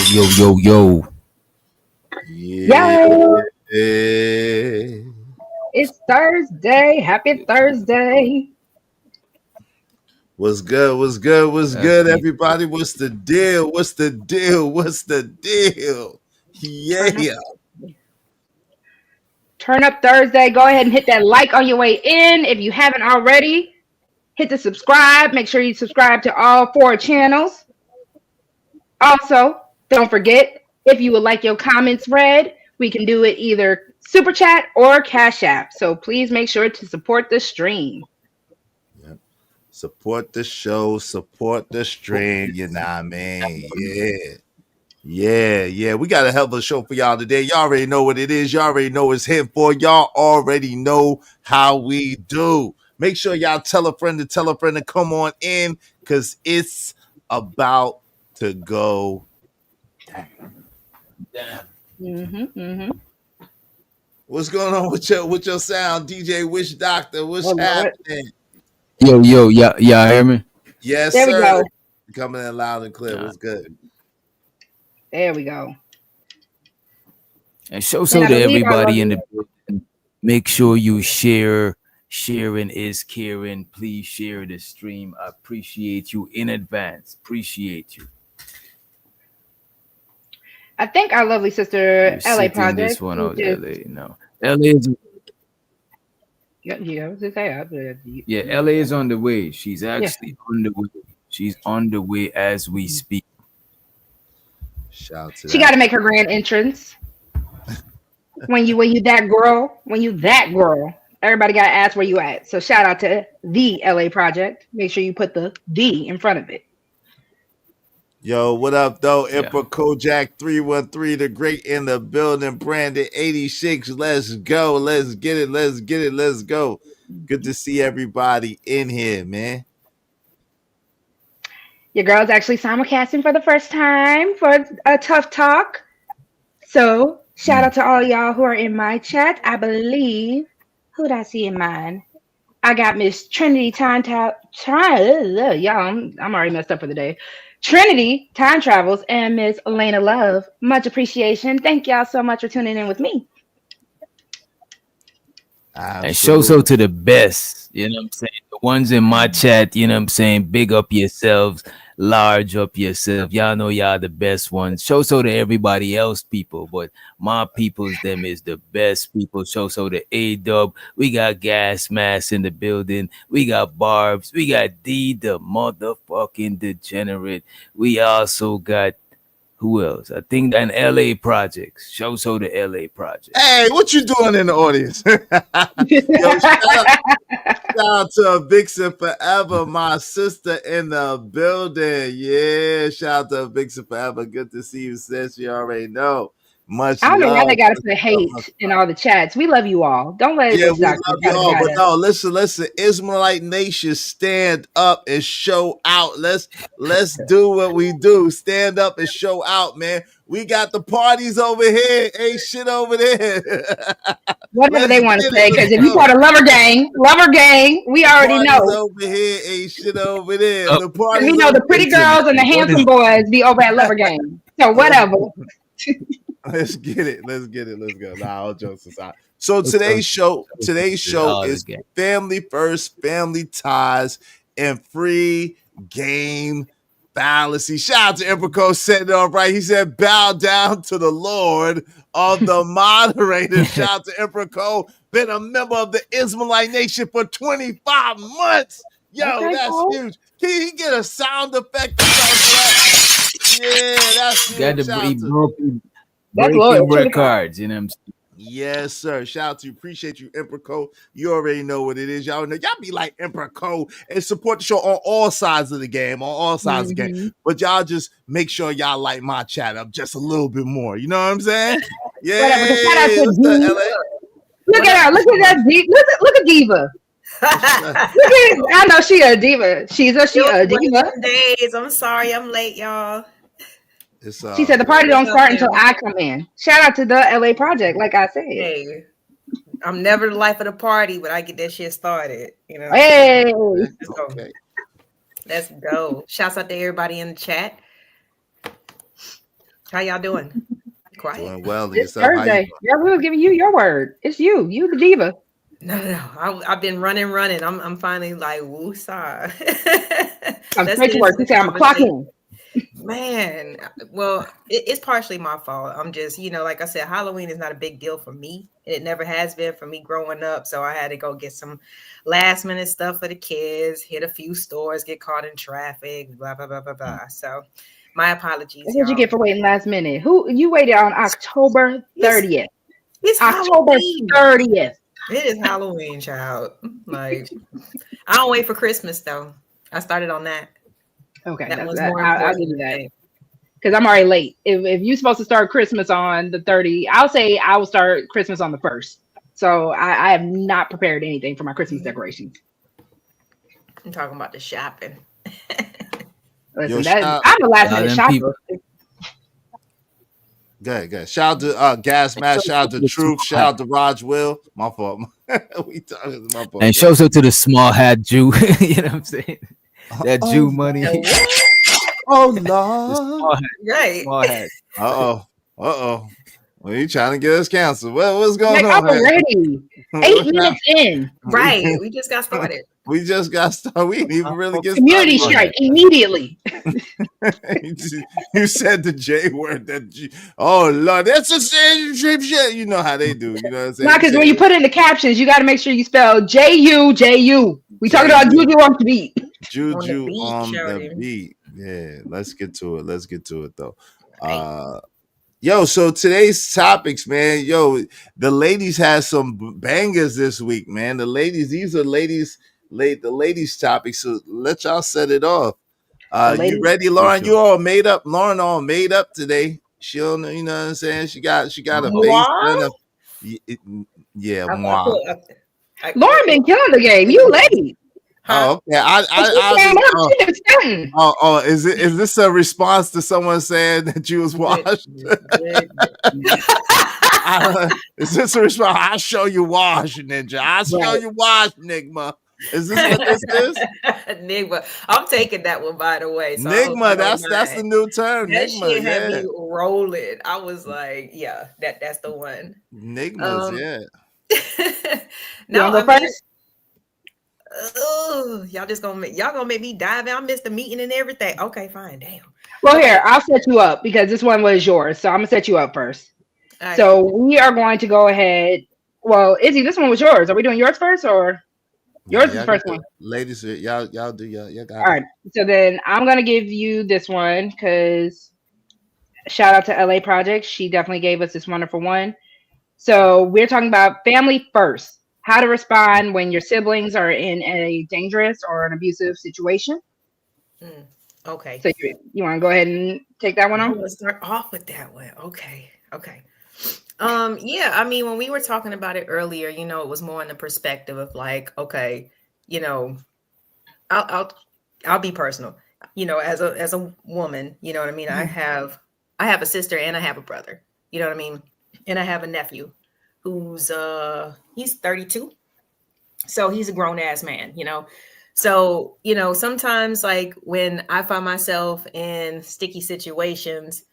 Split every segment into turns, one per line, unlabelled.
Yo, yo, yo.
Yeah.
Yo, it's Thursday. Happy Thursday.
What's good? What's good? What's good,
Happy.
everybody? What's the deal? What's the deal? What's the deal?
Turn up,
Yeah.
turn up Thursday. Go ahead and hit that like on your way in. If you haven't already, hit the subscribe. Make sure you subscribe to all four channels. Also, don't forget, if you would like your comments read, we can do it either Super Chat or Cash App. So please make sure to support the stream.
Yep. Support the show, support the stream, you know what I mean? Yeah. Yeah. We got a hell of a show for y'all today. Y'all already know what it is. Y'all already know it's hit for. Y'all already know how we do. Make sure y'all tell a friend to come on in because it's about to go.
Damn.
Mm-hmm.
What's going on with your sound, DJ Wish Doctor?
Oh,
What's
Lord.
happening?
Yo, y'all hear me?
Yes,
There we
sir.
go.
Coming in loud and clear.
Uh,
What's good?
There we go.
and show
And
so
I
to
believe our
everybody in
lovely.
the building. Make sure you share. Sharing is caring. Please share the stream. I appreciate you in advance. Appreciate you.
I think our lovely sister
You're
LA
sitting this
Project,
one
who
out,
just
LA. No, LA is
yeah, I was just say,
yeah, LA is on the way. She's
yeah.
actually on the way. She's on the way as we speak.
Shout out to
She got
that.
to make her grand entrance. When you that girl, everybody got to ask where you at. So shout out to the LA Project. Make sure you put the D in front of it.
Yo, what up, though?
Yeah.
Emperor Kojak 313, the great in the building. Brandon 86. Let's go. Let's get it. Let's get it. Let's go. Good to see everybody in here, man.
Your girl's actually simulcasting for the first time for a tough talk. So shout
Mm.
out to all y'all who are in my chat. I believe who did I see in mine? I got Miss Trinity y'all, I'm already messed up for the day. Trinity Time Travels and Miss Elena Love. Much appreciation. Thank y'all so much for tuning in with me.
And show so
Absolutely.
to the best. You know what I'm saying? The ones in my chat, you know what I'm saying? Big up yourselves, large up yourself. Y'all know y'all the best ones. Show so to everybody else, people. But my people's them is the best people. Show so to A-Dub. We got Gas Mask in the building. We got Barbs. We got D the motherfucking degenerate. We also got who else? I think an LA Projects. Show so the LA Projects.
Hey, what you doing in the audience? Yo, shout out to Vixen Forever, my sister in the building. Yeah, shout out to Vixen Forever. Good to see you, sis. You already know. Much
I don't know why
love.
they gotta
Much
put
love. Much
hate in all the chats. We love you all. Don't let
Yeah,
Witch
we
Doctor
love
try to
y'all,
guide
but
us.
no, listen. Israelite Nation, stand up and show out. Let's do what we do. Stand up and show out, man. We got the parties over here. Ain't shit over there.
Whatever
Let's
they want to
get it.
say,
Let's
because if you
go.
part of Lover Gang, we
The
already
parties
know.
over here. Ain't shit over there.
Oh,
The
Because we
parties
know
over
the pretty
here.
girls and the
what
handsome
is
boys be over at Lover Gang. So
Let's
whatever.
let's get it. Let's get it. Let's go. Nah, all jokes aside. So
what's up?
today's show
All the
is
gang.
family first, family ties, and free game fallacy. Shout out to Emperco setting it up right. He said, bow down to the Lord of the moderators. Shout out to Emperco, been a member of the Israelite Nation for 25 months. Yo,
Okay,
that's
Paul.
huge. Can he get a sound effect or something for that? Yeah, that's
Got
huge.
to
Shout out to
That's loyal.
breaking
25.
records, you know what I'm saying?
yes, sir. Shout out to you. Appreciate you, Emperor Co. You already know what it is. Y'all know y'all be like Emperor Co. and support the show on all sides of the game, on all sides of the game.
Mm-hmm.
But y'all just make sure y'all light my chat up just a little bit more. You know what I'm saying?
Whatever. Because shout out
Yay!
to
What's up,
D.
LA?
Look
What
at
up?
her. Look at that. Look at Diva.
What's up?
Look at. I know she a diva. She
It was
a
one of
diva.
them days. I'm sorry I'm late, y'all.
It's
She
all
said the
good.
party
What's
don't
up,
start until
family?
I come in. Shout out to the LA Project, like I said.
Hey, I'm never the life of the party, but I get that shit started. You know what I'm saying?
Hey.
Okay.
Let's go.
Okay.
Let's go. Shouts out to everybody in the chat. How y'all doing? Quiet.
Doing well. And
It's
yourself? How you
Thursday.
doing?
Yeah, we were giving you your word. It's you. You the diva.
No, no, no. I've been running. I'm finally like woosah.
I'm
Let's
straight
get
to
into
work. She
the
said I'm a clock
conversation.
in.
Man, well, it's partially my fault. I'm just, like I said, Halloween is not a big deal for me. It never has been for me growing up. So I had to go get some last minute stuff for the kids, hit a few stores, get caught in traffic, blah, blah, blah, blah,
Mm.
blah. So my apologies,
That's what you
y'all.
get for waiting last minute. Who you waited on October
It's
30th?
it's
October
Halloween.
30th.
It is Halloween, child. Like, I don't wait for Christmas though. I started on that.
Okay,
That
that's
one's
that.
more
I'll
important
give
than
you
the
that
day.
because I'm already late. If you're supposed to start Christmas on the 30th, I'll say I will start Christmas on the 1st. So I have not prepared anything for my Christmas decorations.
I'm talking about the shopping.
Yo,
Listen, that
shout,
I'm a last
Yeah,
minute
them people.
shopper.
good, good. Shout out to Gas
And
Mask.
show
Shout out
to
to
the
Truth.
small
Shout
hat.
out to Raj Will. My fault. We talking. My fault.
And
Go ahead.
shows up to the small hat Jew. You know what I'm saying? That
Oh,
Jew money.
The what?
oh
The
Lord.
Right.
small hat.
Uh oh. Uh oh. Well, you trying to get us canceled? What's going
Like
on, man?
already eight
What's
minutes in,
Right.
we,
We just got started.
we just got started. We didn't even
Small
really get started
community
small
yet.
strike
hat.
immediately.
You said the J word. Oh Lord, that's the same shit. You know how they do. You know what I'm saying?
Not
You
because
say
when you put it in the captions, you got to make sure you spell J-U-J-U. We talking
J
about
U
Juju on the beat.
On the
Juju
beat,
on the
shouting.
beat. Yeah, let's get to it. Let's get to it though.
Right.
Uh Yo, so today's topics, man. Yo, the ladies had some bangers this week, man. The ladies, these are the ladies' topics. So let y'all set it off.
The
You
ladies.
ready,
For
Lauren?
sure.
You all made up. Lauren all made up today. She don't know, you know what I'm saying? She got a bass
Moi?
and a it- yeah,
I
moi.
put
Lauren been killing the game. You late.
huh?
Oh, okay.
If she
I
came
just
up, she been stunting.
is this a response to someone saying that you was
Good,
washed?
good.
Is this a response? I'll show you wash, ninja. I'll show
Right.
you wash, Nigma. Is this what this is?
Nigma. I'm taking that one by the way, so I hope you
Nigma,
don't
that's the
mind.
new term.
That
Nigma,
shit had
yeah.
me rolling. I was like, yeah, that's the one.
Nigmas,
Um
yeah.
You
no,
want to
I
go
mean,
first?
y'all gonna make me dive in. I missed the meeting and everything. Okay, fine, damn.
Well, here,
Okay,
I'll set you up because this one was yours. So I'm going to set you up first.
all right.
So we are going to go ahead. Well, Izzy, this one was yours. Are we doing yours first or
Yeah,
yours is the
y'all got
first
the
one?
ladies, y'all do y'all got
All
it.
right. So then I'm going to give you this one because shout out to LA Project. She definitely gave us this wonderful one. So we're talking about family first. How to respond when your siblings are in a dangerous or an abusive situation.
Mm, okay.
So you want to go ahead and take that one
I
on?
want to start off with that one. Okay. Okay. Yeah, I mean, when we were talking about it earlier, it was more in the perspective of like, okay, you know, I'll I'll I'll be personal. As a woman, you know what I mean? I have a sister and I have a brother. You know what I mean? And I have a nephew who's he's 32. So he's a grown ass man. So, sometimes like when I find myself in sticky situations,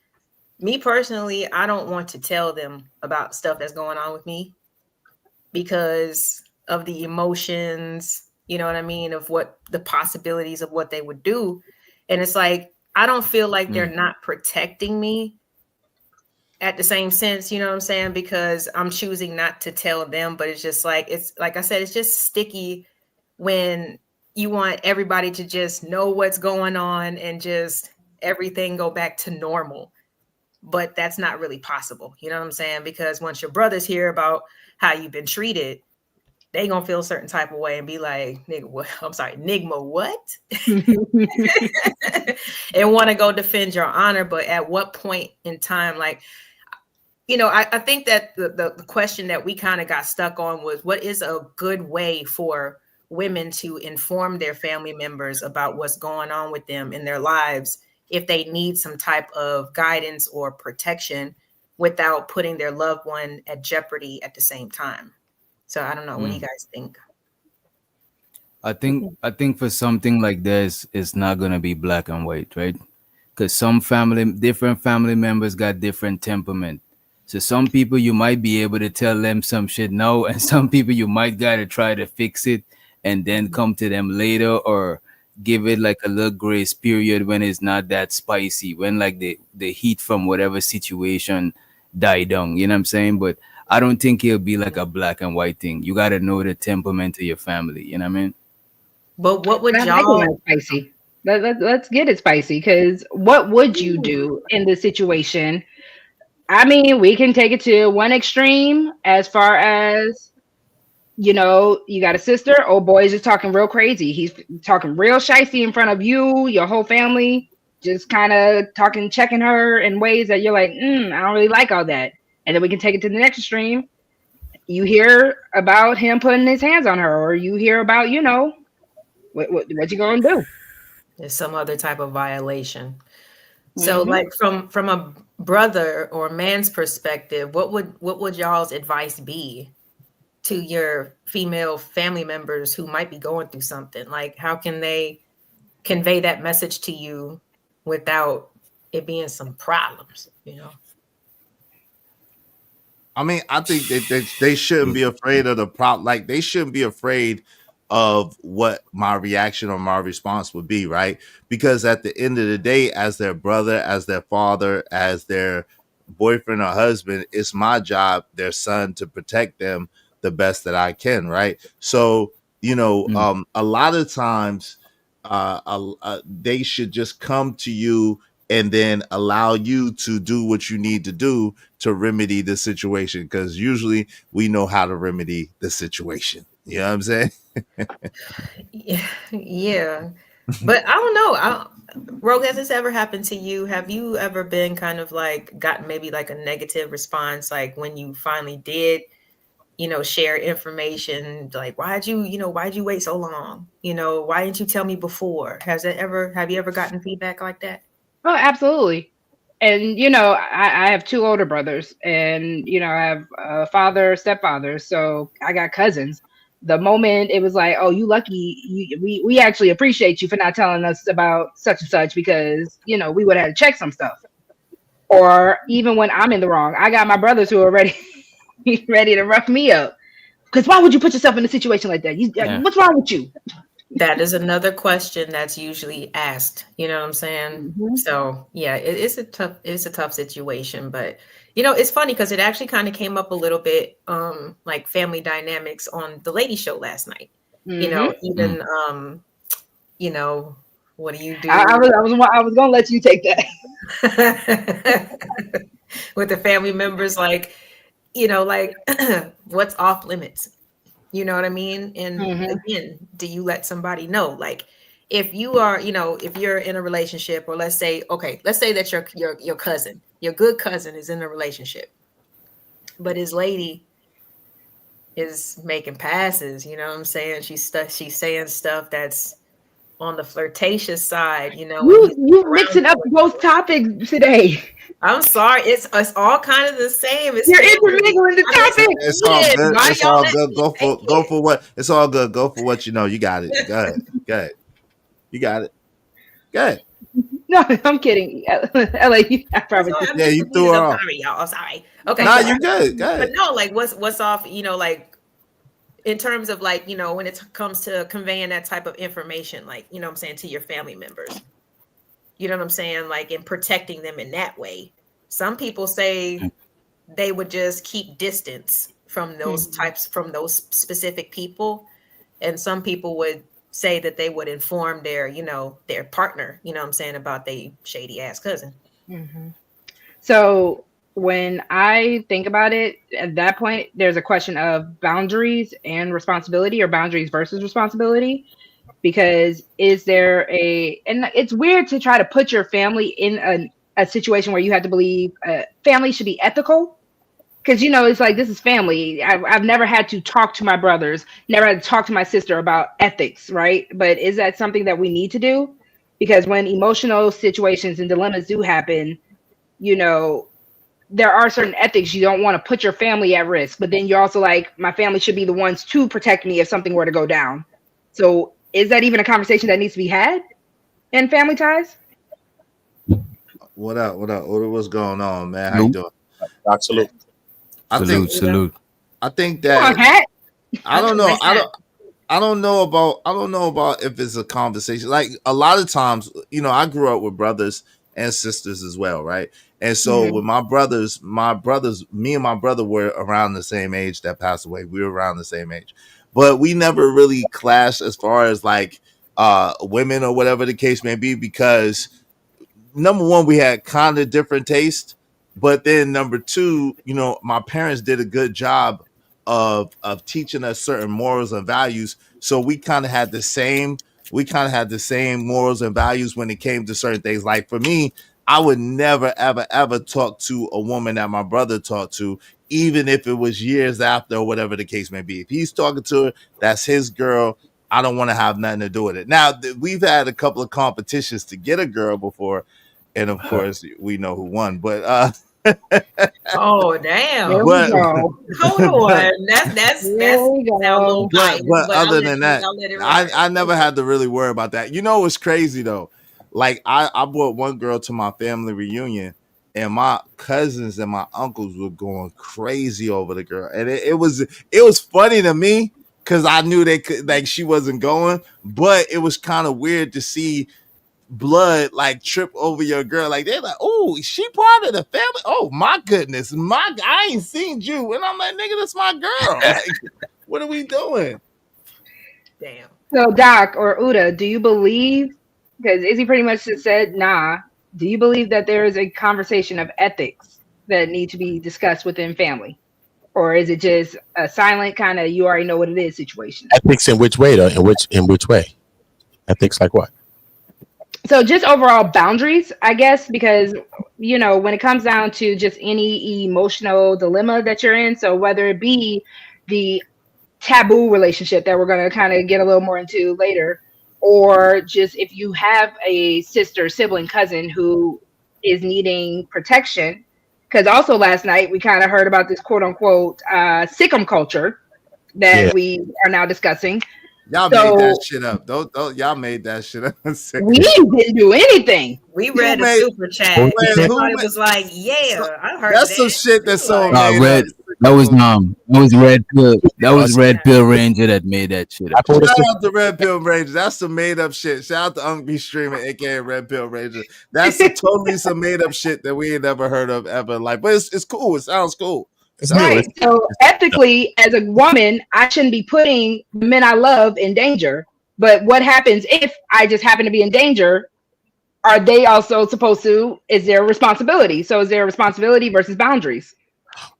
me personally, I don't want to tell them about stuff that's going on with me because of the emotions, you know what I mean, of what the possibilities of what they would do. And it's like, I don't feel like they're
Mm.
not protecting me at the same sense, you know what I'm saying? Because I'm choosing not to tell them, but it's just like, it's like I said, it's just sticky when you want everybody to just know what's going on and just everything go back to normal, but that's not really possible. You know what I'm saying? Because once your brothers hear about how you've been treated, they gonna feel a certain type of way and be like, nigga, what? I'm sorry, Nigma, what? And want to go defend your honor. But at what point in time, like, I think that the question that we kind of got stuck on was what is a good way for women to inform their family members about what's going on with them in their lives if they need some type of guidance or protection without putting their loved one at jeopardy at the same time. So I don't know. What do you
Mm.
guys think?
I think for something like this, it's not gonna be black and white, right? because different family members got different temperament. So some people you might be able to tell them some shit no, and some people you might gotta try to fix it and then come to them later, or give it like a little grace period when it's not that spicy, when like the heat from whatever situation die down. You know what I'm saying? But I don't think it'll be like a black and white thing. You gotta know the temperament of your family. You know what I mean?
But what
But
would
I like it when
y'all?
it's spicy. Let's get it spicy because what would you do in this situation? I mean, we can take it to one extreme as far as you got a sister. Oh, boy is just talking real crazy. He's talking real shicey in front of you, your whole family, just kind of talking, checking her in ways that you're like, I don't really like all that. And then we can take it to the next extreme. You hear about him putting his hands on her, or you hear about, what you gonna do?
There's some other type of violation. So,
Hmm.
like from a brother or man's perspective, what would y'all's advice be to your female family members who might be going through something? Like, how can they convey that message to you without it being some problems?
I mean, I think that they shouldn't be afraid of the problem. Like, they shouldn't be afraid of what my reaction or my response would be, right? Because at the end of the day, as their brother, as their father, as their boyfriend or husband, it's my job, their son, to protect them the best that I can, right? So,
Mm.
a lot of times, they should just come to you and then allow you to do what you need to do to remedy the situation, because usually we know how to remedy the situation. You know what I'm saying?
Yeah, yeah. But I don't know. Rogue, has this ever happened to you? Have you ever been kind of like gotten maybe like a negative response, like when you finally did, share information, like why'd you wait so long? Why didn't you tell me before? Have you ever gotten feedback like that?
Oh, absolutely. And I have two older brothers, and I have a father, stepfather, so I got cousins. The moment it was like, "Oh, you lucky, we actually appreciate you for not telling us about such and such because we would have had to check some stuff." Or even when I'm in the wrong, I got my brothers who are ready ready to rough me up. Because why would you put yourself in a situation like that?
Yeah.
What's wrong with you?
That is another question that's usually asked. You know what I'm saying?
Hmm.
So yeah, it's a tough situation, but it's funny because it actually kind of came up a little bit, like family dynamics on the lady show last night.
Hmm.
Mm.
Even you know, what do you
I
do
was I was I was gonna let you take that.
with the family members? Like, like what's off limits? You know what I mean? And
Hmm.
again, do you let somebody know? Like, if you're in a relationship, or let's say that your cousin, your good cousin, is in a relationship, but his lady is making passes. You know what I'm saying? She's saying stuff that's on the flirtatious side. When he's
You
around
mixing up
you.
both topics today.
I'm sorry, it's all kind of the same. It's
You're
family.
intermingling the
I'm
topics.
It's all
excited.
good.
Why
It's
y'all
all
let
good.
me take
Go
it?
for what. It's all good. Go for what you know. You got it. Go ahead. Go ahead. You got it. Go ahead.
No, I'm kidding. LA, I promise you.
I'm
Yeah,
just
you threw
confused.
her
I'm
off.
sorry, y'all. I'm sorry. Okay,
Nah, you good. Go
but
ahead.
no, like what's off? Like in terms of like when it comes to conveying that type of information, like what I'm saying, to your family members. You know what I'm saying? Like in protecting them in that way. Some people say they would just keep distance
Mhm.
from those specific people, and some people would say that they would inform their partner. You know what I'm saying, about they shady ass cousin.
Mhm. So when I think about it, at that point, there's a question of boundaries and responsibility, or boundaries versus responsibility. Because is there and it's weird to try to put your family in a situation where you have to believe family should be ethical. Because it's like, this is family. I've never had to talk to my brothers, never had to talk to my sister about ethics, right? But is that something that we need to do? Because when emotional situations and dilemmas do happen, you know there are certain ethics. You don't want to put your family at risk, but then you're also like, my family should be the ones to protect me if something were to go down. So is that even a conversation that needs to be had in family ties?
What up? What up? What's going on, man? How you
Salute,
doing?
Absolutely.
I
salute,
think
Salute, Uda.
salute.
I think
Come on,
that
Hat.
I don't know.
Nice hat.
I don't know about if it's a conversation. Like a lot of times, I grew up with brothers and sisters as well, right? And so
Mhm.
with me and my brother were around the same age that passed away. We were around the same age. But we never really clashed as far as like women or whatever the case may be, because number one, we had kind of different taste, but then number two, my parents did a good job of teaching us certain morals and values. So we kind of had the same morals and values when it came to certain things. Like for me, I would never, ever, ever talk to a woman that my brother talked to, even if it was years after or whatever the case may be. If he's talking to her, that's his girl. I don't want to have nothing to do with it. Now, we've had a couple of competitions to get a girl before, and of course we know who won.
Oh
Here
damn.
we
but
go.
Hold
but
on.
Here
That's
we
sound a
go.
little biased,
but
but
other than that,
I'll let it
I
ride.
never had to really worry about that. You know what's crazy though? Like I brought one girl to my family reunion, and my cousins and my uncles were going crazy over the girl, and it was funny to me because I knew they could, like, she wasn't going, but it was kind of weird to see blood like trip over your girl. Like they're like, oh, she part of the family. Oh my goodness, I ain't seen you, and I'm like, nigga, that's my girl. Like, what are we doing?
Damn.
So, Doc or Uda, do you believe? Because Izzy pretty much just said, "Nah." Do you believe that there is a conversation of ethics that need to be discussed within family, or is it just a silent kind of "you already know what it is" situation?
Ethics in which way though? In which way? Ethics like what?
So, just overall boundaries, I guess, because when it comes down to just any emotional dilemma that you're in, so whether it be the taboo relationship that we're going to kind of get a little more into later, or just if you have a sister, sibling, cousin who is needing protection. Because also last night we kind of heard about this quote unquote sick'em culture
Yeah.
that we are now discussing.
Y'all made that
So
shit up. Don't y'all made that shit up.
we didn't do anything.
We
Who
read a
made
super
Oh,
chat
wait,
and we
who
thought it
made
was like,
so,
yeah, I heard
that's some
that.
shit
We
that's
were
so
like,
made up.
Red. That was red pill. That was
us-
red pill ranger that made that shit
I
up.
pulled a
Shout
super.
out to Red Pill Ranger. That's some made up shit. Shout out to Unc B Streaming, aka Red Pill Ranger. That's totally some made up shit that we ain't never heard of ever. Like, but it's cool. It sounds cool. It
It's
sounds
new.
Right.
cool.
So ethically, as a woman, I shouldn't be putting the men I love in danger. But what happens if I just happen to be in danger? Are they also supposed to? Is there a responsibility? So is there a responsibility versus boundaries?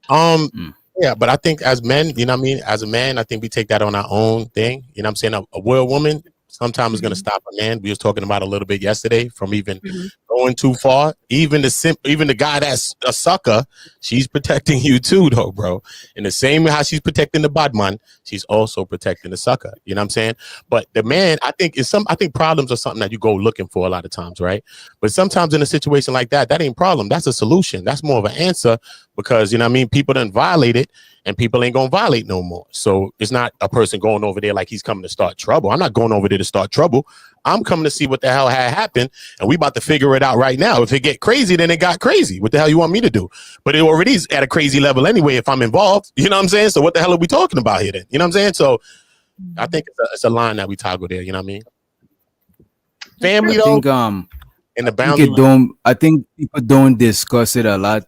Um,
Mm.
yeah, but I think as men, you know what I mean? As a man, I think we take that on our own thing. You know what I'm saying? A real woman sometimes is gonna
Mhm,
stop a man. We was talking about a little bit yesterday from even
mhm.
going too far. Even the guy that's a sucker, she's protecting you too, though, bro. In the same way how she's protecting the bad man, she's also protecting the sucker. You know what I'm saying? But the man, I think problems are something that you go looking for a lot of times, right? But sometimes in a situation like that, that ain't problem. That's a solution. That's more of an answer because you know what I mean. People done violate it, and people ain't gonna violate no more. So it's not a person going over there like he's coming to start trouble. I'm not going over there to start trouble. I'm coming to see what the hell had happened, and we about to figure it out right now. If it get crazy, then it got crazy. What the hell you want me to do? But it already is at a crazy level anyway. If I'm involved, you know what I'm saying. So what the hell are we talking about here? Then you know what I'm saying. So I think it's a line that we toggle there. You know what I mean?
That's
Family
I
true.
though,
think
and the
think
boundary.
it don't. I think people don't discuss it a lot,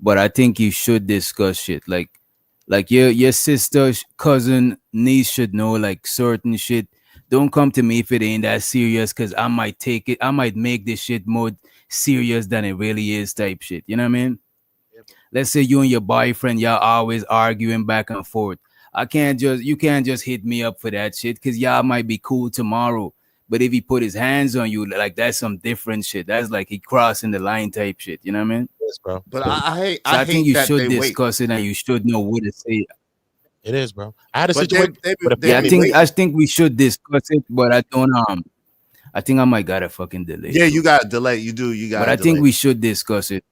but I think you should discuss shit. Like your sister, cousin, niece should know like certain shit. Don't come to me if it ain't that serious, cause I might take it. I might make this shit more serious than it really is, type shit. You know what I mean? Let's say you and your boyfriend, y'all always arguing back and forth. You can't just hit me up for that shit, cause y'all might be cool tomorrow. But if he put his hands on you, like that's some different shit. That's like he crossing the line type shit. You know what I mean?
Yes, bro.
But I hate
So
I
I think
hate
you
that
should
they wait.
discuss it and you should know what to say.
It is, bro. I had a
But they
situation
they
with
be,
a
they
Yeah,
be
family.
waiting.
I think we should discuss it, but I don't I think I might got a fucking delay
Yeah, you
too.
got to delay. You do. You got
But
to
I think
delay.
we should discuss it.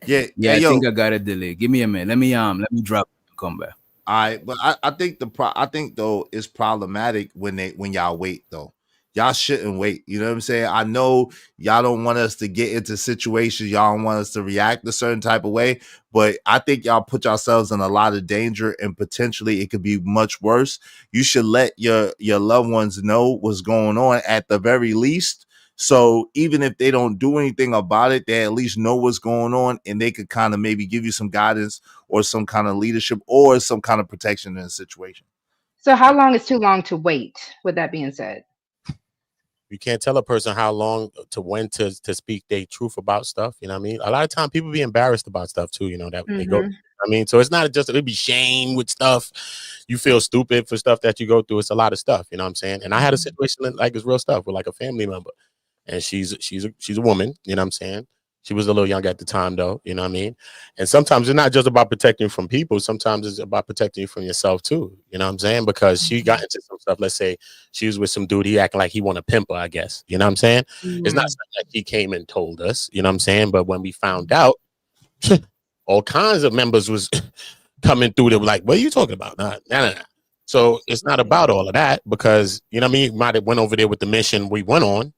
Yeah.
Yeah,
Hey,
I
yo.
think I got a delay. Give me a minute. Let me drop and come back.
All right, but I think I think though it's problematic when y'all wait though. y'all shouldn't wait. You know what I'm saying? I know y'all don't want us to get into situations, y'all don't want us to react a certain type of way, but I think y'all put yourselves in a lot of danger, and potentially it could be much worse. You should let your loved ones know what's going on at the very least. So even if they don't do anything about it, they at least know what's going on, and they could kind of maybe give you some guidance or some kind of leadership or some kind of protection in a situation.
So how long is too long to wait? With that being said,
You can't tell a person how long to when to speak their truth about stuff. You know what I mean? A lot of time people be embarrassed about stuff too, you know, that they go. I mean, so it's not just it'd be shame with stuff. You feel stupid for stuff that you go through. It's a lot of stuff, you know what I'm saying? And I had a situation like it's real stuff with like a family member. And she's a woman, you know what I'm saying? She was a little young at the time though, you know what I mean? And sometimes it's not just about protecting you from people, sometimes it's about protecting you from yourself too, you know what I'm saying? Because she got into some stuff, let's say she was with some dude, he acting like he want to pimp her, I guess, you know what I'm saying? It's not something that he came and told us, you know what I'm saying? But when we found out, all kinds of members was coming through, they were like, what are you talking about? Nah. So it's not about all of that because, you know what I mean? Might have went over there with the mission we went on.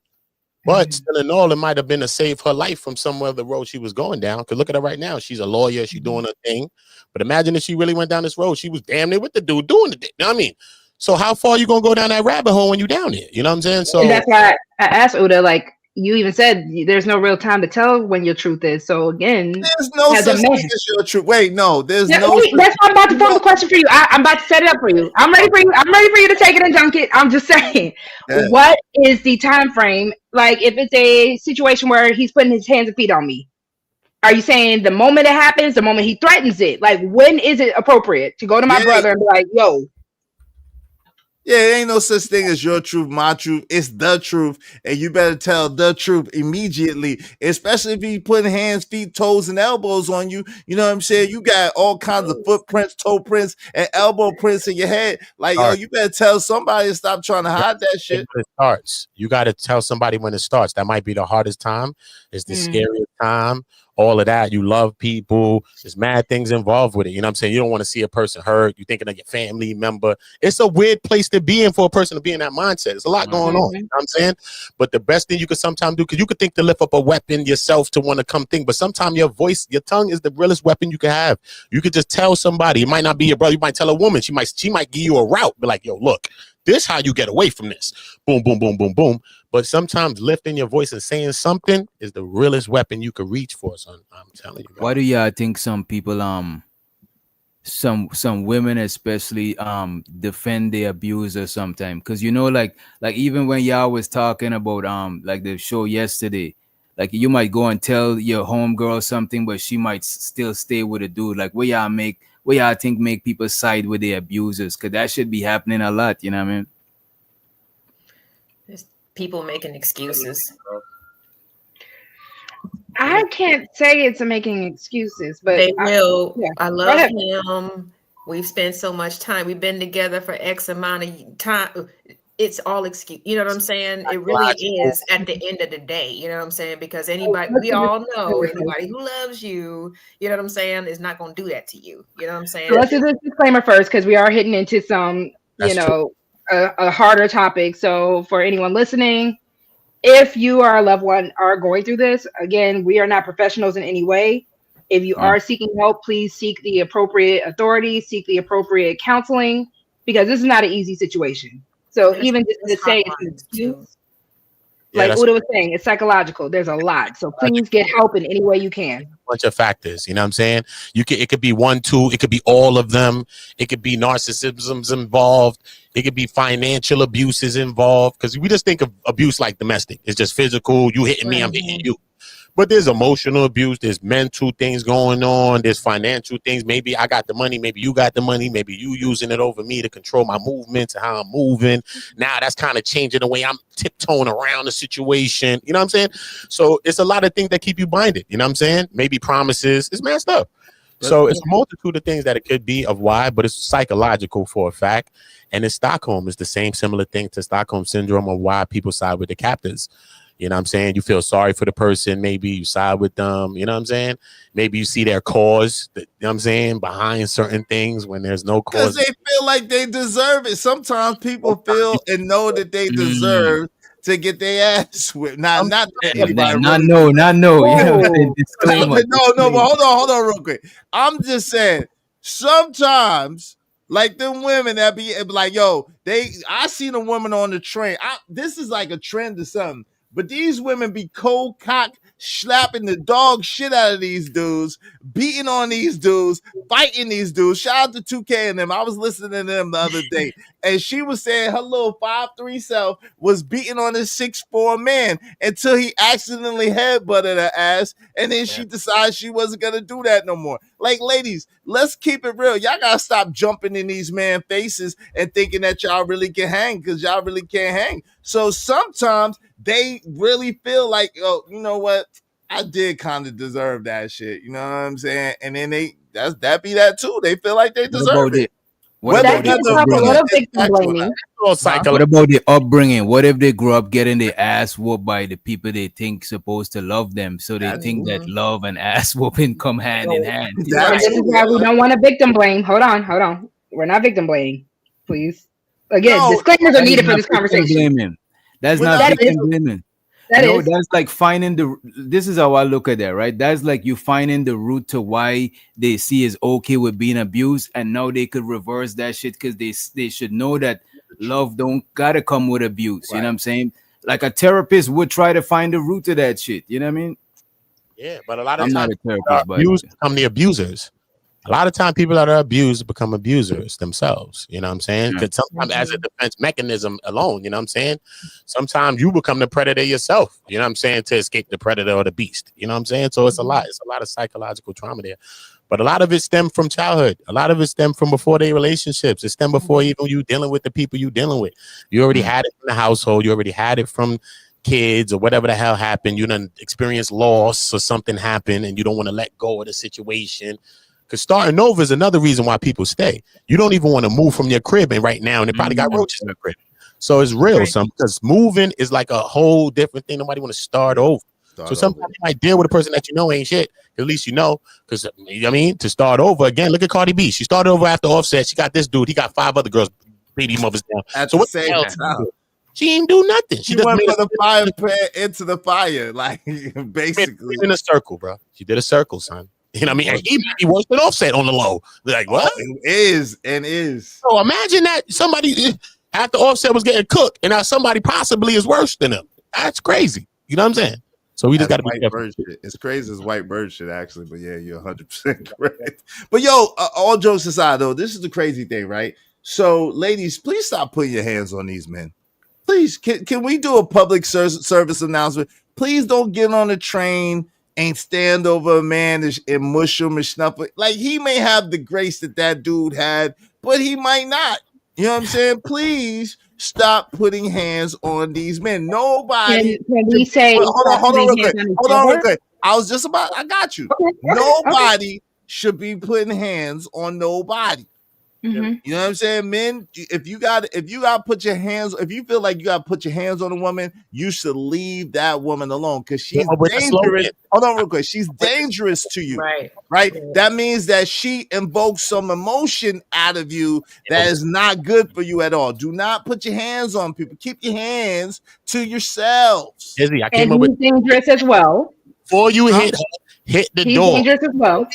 But still in all, it might have been to save her life from somewhere the road she was going down. Because look at her right now. She's a lawyer. She's doing her thing. But imagine if she really went down this road. She was damn near with the dude doing the thing. You know what I mean? So how far are you going to go down that rabbit hole when you're down there? You know what I'm saying? So
and that's why I asked Uda, like you even said, there's no real time to tell when your truth is. So again,
There's no
as a
such
man,
thing as your truth. Wait, no, there's
yeah,
no.
wait, that's why I'm about to form the question for you. I'm about to set it up for you. I'm ready for you. I'm ready for you to take it and dunk it. I'm just saying,
Yeah.
what is the time frame? Like, if it's a situation where he's putting his hands and feet on me, are you saying the moment it happens, the moment he threatens it? Like, when is it appropriate to go to my
Yeah.
brother and be like, "Yo"?
Yeah, it ain't no such thing as your truth, my truth. It's the truth, and you better tell the truth immediately. Especially if he putting hands, feet, toes, and elbows on you. You know what I'm saying? You got all kinds of footprints, toe prints, and elbow prints in your head. Like, yo, you better tell somebody to stop trying to hide that shit.
When it starts, you got to tell somebody when it starts. That might be the hardest time. It's the scariest time. All of that. You love people. There's mad things involved with it. You know what I'm saying? You don't want to see a person hurt. You're thinking of your family member. It's a weird place to be in for a person to be in that mindset. There's a lot going on. You know what I'm saying? But the best thing you could sometimes do, because you could think to lift up a weapon yourself to want to come think, but sometimes your voice, your tongue is the realest weapon you can have. You could just tell somebody. It might not be your brother. You might tell a woman. She might give you a route. Be like, yo, look, this how you get away from this. Boom, boom, boom, boom, boom. But sometimes lifting your voice and saying something is the realest weapon you could reach for, son. I'm telling you.
Why do y'all think some people some women especially defend the abuser sometimes? Because you know, like even when y'all was talking about like the show yesterday, like you might go and tell your homegirl something, but she might still stay with a dude. Like where y'all think make people side with the abusers? Because that should be happening a lot, you know what I mean?
There's people making excuses.
I can't say it's making excuses, but
they will. I
Go
love
ahead.
him. We've spent so much time. We've been together for X amount of time. It's all excuse. You know what I'm saying? It really is at the end of the day. You know what I'm saying? Because anybody, we all know anybody who loves you, you know what I'm saying, is not going to do that to you. You know what I'm saying?
So let's do this disclaimer first because we are hitting into some,
That's true.
a harder topic. So for anyone listening, if you or a loved one are going through this, again, we are not professionals in any way. If you are seeking help, please seek the appropriate authority, seek the appropriate counseling, because this is not an easy situation. So even just to say it's an excuse, like Uda was saying, it's psychological. There's a lot. So please get help in any way you can.
Bunch of factors, you know what I'm saying? It could be one, two, it could be all of them. It could be narcissism's involved. It could be financial abuses involved. Because we just think of abuse like domestic. It's just physical. You hitting me, I'm hitting you. But there's emotional abuse, there's mental things going on, there's financial things. Maybe I got the money, maybe you got the money, maybe you using it over me to control my movements and how I'm moving. Now that's kind of changing the way I'm tiptoeing around the situation. You know what I'm saying? So it's a lot of things that keep you binded. You know what I'm saying? Maybe promises. It's messed up. So it's a multitude of things that it could be of why, but it's psychological for a fact. And in Stockholm, it's the same similar thing to Stockholm syndrome of why people side with the captors. You know what I'm saying? You feel sorry for the person. Maybe you side with them. You know what I'm saying? Maybe you see their cause, you know what I'm saying, behind certain things when there's no cause.
Because they feel like they deserve it. Sometimes people feel and know that they deserve to get their ass whipped. Not everybody
Not
really.
no, not no. You know what I'm saying?
Whoa.
Disclaimer.
No, but hold on real quick. I'm just saying, sometimes, like them women that be like, yo, I seen a woman on the train. This is like a trend or something. But these women be cold cock slapping the dog shit out of these dudes, beating on these dudes, fighting these dudes. Shout out to 2K and them. I was listening to them the other day, and she was saying her little 5'3" self was beating on this 6'4" man until he accidentally headbutted her ass, and then she decided she wasn't gonna do that no more. Like, ladies, let's keep it real. Y'all gotta stop jumping in these man faces and thinking that y'all really can hang, because y'all really can't hang. So sometimes they really feel like, oh, you know what? I did kind of deserve that shit. You know what I'm saying? And then that be that too. They feel like they deserve it.
What
That
about
can
the
help a
upbringing?
little victim blaming.
What about the upbringing? What if they grew up getting their ass whooped by the people they think supposed to love them? So they think that love and ass whooping come hand in hand.
And this is why we don't want to victim blame. Hold on. We're not victim blaming, please. Again, disclaimers are needed for this conversation.
Blaming. That's not victim blaming. That's like finding this is how I look at that, right? That's like you finding the root to why they see is okay with being abused, and now they could reverse that shit because they should know that love don't gotta come with abuse. Right. You know what I'm saying? Like a therapist would try to find the root of that shit. You know what I mean?
Yeah, but a lot of
I'm
times
not a therapist, but
become the abusers. A lot of time people that are abused become abusers themselves. You know what I'm saying? Because sometimes as a defense mechanism alone, you know what I'm saying? Sometimes you become the predator yourself, you know what I'm saying, to escape the predator or the beast. You know what I'm saying? So it's a lot. It's a lot of psychological trauma there. But a lot of it stemmed from childhood. A lot of it stemmed from before their relationships. It stemmed before even you dealing with the people you dealing with. You already had it from the household. You already had it from kids or whatever the hell happened. You done experienced loss or something happened and you don't want to let go of the situation. Because starting over is another reason why people stay. You don't even want to move from your crib and right now, and they probably got roaches in the crib. So it's real. Because moving is like a whole different thing. Nobody want to start over. So sometimes you might deal with a person that you know ain't shit. At least you know. Because, you know what I mean? To start over again, look at Cardi B. She started over after Offset. She got this dude. He got 5 other girls, baby mothers down.
So what the hell?
She ain't do nothing.
She went from the fire pit into the fire. Like, basically.
In a circle, bro. She did a circle, son. You know what I mean? He worse than Offset on the low. Like, what?
It is.
So imagine that somebody after Offset was getting cooked, and now somebody possibly is worse than him. That's crazy. You know what I'm saying? So we just got to be careful.
It's crazy as white bird shit, actually. But yeah, you're 100% correct. But yo, all jokes aside, though, this is the crazy thing, right? So, ladies, please stop putting your hands on these men. Please, can we do a public service announcement? Please don't get on the train and stand over a man and mush him and snuff it. Like, he may have the grace that dude had, but he might not. You know what I'm saying? Please stop putting hands on these men. Nobody.
Can we say?
Hold on, real quick. I got you. Okay, nobody should be putting hands on nobody. Mm-hmm. You know what I'm saying? Men, if you got to put your hands, if you feel like you got to put your hands on a woman, you should leave that woman alone because she's dangerous. Hold on real quick. She's dangerous to you. Right? Yeah. That means that she invokes some emotion out of you that is not good for you at all. Do not put your hands on people. Keep your hands to yourselves.
Izzy,
and he's dangerous as well.
Before you hit the
he's
door.
He's dangerous as well.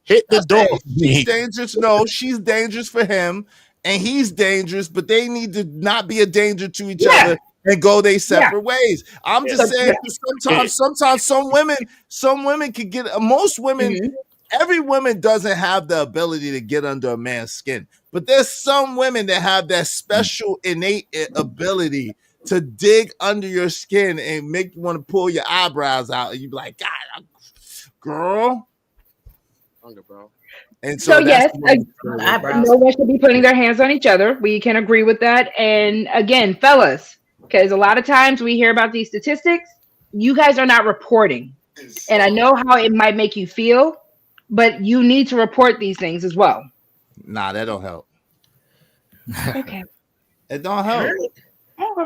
Hit the door.
She's dangerous. No, she's dangerous for him, and he's dangerous. But they need to not be a danger to each other and go their separate ways. I'm just saying. Sometimes some women can get. Most women, every woman doesn't have the ability to get under a man's skin. But there's some women that have that special innate ability to dig under your skin and make you want to pull your eyebrows out, and you be like, God, girl. Bro. And so
yes, no one should be putting their hands on each other. We can agree with that. And again, fellas, because a lot of times we hear about these statistics, you guys are not reporting. And I know how it might make you feel, but you need to report these things as well.
Nah, that don't help.
Okay.
It don't help.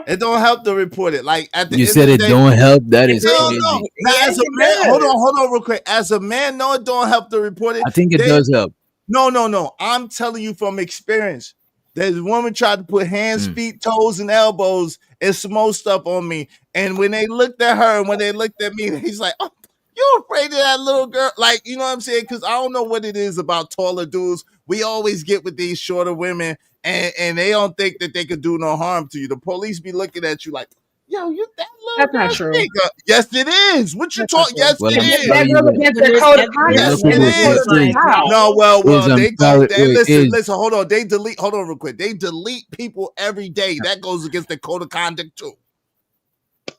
It don't help to report it. Like at the
you said it don't help. That is crazy.
No. Now, as a man, hold on, real quick. As a man, no, it don't help to report it.
I think it does help.
No. I'm telling you from experience. This woman tried to put hands, feet, toes, and elbows and some more stuff on me. And when they looked at her and when they looked at me, he's like, "Oh, you afraid of that little girl?" Like, you know what I'm saying? Because I don't know what it is about taller dudes. We always get with these shorter women, and they don't think that they could do no harm to you. The police be looking at you like, "Yo, you that
That's
little
not
girl
true.
sneaker." Yes, it is. What you
That's not
talk?
true.
Yes,
Well,
it
I'm
is.
That
sorry
goes
that
against
When
their
there's
code of
well,
conduct.
evidence,
look
when
at
That's
there's
the
this.
code
Is
of
borderline
wow.
No,
problem.
well,
I'm
they go.
sorry.
They
Wait,
listen,
is
listen. Hold on, they delete. Hold on, real quick. They delete people every day. That goes against the code of conduct too.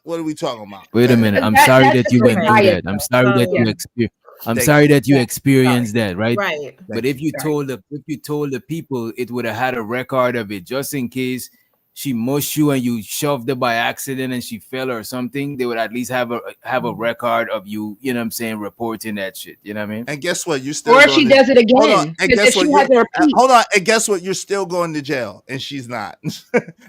What are we talking about? Go
wait a
ahead.
minute. I'm sorry
That's
that
just
you
their
went
Okay.
through
bias,
that. I'm
though.
sorry that
Yeah.
you
So
experienced. I'm
Thank you.
sorry that you
Yeah. Sorry.
experienced that, right?
right.
But
Thank you.
Sorry.
if you told the people, it would have had a record of it, just in case she mushed you and you shoved her by accident and she fell or something. They would at least have a record of you. You know what I'm saying? Reporting that shit. You know what I mean?
And guess what? You're still
Or if
going
she
to
does it
hold on.
again,
And
because if
guess
she
what?
has
You're
to repeat,
hold on. And guess what? You're still going to jail, and she's not.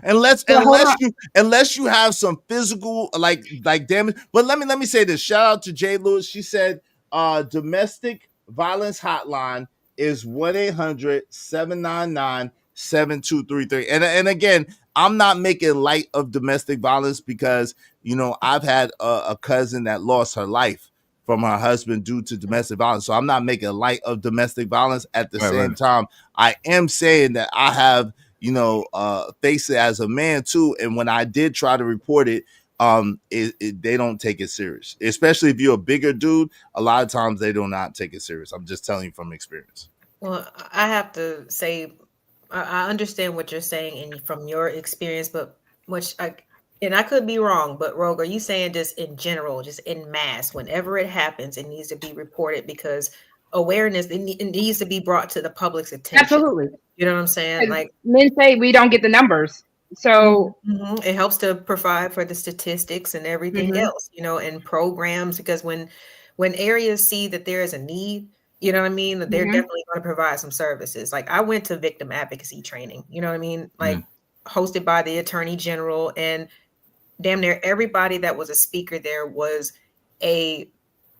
unless
but hold
unless
on.
you unless you have some physical like damage. But let me say this. Shout out to Jay Lewis. She said domestic violence hotline is 1-800-799-7233. And again, I'm not making light of domestic violence because I've had a cousin that lost her life from her husband due to domestic violence. So I'm not making light of domestic violence. At the
Right,
same
right.
time, I am saying that I have, faced it as a man too. And when I did try to report it, they don't take it serious, especially if you're a bigger dude. A lot of times they do not take it serious. I'm just telling you from experience.
Well, I have to say, I understand what you're saying and from your experience, but which and I could be wrong, but Rogue, are you saying just in general, just in mass, whenever it happens, it needs to be reported because awareness, it needs to be brought to the public's attention.
Absolutely.
You know what I'm saying?
'Cause
Like,
men say we don't get the numbers. So,
it helps to provide for the statistics and everything
mhm,
else, and programs because when areas see that there is a need, you know what I mean, that they're
mhm,
definitely going to provide some services. Like I went to victim advocacy training, you know what I mean,
Mm.
like hosted by the attorney general, and damn near everybody that was a speaker there was a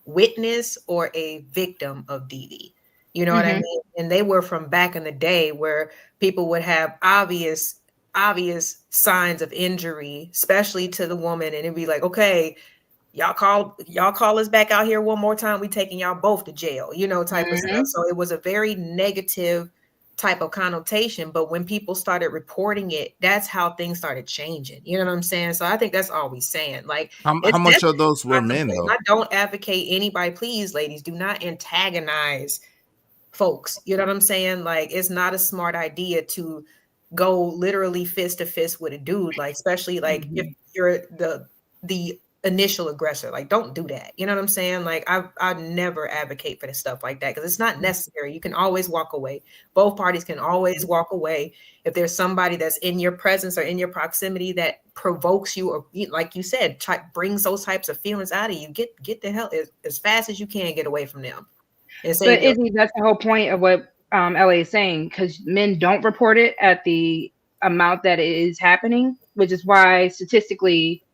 witness or a victim of DV. You know what I
mhm,
mean? And they were from back in the day where people would have obvious signs of injury, especially to the woman, and it'd be like, okay, y'all call us back out here one more time, we taking y'all both to jail, type of stuff.
mhm.
So it was a very negative type of connotation, but when people started reporting it, that's how things started changing. You know what I'm saying? So I think that's all we saying. Like,
How
it's
much of
definitely
those were
not
men
something.
though?
I don't advocate anybody, please, ladies, do not antagonize folks. You know what I'm saying? Like, it's not a smart idea to go literally fist to fist with a dude, like, especially like if
Mhm.
you're the initial aggressor. Like, don't do that. You know what I'm saying? Like, I never advocate for the stuff like that because it's not necessary. You can always walk away. Both parties can always walk away. If there's somebody that's in your presence or in your proximity that provokes you, or like you said, brings those types of feelings out of you, get the hell as fast as you can, get away from them and
But
save your.
Izzy, that's the whole point of what LA is saying, because men don't report it at the amount that it is happening, which is why statistically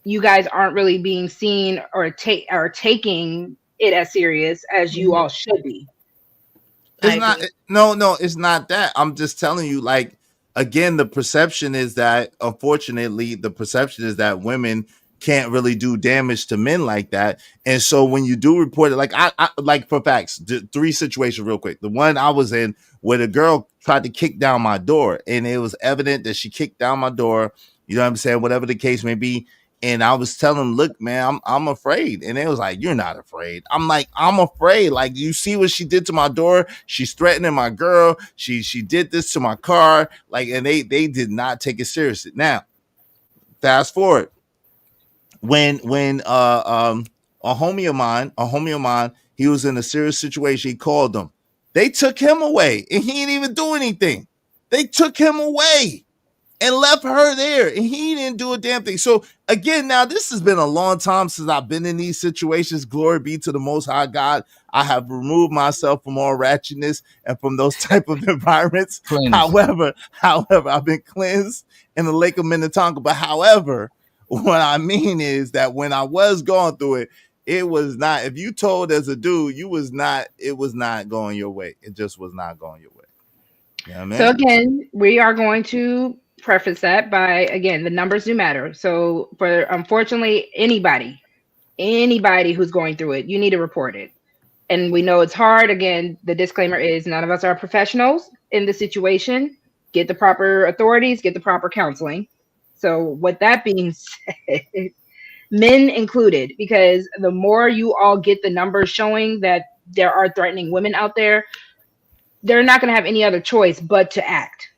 you guys aren't really being seen or taking it as serious as you all should be.
I
It's not
agree.
no, it's not that. I'm just telling you, like, again, the perception is that, unfortunately, the perception is that women can't really do damage to men like that. And so when you do report it, like I like for facts, three situations real quick. The one I was in where the girl tried to kick down my door, and it was evident that she kicked down my door, you know what I'm saying, whatever the case may be. And I was telling them, look, man, I'm afraid. And it was like, you're not afraid. I'm like, I'm afraid. Like, you see what she did to my door? She's threatening my girl. She did this to my car. Like, and they did not take it seriously. Now, fast forward. When a homie of mine, he was in a serious situation. He called them. They took him away, and he didn't even do anything. They took him away and left her there, and he didn't do a damn thing. So again, now this has been a long time since I've been in these situations. Glory be to the Most High God. I have removed myself from all ratchetness and from those type of environments.
Cleanse.
However, I've been cleansed in the lake of Minnetonka. But however, what I mean is that when I was going through it, it was not. If you told as a dude, you was not. It was not going your way. It just was not going your way. Yeah,
So
man.
again, we are going to preface that by again, the numbers do matter. So for unfortunately anybody who's going through it, you need to report it. And we know it's hard. Again, the disclaimer is none of us are professionals in the situation. Get the proper authorities, get the proper counseling. So with that being said, men included, because the more you all get the numbers showing that there are threatening women out there, they're not going to have any other choice but to act.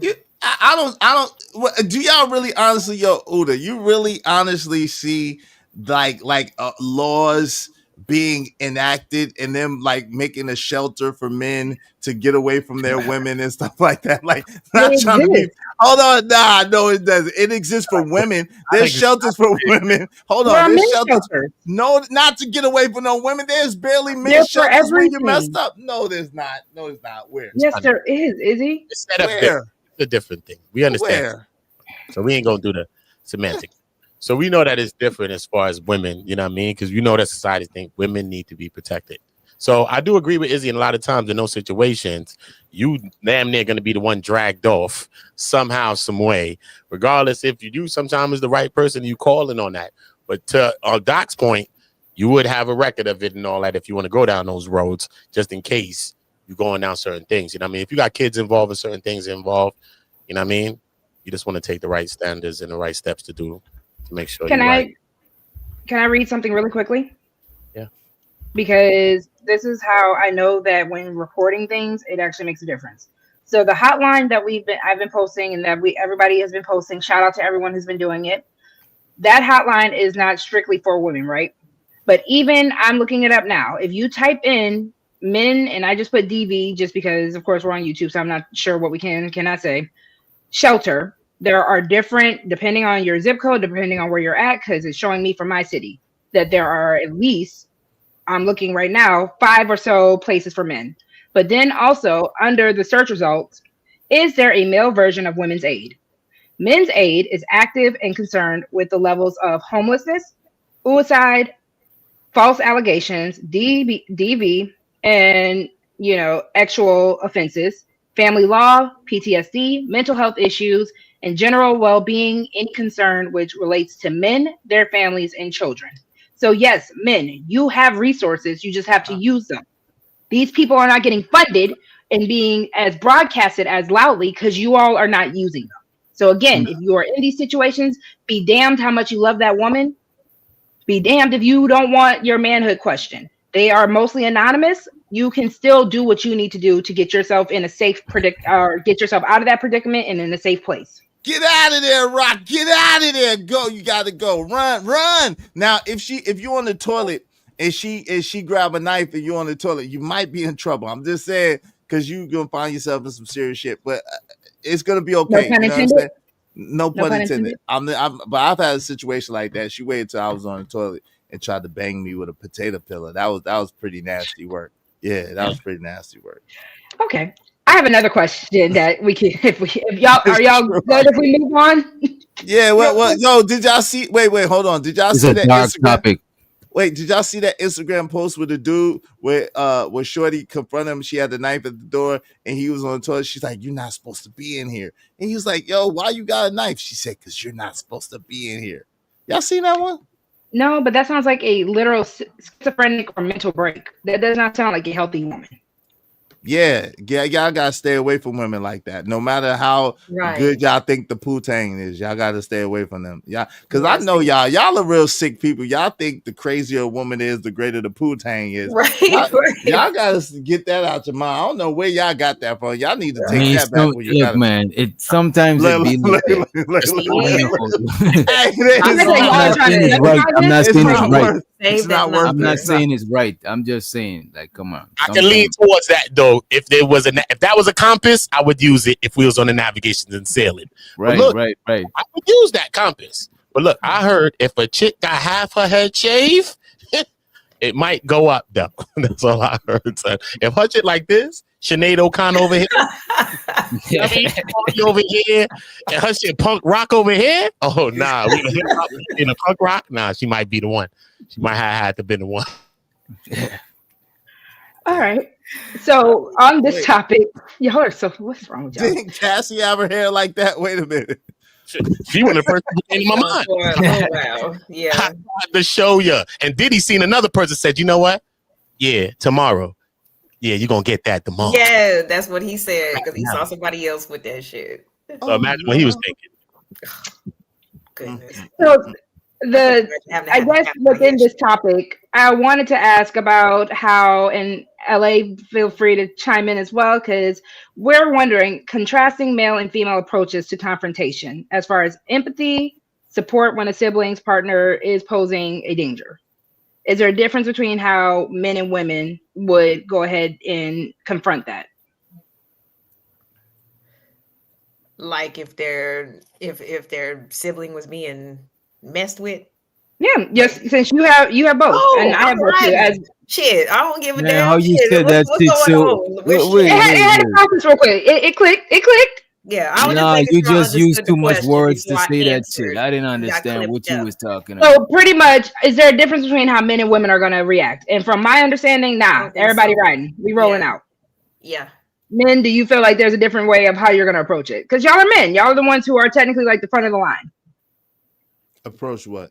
You, do y'all really honestly, yo, Uda, you really honestly see laws being enacted and them like making a shelter for men to get away from their women and stuff like that? Like,
They
not trying to be,
exist.
hold on, nah, no, it doesn't. It exists for women.
I
There's
think it's
shelters for women. Hold
There
on,
are
there's
men's
shelters.
shelters.
No, not to get away from no women. There's barely
They're
men's
for
shelters when you messed
everything.
up. No, there's not. No, there's not. Where?
Yes, there is. Izzy.
It's set up different.
Where?
It's a different thing. We understand.
Where?
So we ain't gonna do the semantic. So we know that it's different as far as women, you know what I mean? Because you know that society think women need to be protected. So I do agree with Izzy, and a lot of times in those situations, you damn near gonna be the one dragged off somehow, some way, regardless if you do sometimes is the right person, you calling on that. But to Doc's point, you would have a record of it and all that if you want to go down those roads, just in case you're going down certain things. You know what I mean? If you got kids involved and certain things involved, you know what I mean? You just want to take the right standards and the right steps to do to make sure
Can
you're
I
right.
can I read something really quickly?
Yeah.
Because this is how I know that when reporting things, it actually makes a difference. So the hotline that I've been posting and that everybody has been posting, shout out to everyone who's been doing it. That hotline is not strictly for women, right? But even I'm looking it up now. If you type in men, and I just put DV just because of course we're on YouTube, so I'm not sure what we cannot say. Shelter. There are different, depending on your zip code, depending on where you're at, because it's showing me from my city that there are at least, I'm looking right now, 5 or so places for men. But then also under the search results, is there a male version of Women's Aid? Men's Aid is active and concerned with the levels of homelessness, suicide, false allegations, DV, and actual offenses, family law, PTSD, mental health issues, and general well-being, any concern which relates to men, their families, and children. So yes, men, you have resources, you just have to use them. These people are not getting funded and being as broadcasted as loudly because you all are not using them. So again, if you are in these situations, be damned how much you love that woman. Be damned if you don't want your manhood questioned. They are mostly anonymous. You can still do what you need to do to get yourself in a safe or get yourself out of that predicament and in a safe place.
Get out of there, Rock. Get out of there. Go. You gotta go. Run. Now, if you're on the toilet and she grab a knife and you're on the toilet, you might be in trouble. I'm just saying, because you're gonna find yourself in some serious shit. But it's gonna be okay.
No pun
You know what I'm
intended.
saying? No pun intended. But I've had a situation like that. She waited till I was on the toilet and tried to bang me with a potato peeler. That was pretty nasty work. Yeah, that was pretty nasty work.
Okay. I have another question that we can, if y'all are good if we move on?
Yeah, well, yo, did y'all see? Wait, hold on. Did y'all
It's
see
a
that
dark
Instagram?
topic.
Wait, did y'all see that Instagram post with the dude where Shorty confronted him? She had the knife at the door and he was on the toilet. She's like, "You're not supposed to be in here." And he was like, "Yo, why you got a knife?" She said, "Because you're not supposed to be in here." Y'all seen that one?
No, but that sounds like a literal schizophrenic or mental break. That does not sound like a healthy woman.
Yeah, y'all gotta stay away from women like that. No matter how good y'all think the poo-tang is, y'all gotta stay away from them. Yeah, because I know y'all are real sick people. Y'all think the crazier a woman is, the greater the poo-tang is.
Right.
Y'all gotta get that out your mind. I don't know where y'all got that from. Y'all need to
I
take
mean,
that back when you
look,
got it.
man. It sometimes it be like that. I'm not saying it's right.
It's not worth
I'm
it.
not saying it's right. I'm just saying, like, come on.
I can lean towards that though. If that was a compass, I would use it if we was on the navigations and sailing.
Right,
look,
right.
I would use that compass. But look, I heard if a chick got half her head shaved, it might go up though. That's all I heard. So if her shit like this, Sinead O'Connor over here, over here, and her shit punk rock over here. Oh nah, we in a punk rock. Nah, she might be the one. She might have had to be the one.
All right. So on this
Wait.
topic, y'all are so. What's wrong with y'all?
Didn't Cassie have her hair like that? Wait a minute.
She one of the first people came to my
So
mind.
for a little while, yeah.
I tried to show you. And Diddy seen another person said, you know what? Yeah, tomorrow. Yeah, you're going to get that tomorrow.
Yeah, that's what he said because he saw somebody else with that shit.
So imagine what he was thinking.
Goodness.
So the
Having to
I
have
guess
half my
within
hair
this
shit.
topic, I wanted to ask about how in LA, feel free to chime in as well, because we're wondering contrasting male and female approaches to confrontation as far as empathy, support when a sibling's partner is posing a danger. Is there a difference between how men and women would go ahead and confront that?
Like if their sibling was being messed with.
Yeah, yes, since you have both, and I have
I'm
both too. As
riding. Shit, I don't give a
Man,
damn.
how you
Shit,
said
what's,
that
what's
shit
going
so
on? Where's
wait,
she
it
at?
had, it had a conference real quick. It clicked. It clicked.
Yeah, I was just
Nah,
making
you
sure I
just used
understood the
too much
question
words to
before I
say that shit.
answered.
I didn't
You got
understand what
clipped
you
up.
was talking about.
So pretty much, is there a difference between how men and women are going to react? And from my understanding,
I
nah,
don't think
everybody
so.
riding, we rolling
Yeah.
out.
Yeah.
Men, do you feel like there's a different way of how you're going to approach it? Because y'all are men, y'all are the ones who are technically like the front of the line.
Approach what?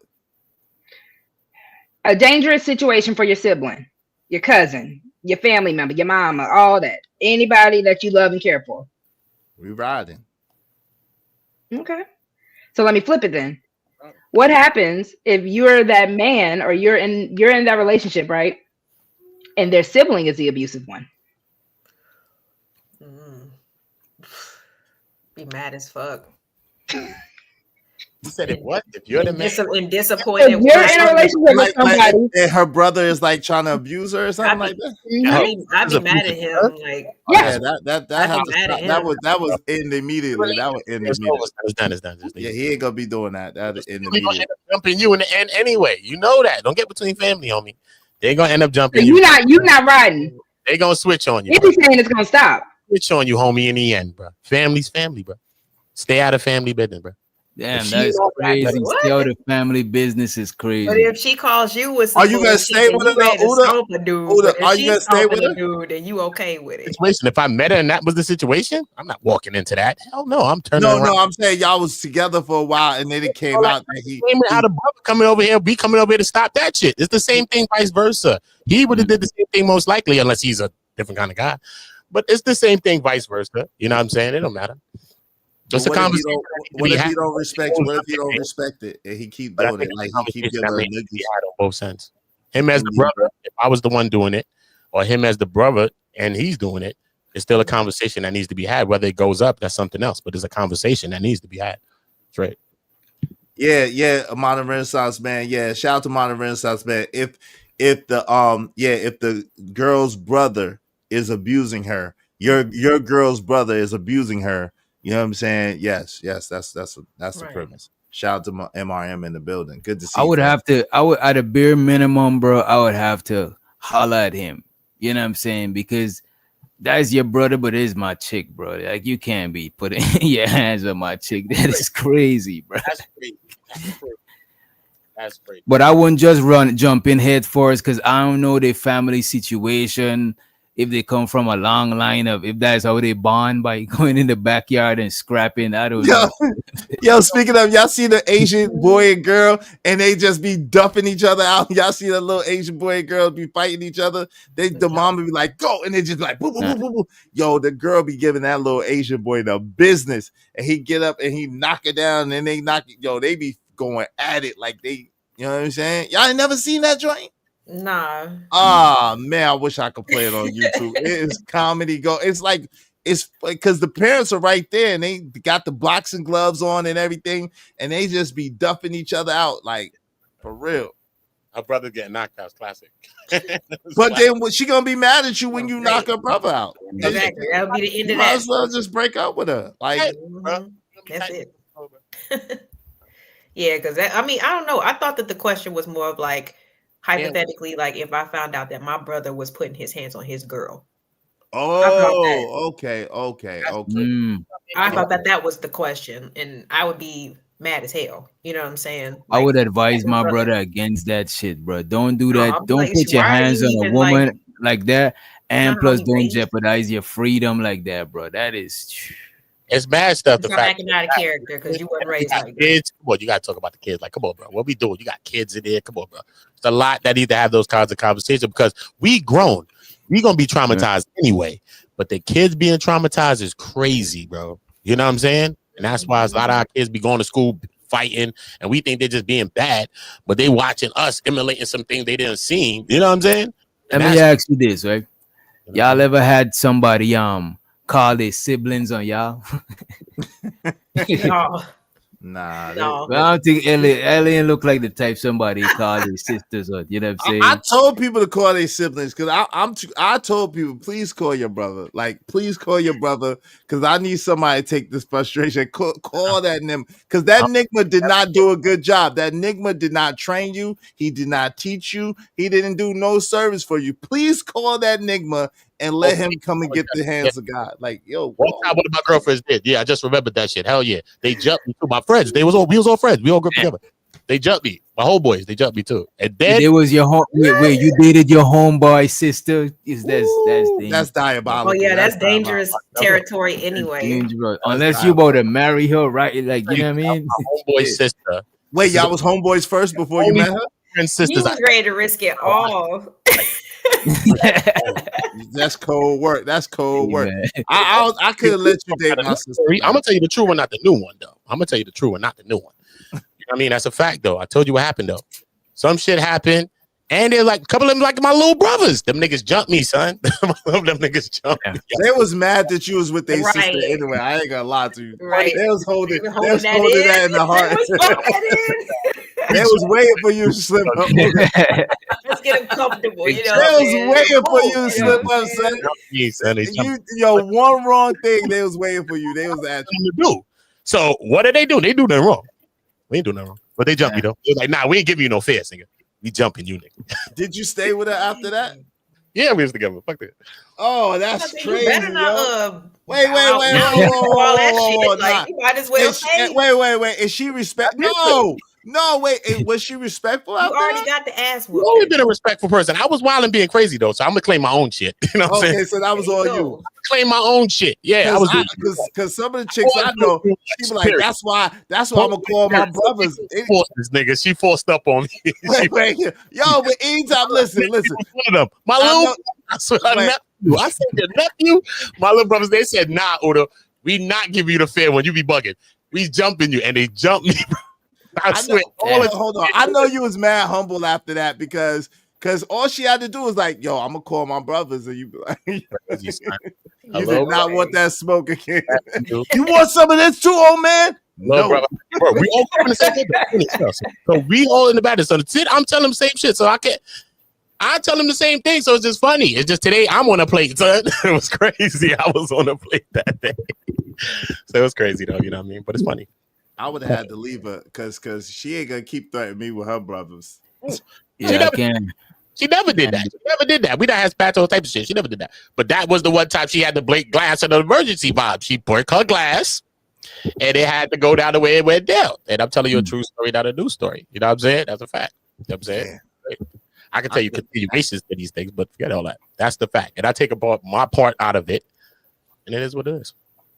A dangerous situation for your sibling, your cousin, your family member, your mama, all that, anybody that you love and care for.
We riding.
Okay. So let me flip it then. What happens if you're that man or you're in that relationship, right? And their sibling is the abusive one.
Mm. Be mad as fuck.
You said it what? If you're the man.
And disappointed.
If you're in a relationship with
Like
somebody,
if her brother is like trying to abuse her or something like that.
I'd be mad at him. Like,
yeah,
that
I'd
had
be
to
mad at
stop.
him.
That was end immediately. That would end
It's
immediately.
over. It's done. It's done. Just leave
Yeah,
it.
he ain't gonna be doing that. That would end
They're gonna
immediately.
end up jumping you in the end anyway. You know that. Don't get between family, homie. They're gonna end up
so
jumping
you're
you.
not riding.
They're gonna switch on you.
If
Bro.
you're saying it's gonna stop.
Switch on you, homie, in the end, bro. Family's family, bro. Stay out of family business, bro.
Damn,
If
that's
she don't act
crazy.
What?
Still, the family business is
But
crazy.
if she calls you with some
Are you gonna
bullshit,
stay
then
with her
you ready to
though, Uda?
stomp a dude.
Uda,
But if
are you gonna
she's
stay with
stomping
her?
a dude, then you okay with it.
situation. If I met her and that was the situation, I'm not walking into that. Hell no, I'm turning
No,
around.
no, I'm saying y'all was together for a while and then it came out that he
How the brother coming over here, be coming over here to stop that shit. It's the same thing, vice versa. He would have did the same thing most likely, unless he's a different kind of guy. But it's the same thing, vice versa. You know what I'm saying? It don't matter. Just a
what if
conversation.
you don't respect what if you don't respect it and he keep doing it? Like he keep giving her niggas.
Had on both sides. Him as the brother, if I was the one doing it, or him as the brother and he's doing it, it's still a conversation that needs to be had. Whether it goes up, that's something else. But there's a conversation that needs to be had. That's right.
Yeah, Modern Renaissance man. Yeah, shout out to Modern Renaissance man. If the girl's brother is abusing her, your girl's brother is abusing her. You know what I'm saying? Yes, that's the
Right.
premise. Shout out to my MRM in the building. Good to see
I
you.
would
fam.
have to, I would, at a bare minimum, bro, I would have to holler at him. You know what I'm saying? Because that's your brother, but it's my chick, bro. Like, you can't be putting your hands on my chick. That is crazy, bro.
That's great. That's great.
But I wouldn't just jump in head first because I don't know their family situation. If they come from a long line of, if that's how they bond by going in the backyard and scrapping, I don't know.
Yo, speaking of, y'all see the Asian boy and girl, and they just be dumping each other out. Y'all see the little Asian boy and girl be fighting each other. The mom be like, go, and they just like, boo, boo, boo, boo, boo. Yo, the girl be giving that little Asian boy the business, and he get up and he knock it down, and they knock it. Yo, they be going at it like they, you know what I'm saying? Y'all ain't never seen that joint?
Nah.
Ah, man, I wish I could play it on YouTube. It is comedy. It's like, it's because the parents are right there and they got the boxing gloves on and everything, and they just be duffing each other out, like, for real.
Her brother getting knocked out is classic.
But then she gonna be mad at you when you knock her brother out.
Exactly. That would be the end
You
of
might
that.
as well just break up with her. Like,
Mhm. That's it. Yeah, because I don't know. I thought that the question was more of like, hypothetically, like if I found out that my brother was putting his hands on his girl.
oh, okay.
I thought that was the question, and I would be mad as hell. You know what I'm saying?
I
Like,
would advise my brother against that shit, bro. Don't do
No,
that.
I'm
Don't
like,
put your
why are
hands
you
on a
even,
woman like that. and
Not how
plus
we
don't
raised.
jeopardize your freedom like that, bro. That is
It's mad stuff. The
Start
fact
acting out of character because you weren't
you
raised
got
like that.
kids. Well, you got to talk about the kids. Like, come on, bro. What we doing? You got kids in there. Come on, bro. It's a lot that need to have those kinds of conversations because we grown. We gonna be traumatized anyway. But the kids being traumatized is crazy, bro. You know what I'm saying? And that's why a lot of our kids be going to school fighting, and we think they're just being bad, but they watching us emulating some things they didn't see. You know what I'm saying? And
Let me ask you this, right? Y'all ever had somebody call their siblings on y'all?
No,
Nah,
no.
Well, I don't think Alien look like the type somebody call their sisters or you know what I'm saying?
I told people to call their siblings because I told people, please call your brother. Like, please call your brother because I need somebody to take this frustration. Call that Nigma because that Nigma did not do a good job. That Nigma did not train you. He did not teach you. He didn't do no service for you. Please call that Nigma and let him come and get the hands of God. Like, yo,
one time one of my girlfriends did. Yeah, I just remembered that shit. Hell yeah. They jumped me too. My friends. We was all friends. We all grew up together. They jumped me. My homeboys, they jumped me too. And then
There was your home wait, you dated your homeboy sister? Is
that's diabolical.
Oh yeah, that's dangerous
diabolical.
territory anyway.
dangerous. Unless you about to marry her, right? Like you know what I mean?
my homeboy sister.
Wait, y'all was homeboys first before you
Only
met her?
friend
He
sisters.
was ready to risk it all.
That's cold work. That's cold work.
Man.
I could have let you date my sister.
I'm gonna tell you the true one, not the new one, though. I'm gonna tell you the true one, not the new one. You know what I mean? That's a fact, though. I told you what happened, though. Some shit happened, and they're like a couple of them, like my little brothers. Them niggas jumped me, son. them niggas jumped me.
They was mad that you was with their
Right.
sister anyway. I ain't gonna lie to you.
Right.
They was holding,
They
they
were
was holding that in the heart.
They was holding that in.
They was waiting for you to slip up.
Let's get him comfortable. You
They
know what I'm
was
saying?
waiting for you to
You know
slip
what I'm
up,
saying?
son.
Me, son. They jumped
Yo, one wrong thing, they was waiting for you. They was at you.
to do. So what did they do? They do nothing wrong. We ain't do nothing wrong. But they jumped me though. They was like, nah, we ain't giving you no fair, nigga. We jumping you, nigga.
Did you stay with her after that?
Yeah, we was together. Fuck that.
Oh, that's
You
crazy,
better
yo.
not,
Wait,
bow
wait,
out
whoa,
now for all that
whoa,
shit. Like, you might as well say
wait. Is she respect? No, wait. Was she respectful
you
after
already
that?
got the ass
I've
whooped.
always been a respectful person. I was wild and being crazy though, so I'm gonna claim my own shit. You know what I'm saying?
Okay, so that was
There
all
you
you.
go.
Claim my own shit. Yeah, I was.
Because some of the chicks I know, she be like, that's why I'm gonna call my brothers.
Forced this nigga. She forced up on me.
Wait, yo, but anytime, listen.
One of them. My
I
little,
know-
I swear, her
wait.
nephew. I said your nephew. My little brothers. They said, nah, Uda, we not give you the fair one. You be bugging. We jumping you, and they jumped me. I swear.
Hold on. I know you was mad humble after that because all she had to do was like, yo, I'm gonna call my brothers, and you be like, you did not want that smoke again. You want some of this too, old man?
No, brother. Bro, we all in the same thing. So we all in the battle. So I'm telling them the same shit. So I tell them the same thing. So it's just funny. It's just today I'm on a plate, son. It was crazy. I was on a plate that day. So it was crazy though, you know what I mean? But it's funny.
I would have had to leave her because she ain't gonna keep threatening me with her brothers.
Yeah, I can.
She never did that. She never did that. We done had spatula type of shit. She never did that. But that was the one time she had to break glass in an emergency vibe. She broke her glass and it had to go down the way it went down. And I'm telling you a true story, not a new story. You know what I'm saying? That's a fact. You know what I'm saying? I can tell you continuations to these things, but forget all that. That's the fact. And I take my part out of it. And it is what it is.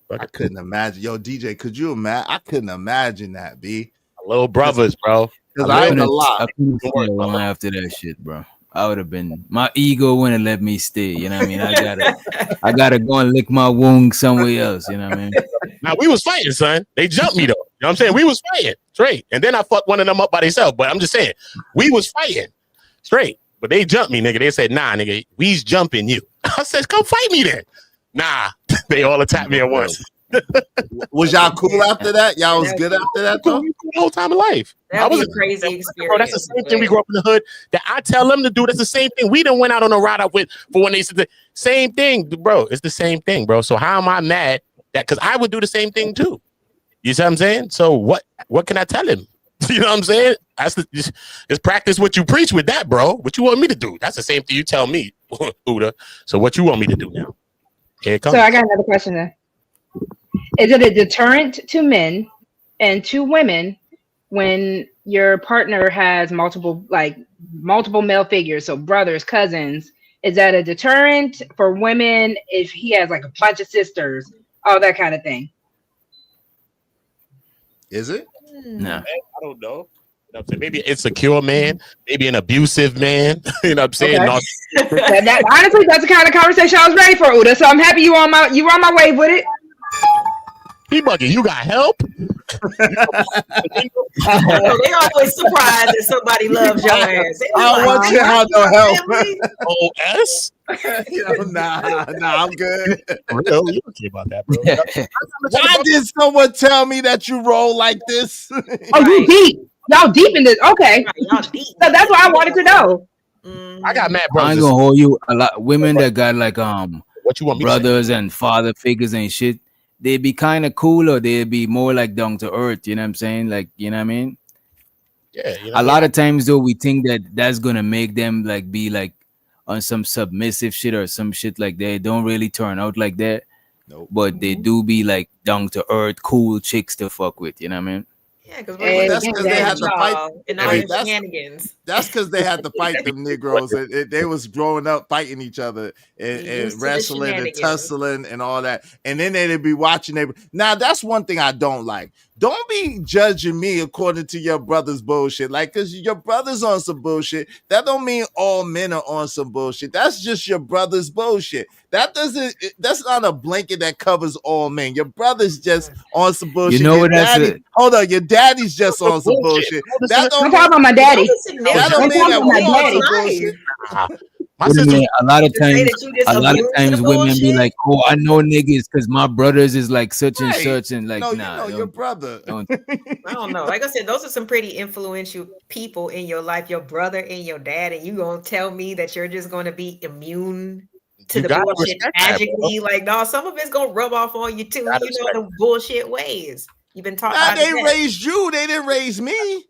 I couldn't imagine. Yo, DJ, could you imagine? I couldn't imagine that, B.
Little brothers, bro.
Because I ain't a lot.
I couldn't stay long after that shit, bro. I would have been. My ego wouldn't let me stay. You know what I mean? I gotta go and lick my wound somewhere else. You know what I mean?
Now we was fighting, son. They jumped me though. You know what I'm saying? We was fighting straight, and then I fucked one of them up by themselves. But I'm just saying, we was fighting straight. But they jumped me, nigga. They said, nah, nigga, we's jumping you. I said, come fight me then. Nah, they all attacked me at once.
Was y'all cool after that? Y'all was good after that, though?
The whole time of life.
That was a crazy experience.
Bro, that's the same thing. We grew up in the hood. That I tell them to do. That's the same thing. We done went out on a ride up with for when they said the same thing, bro. It's the same thing, bro. So how am I mad that? Because I would do the same thing too. You see what I'm saying? So what can I tell him? You know what I'm saying? Just practice what you preach with that, bro. What you want me to do? That's the same thing you tell me, Uda. So what you want me to do now? Here it comes.
So I got another question then. Is it a deterrent to men and to women when your partner has multiple male figures, so brothers, cousins? Is that a deterrent for women if he has like a bunch of sisters, all that kind of thing?
Is it?
Nah.
I don't know. You know what I'm saying? Maybe an insecure man, maybe an abusive man. You know what I'm saying?
Okay. Honestly, that's the kind of conversation I was ready for, Uda. So I'm happy you were on my wave with it.
He bugging. You got help?
They always surprised that somebody loves your ass. They be
I don't
like,
want you to
"Oh,
have
you
no
got
help.
family?"
OS?
Nah, I'm good.
Real? You don't care about that, bro.
Why did someone tell me that you roll like this?
Oh, you
Right.
deep. Y'all deep in this. Okay.
Right, y'all deep.
So that's what I wanted to know.
I got mad
I ain't
brothers.
gonna hold you. A lot women that got like
What you want me to say?
brothers and father figures and shit, they be kind of cooler. They be more like down to earth. You know what I'm saying? Like, you know what I mean?
Yeah, you know
A lot of times though, we think that that's gonna make them like be like on some submissive shit or some shit like that. It don't really turn out like that.
Nope.
But they do be like down to earth, cool chicks to fuck with. You know what I mean?
Yeah, because
Hey,
we're
That's because they had to fight.
and all
Hey,
your
that's
shenanigans.
that's because they had to fight them Negroes. They was growing up fighting each other
You
and
used to the
wrestling and
shenanigans.
tussling and all that. And then they'd be watching. Now that's one thing I don't like. Don't be judging me according to your brother's bullshit. Like, because your brother's on some bullshit, that don't mean all men are on some bullshit. That's just your brother's bullshit. That's not a blanket that covers all men. Your brother's just on some bullshit.
You know
Your
what? That's
daddy, hold on, your daddy's just on some bullshit. That
Don't
don't
talk
mean
about my daddy.
that don't
Don't
mean
talk
that
about my
we on some
daddy.
bullshit.
My
Wait a
sister.
minute. A lot of
To say
times,
that you just
a lot of
immune to
times
the
women be
bullshit?
like, "Oh, I know niggas because my brothers is like such and
Right.
such," and like,
No, you
nah,
know your brother.
don't.
I don't know. Like I said, those are some pretty influential people in your life, your brother and your dad, and you gonna tell me that you're just gonna be immune to
You
the
gotta
bullshit
respect that, bro.
magically? Like, no, some of it's gonna rub off on you too.
Gotta
You know
respect
the bullshit ways. You've been taught
Nah,
by
they
the best.
raised you. They didn't raise me.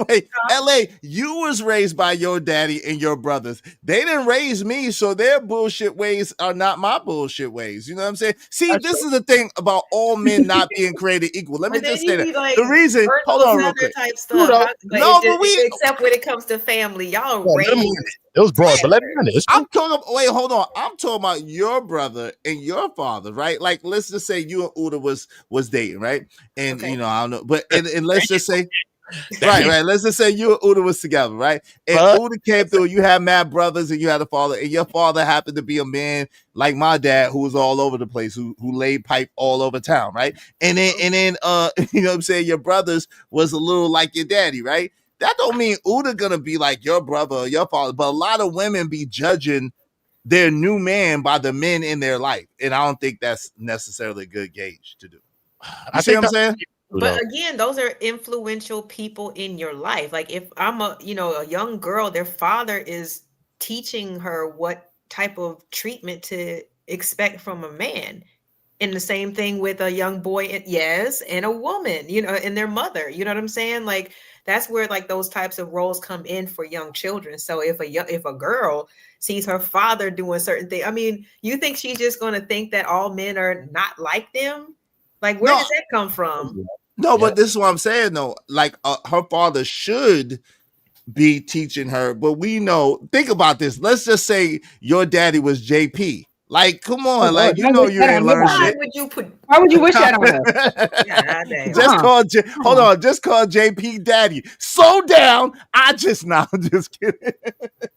Wait, LA, you was raised by your daddy and your brothers. They didn't raise me, so their bullshit ways are not my bullshit ways. You know what I'm saying? See,
That's
this is the thing about all men not being created equal. Let me
But then
just
you
say that.
be like,
The reason,
earth
hold
those
on real
other
quick.
type stuff.
Kudos.
But
No,
it's
but we,
except when it comes to family, y'all
Yeah, let him
raised.
win it. It was broad, but let me win it. It's
I'm
cool.
talking. Wait, hold on. I'm talking about your brother and your father, right? Like, let's just say you and Uda was dating, right? And
Okay.
you know, I don't know, but and let's just say,
That-
right. Let's just say you and Uda was together, right? And
But-
Uda came through. You had mad brothers, and you had a father, and your father happened to be a man like my dad, who was all over the place, who laid pipe all over town, right? And then you know what I'm saying? Your brothers was a little like your daddy, right? That don't mean Uda gonna be like your brother or your father, but a lot of women be judging their new man by the men in their life, and I don't think that's necessarily a good gauge to do. You see what I'm saying?
But again, those are influential people in your life. Like if I'm a young girl, their father is teaching her what type of treatment to expect from a man. And the same thing with a young boy, yes, and a woman, and their mother. You know what I'm saying? Like that's where like those types of roles come in for young children. So if a girl sees her father doing certain things, I mean, you think she's just going to think that all men are not like them? Like where does that come from?
No, but this is what I'm saying though. Like her father should be teaching her, but we know. Think about this. Let's just say your daddy was JP. Like, come on, like you know you ain't learned shit.
Why would you wish that on us?
Just call hold on, just call JP daddy. Slow down. I'm just kidding.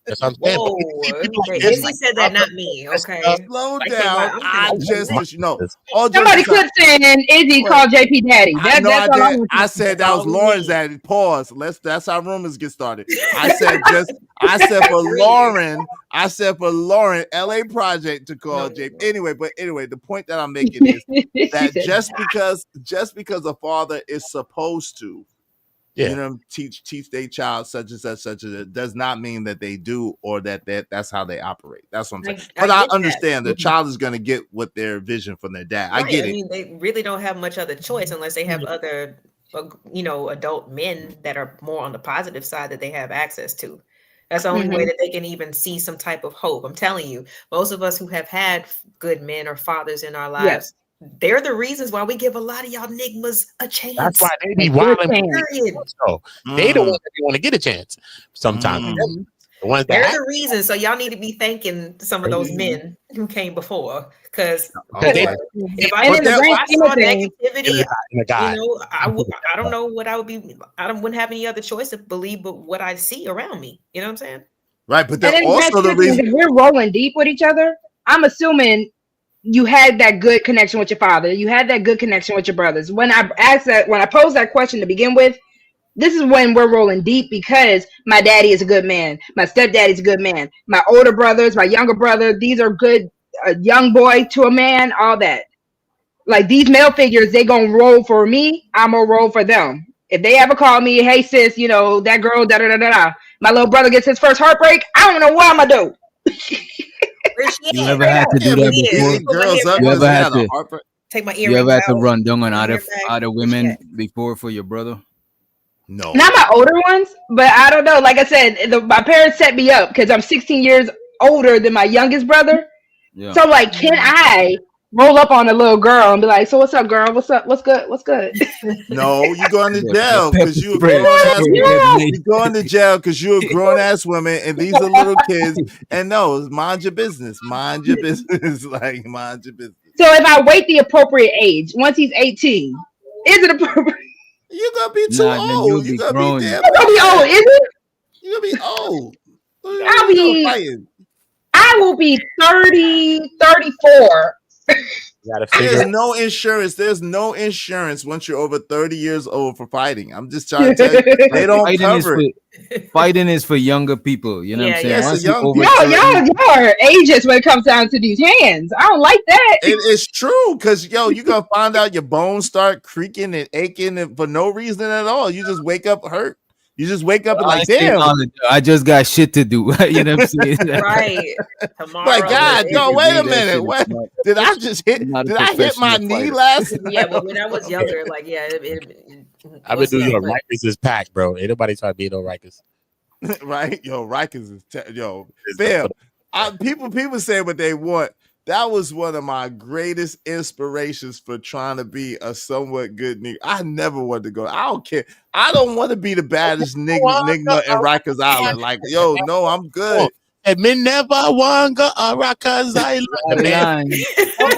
That's what I'm saying.
Whoa, Izzy said that, not me. Okay,
slow down.
Somebody could say Izzy called JP daddy. That's all I want.
I said that was Lauren's daddy. Pause. That's how rumors get started. I said for Lauren, LA Project to call JP. Anyway, the point that I'm making is that just because a father is supposed to, teach their child such and such does not mean that they do or that's how they operate. That's what I'm saying. But I understand the child is going to get what their vision from their dad.
Right.
I get it.
I mean, they really don't have much other choice unless they have other, adult men that are more on the positive side that they have access to. That's the only way that they can even see some type of hope. I'm telling you, most of us who have had good men or fathers in our lives, they're the reasons why we give a lot of y'all nigmas a chance.
That's why they be wilding. So they the ones that want to get a chance sometimes. The ones
There's
that
a reason. So y'all need to be thanking some of those men who came before. Because
they-
if I
And in the
if
grand
I
scheme
saw
of things,
negativity,
in the God.
I don't know what I would be. Wouldn't have any other choice to believe but what I see around me. You know what I'm saying?
Right, but
and
then
in the grand
also
scheme
the
of things,
reason.
if we're rolling deep with each other, I'm assuming you had that good connection with your father. You had that good connection with your brothers. When I posed that question to begin with, this is when we're rolling deep because my daddy is a good man. My stepdaddy's a good man. My older brothers, my younger brother, these are good, a young boy to a man, all that. Like these male figures, they gonna roll for me. I'm gonna roll for them. If they ever call me, hey sis, that girl, da da da da da. My little brother gets his first heartbreak. I don't know what I'm gonna do.
Where she
You
at?
ever had to do
Can't be
that
Yeah,
before?
beating
put my
girls up
You
headphones
because
ever
they
on.
had
had a
to?
heartbreak.
Take my
You ever
earrings
had to
out.
run down on
Put my hair back.
other
Where she
women
at?
before for your brother?
No.
Not my older ones, but I don't know. Like I said, my parents set me up because I'm 16 years older than my youngest brother.
Yeah.
So like, can I roll up on a little girl and be like, "So what's up, girl? What's up? What's good? What's good?"
No, you going to
The
jail
pepper
because you a
spray.
grown ass woman.
No.
You going to jail because you a grown ass woman, and these are little kids. And no, mind your business. Mind your business. Like mind your business.
So if I wait the appropriate age, once he's 18, is it appropriate?
You're gonna be too
Nah, then you'll
old. You're
be
gonna be
grown.
damn
I'm gonna be old,
bad.
is it?
You're gonna be old. What are
I'll
you doing
be.
fighting?
I will be 30, 34.
You gotta figure
There's
out.
no insurance. There's no insurance once you're over 30 years old for fighting. I'm just trying to tell you, they don't
Fighting is
cover
for
it.
fighting is for younger people. You know what I'm
Yeah,
saying?
yeah.
Yes, a
Once you
young
over
people.
No,
30,
y'all are ageist when it comes down to these hands. I don't like that.
It's true because you're gonna find out your bones start creaking and aching and for no reason at all. You just wake up hurt. You just wake up and like,
honestly,
damn,
I just got shit to do. You know what I'm saying?
Right.
my
Tomorrow.
God, yo,
To
wait
me,
a
that
minute.
shit is
What
not.
did I just hit?
I'm not a
Did I hit my
professional
knee
fighter.
last
Yeah,
night?
but when I was younger, like, yeah,
I've been
what's
doing
up?
your
But
Rikers is packed, bro. Ain't nobody trying to beat no Rikers.
Right? Yo, Rikers is yo,
It's
fam.
the-
People say what they want. That was one of my greatest inspirations for trying to be a somewhat good nigga. I never wanted to go. I don't care. I don't want to be the baddest nigga in Rikers Island. Like, yo, no, I'm good.
And me never want go Rikers Island. The man
Line.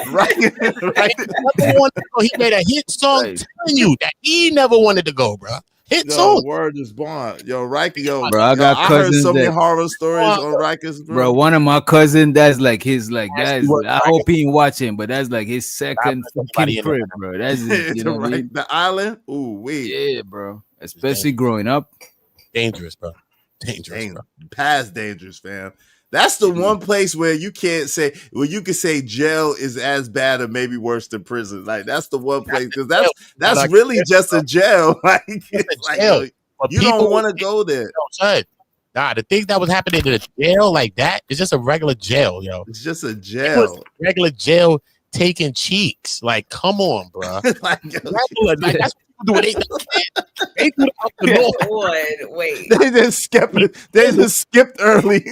Right, right.
never wanted to go. He made a hit song
Right.
telling you that he never wanted to go, bro. Hit
Yo,
song.
word is born. Yo, Rikers, yo,
Bro, I
yo,
got
I heard
cousins
so many
that,
horror stories on Rikers,
bro,
bro.
one of my cousins, that's like his, like,
Actually
that's,
worked
I
for
hope he ain't watching, but that's like his
Not
second
put
fucking
anybody in there.
crib, bro. That's his, you know what I mean?
The island. Ooh, wait.
Yeah, bro. Especially growing up.
Dangerous, bro. Dangerous,
Dang,
bro.
past dangerous, fam. That's the one place where you can't say, well, you can say jail is as bad or maybe worse than prison. Like that's the one place because that's
Like,
really just a jail. Like it's like
jail.
yo,
But
you
people
don't want to go there.
son. Nah, the things that was happening in a jail like that is just a regular jail, yo.
It's just a
It was
jail.
regular jail taking cheeks. Like, come on, bro.
Like, yo,
Regular, like that's what people do. They do it out the north.
on, wait.
they just skipped early.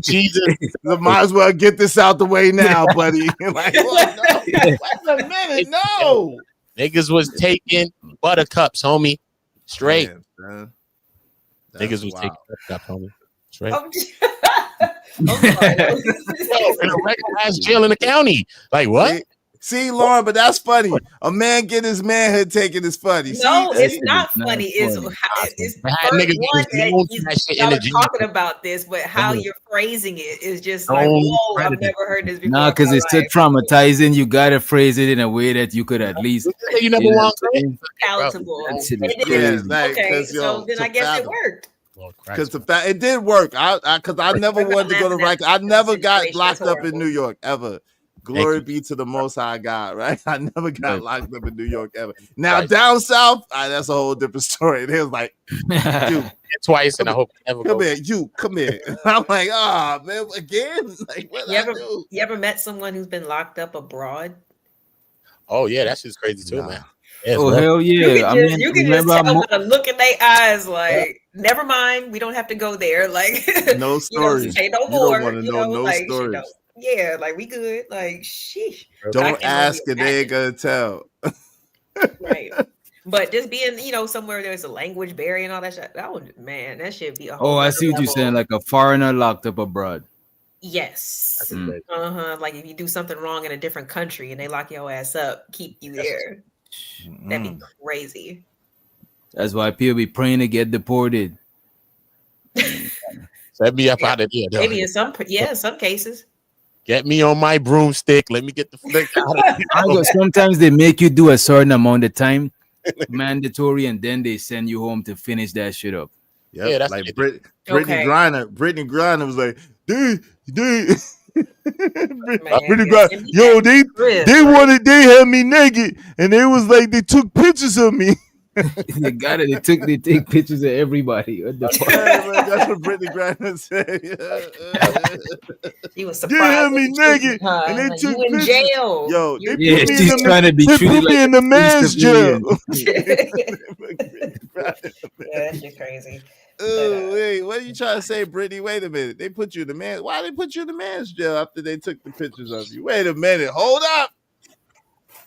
Jesus.
So might as well get this out the way now, buddy. Like, well, no, wait a minute, no.
Niggas was taking buttercups, homie. Straight.
Man,
Niggas was
wild.
taking buttercups, homie. Straight.
I'm sorry.
In a regular ass jail in the county. Like, what?
See, Lauren, but that's funny. A man get his manhood taken is funny.
No,
See,
it's not
not
funny. It's
funny.
it's
I had
first
niggas
one
that was known for that shit in
y'all
the
are
jail.
talking about this, but how
No.
you're phrasing it is just like,
No
whoa, I've
predator.
never heard this before.
Nah,
in
because
my
it's so
life.
traumatizing. You gotta phrase it in a way that you could at least,
You never
you know
want
what I'm saying?
Palatable.
That shit is
And then-
yeah,
crazy.
like,
okay,
'cause, yo,
so then
to
I guess it
fathom.
worked.
Because the fact it did work. Because I never
I'm not
wanted to go to
laughing at
Rikers. I never
the
got
situation.
locked
That's
up in
horrible.
New York ever. Glory be to the Most High God, right? I never got
Right.
locked up in New York ever. Now
Right.
down south, that's a whole different story. They was like, you
Twice, and I hope you never
come
go.
here, you come here. I'm like, ah, man, again. Like, what I do?
You ever met someone who's been locked up abroad?
Oh yeah, that's just crazy too,
Nah.
man. Yeah,
Oh
love.
hell
You
yeah! I
can just,
mean,
you can just
remember I
tell
mo-
by the look in their eyes, like, never mind, we don't have to go there. Like,
No stories.
say no
You don't
more.
wanna know no
like,
stories.
yeah, like we good. Like, sheesh. I
Don't
can
ask
only
and they ain't
imagine.
gonna tell.
Right. But just being, somewhere there's a language barrier and all that shit. Oh man, that should be a whole
Oh, I
nother
see what you're saying,
level.
like a foreigner locked up abroad.
Yes.
That's crazy.
Like if you do something wrong in a different country and they lock your ass up, keep you there. That'd be crazy.
That's why people be praying to get deported.
Set me up out of here, though.
Maybe in some cases.
Get me on my broomstick. Let me get the flick out of here.
Sometimes they make you do a certain amount of time, mandatory, and then they send you home to finish that shit up.
Yep.
Yeah, that's
like
it.
Brittany
Okay.
Griner. Brittany Griner was like, dude.
Man,
Brittany Griner,
and
yo, they
like-
they had me naked, and they was like, they took pictures of me.
They got it. They take pictures of everybody. What the fuck?
That's what Brittany Griner said.
He was
They
surprised.
had me
with the truth,
naked,
huh?
and they
Like,
took
you in
pictures.
jail.
Yo,
You're-
they
Yeah,
put me
she's
in the,
trying to be
they
treated
put me
like
in the
a
man's jail.
civilian.
yeah, that shit crazy.
Oh, wait, what are you trying to say, Brittany? Wait a minute. They put you in the man. Why they put you in the man's jail after they took the pictures of you? Wait a minute. Hold up.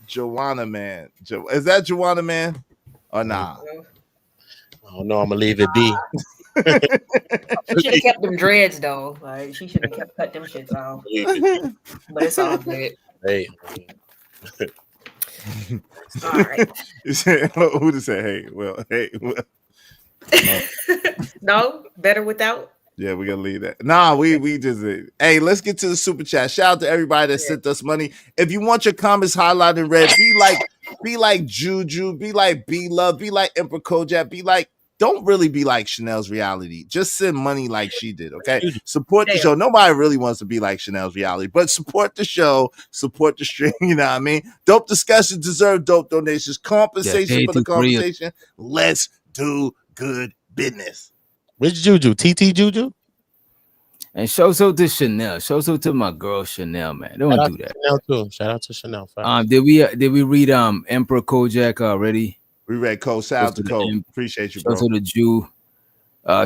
Joanna Man. Is that Joanna Man? Or nah?
I don't know. I'm gonna leave it be.
She should have kept them dreads though. Like she should have cut them shits off. But it's all good.
Hey,
All right.
Who to say, hey, well,
No, better without.
yeah, we're gonna leave that. Nah, we just hey, let's get to the super chat. Shout out to everybody that sent us money. If you want your comments highlighted in red, be like Juju, be like B Love, be like Emperor Kojak, don't really be like Chanel's reality. Just send money like she did, okay? Support the
Damn.
show. Nobody really wants to be like Chanel's reality, but support the show, support the stream, you know what I mean? Dope discussions deserve dope donations. Compensation for the conversation. Let's do good business.
which Juju? TT Juju?
And show so to Chanel. Show so to my girl Chanel, man. Don't
Shout out
do
to
that.
Chanel too. Shout out to Chanel.
Did we read Emperor Kojak already?
We read Cole. Shout out to Cole. Appreciate you, bro.
Show to the Jew.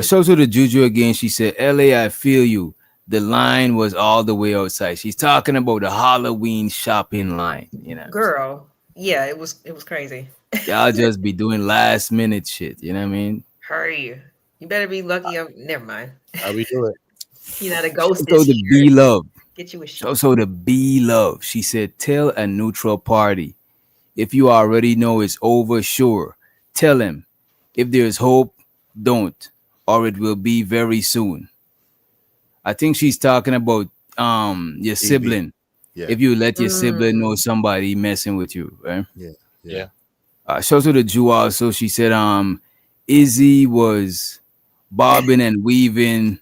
Show to the Juju again. She said, LA, I feel you. The line was all the way outside. She's talking about the Halloween shopping line, you know.
Girl. Yeah, it was crazy.
Y'all just be doing last minute shit, you know what I mean?
Hurry. You better be lucky. Never mind.
How we do it?
You know the ghost
So
is
the
here.
B Love.
Get you a shit.
So the B Love. She said, tell a neutral party. If you already know it's over, sure. Tell him. If there's hope, don't. Or it will be very soon. I think she's talking about your sibling.
Yeah.
If you let your sibling know somebody messing with you, right?
Yeah.
Show to the Jew also. She said Izzy was bobbing and weaving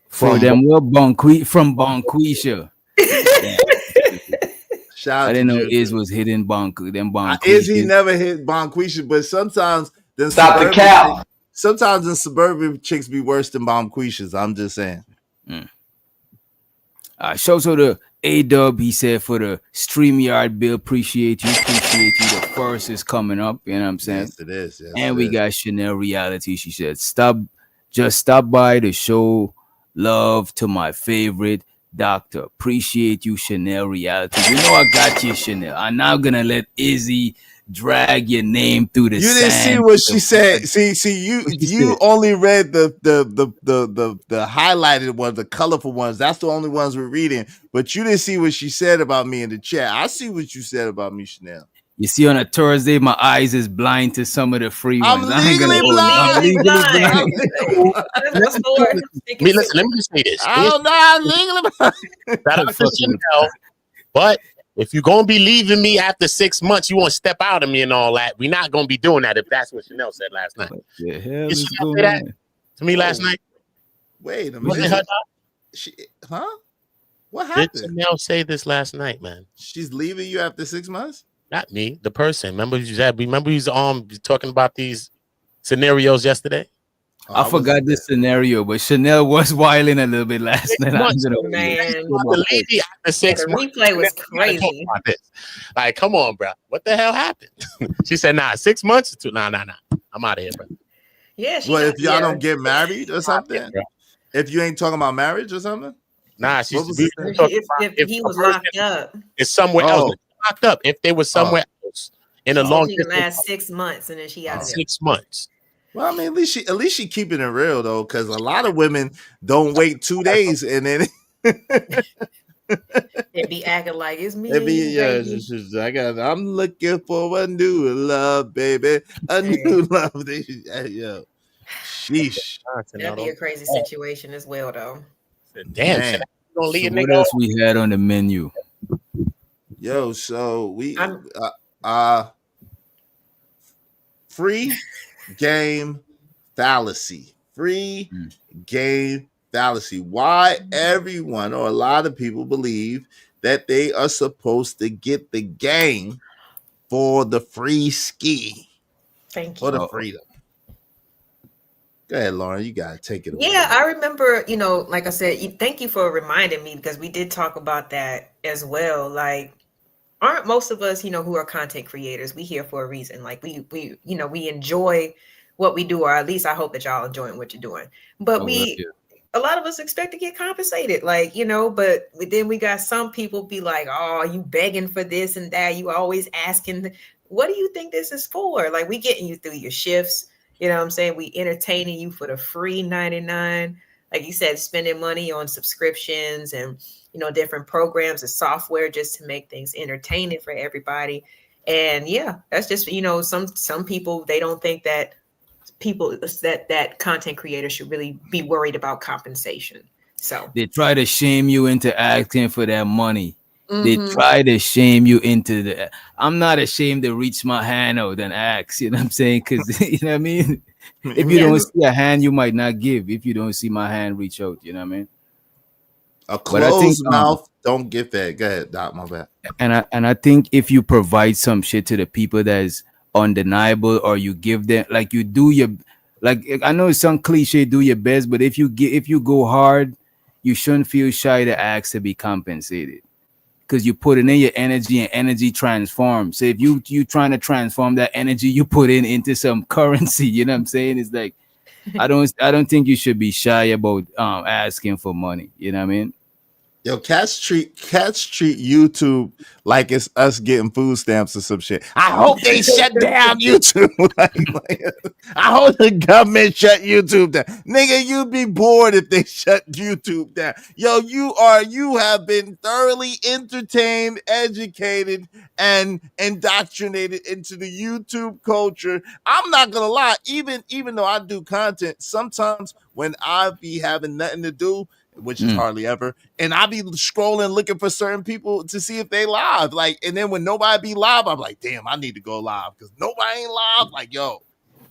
for them from Bonquisha.
Shout out
I didn't know
to
Iz was hitting Bonquisha.
Izzy never hit Bonquisha, but sometimes
Stop the cap.
Sometimes the suburban chicks be worse than Bonquishas. I'm just saying.
Show to the A-Dub, he said, for the StreamYard bill, appreciate you. The first is coming up, you know what I'm saying?
Yes, it is. Yes,
and we got Chanel Reality. She said, stop by to show love to my favorite doctor. Appreciate you, Chanel Reality. You know I got you, Chanel. I'm not gonna let Izzy drag your name through the
You
sand.
didn't see what she said. See, you only read the highlighted ones, the colorful ones. That's the only ones we're reading. But you didn't see what she said about me in the chat. I see what you said about me, Chanel.
You see, on a Thursday, my eyes is blind to some of the free ones.
I'm legally blind.
I'm legally blind.
Let me just say this.
I don't know. I'm legally blind.
Shout out to Chanel, but if you're gonna be leaving me after 6 months, you want to step out of me and all that. We're not gonna be doing that if that's what Chanel said last night.
What the hell
Did
is
Chanel
going
say that
on?
to me last night?
Wait a
Was it her?
minute. Huh? What
Did
happened?
Chanel say this last night, man?
She's leaving you after 6 months?
Not me, the person. Remember you was talking about these scenarios yesterday?
I forgot this scenario, but Chanel was wilding a little bit last night.
months,
man.
The lady after 6
The
months.
replay was
Talk
crazy.
about this. Like, come on, bro. What the hell happened? She said, nah, 6 months to nah. I'm out of here, bro.
Yeah.
Well, if y'all don't get married or something,
bro.
if you ain't talking about marriage or something,
Nah,
What was the
If he was locked up.
It's somewhere else. Locked up. If they were somewhere else in a
She said
long
she could
distance
last 6 months and then she out of
Oh.
there.
6 months.
Well, I mean, at least she keeping it real though, because a lot of women don't wait 2 days and then
And be acting like it's me
it
and
be
you,
yeah.
baby.
I'm looking for a new love, baby, a
Hey,
new love. Yeah, sheesh,
that'd be a crazy
Oh,
situation as well, though.
damn, should I
man.
gonna
So
leave a
what
nigga
else we had on the menu?
Yo, so we
I'm
uh free game fallacy. Free
Mm.
game fallacy. Why everyone or a lot of people believe that they are supposed to get the game for the free ski
thank
or the
you.
Uh-oh.
freedom. Go ahead, Lauren. You gotta take it away,
Yeah,
man.
I remember, like I said, thank you for reminding me because we did talk about that as well. Like, aren't most of us, who are content creators, we here for a reason. Like we enjoy what we do, or at least I hope that y'all enjoying what you're doing. But
Oh, hell yeah.
a lot of us expect to get compensated, like, but then we got some people be like, oh, you begging for this and that. You always asking, what do you think this is for? Like, we getting you through your shifts. You know what I'm saying? We entertaining you for the free 99. Like you said, spending money on subscriptions and, different programs and software just to make things entertaining for everybody. And yeah, that's just, some people, they don't think that people that content creators should really be worried about compensation. So
They try to shame you into asking for that money. They
mhm.
try to shame you into the. I'm not ashamed to reach my hand out and ask. You know what I'm saying? Because you know what I mean. If you
Yeah.
don't see a hand, you might not give. If you don't see my hand, reach out. You know what I mean?
A
But I think
closed mouth don't get fed. Go ahead, Doc. My bad.
and I think if you provide some shit to the people that is undeniable, or you give them, like, you do your, like, I know it's some cliche, do your best, but if you go hard, you shouldn't feel shy to ask to be compensated, because you put in your energy, and energy transforms. So if you trying to transform that energy you put in into some currency, you know what I'm saying? It's like, I don't think you should be shy about asking for money. You know what I mean?
Yo, cats treat YouTube like it's us getting food stamps or some shit. I hope they shut down YouTube. like, I hope the government shut YouTube down. Nigga, you'd be bored if they shut YouTube down. Yo, you have been thoroughly entertained, educated, and indoctrinated into the YouTube culture. I'm not gonna lie, even though I do content, sometimes when I be having nothing to do, which is
Mm.
hardly ever, and I be scrolling looking for certain people to see if they live. Like, and then when nobody be live, I'm like, damn, I need to go live because nobody ain't live. Like, yo,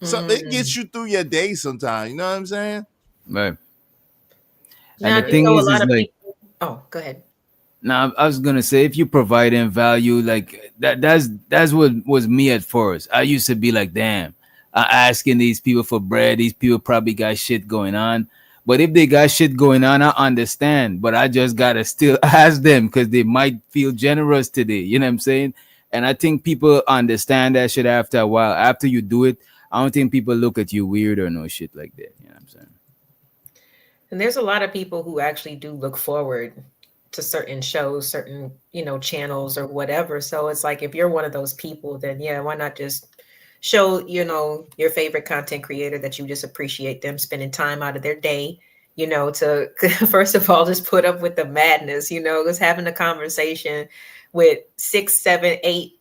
so it gets
Mm.
you through your day sometimes. You know what I'm saying?
Right. And
Now,
the
do you
thing
know a
is
lot of
like,
people? Oh, go ahead.
now I was gonna say, if you providing value, like that's what was me at first. I used to be like, damn, I asking these people for bread. These people probably got shit going on. But if they got shit going on, I understand. But I just gotta still ask them because they might feel generous today. You know what I'm saying? And I think people understand that shit after a while. After you do it, I don't think people look at you weird or no shit like that. You know what I'm saying?
And there's a lot of people who actually do look forward to certain shows, certain, channels or whatever. So it's like, if you're one of those people, then yeah, why not just show, your favorite content creator that you just appreciate them spending time out of their day, to first of all, just put up with the madness, just having a conversation with 6, 7, 8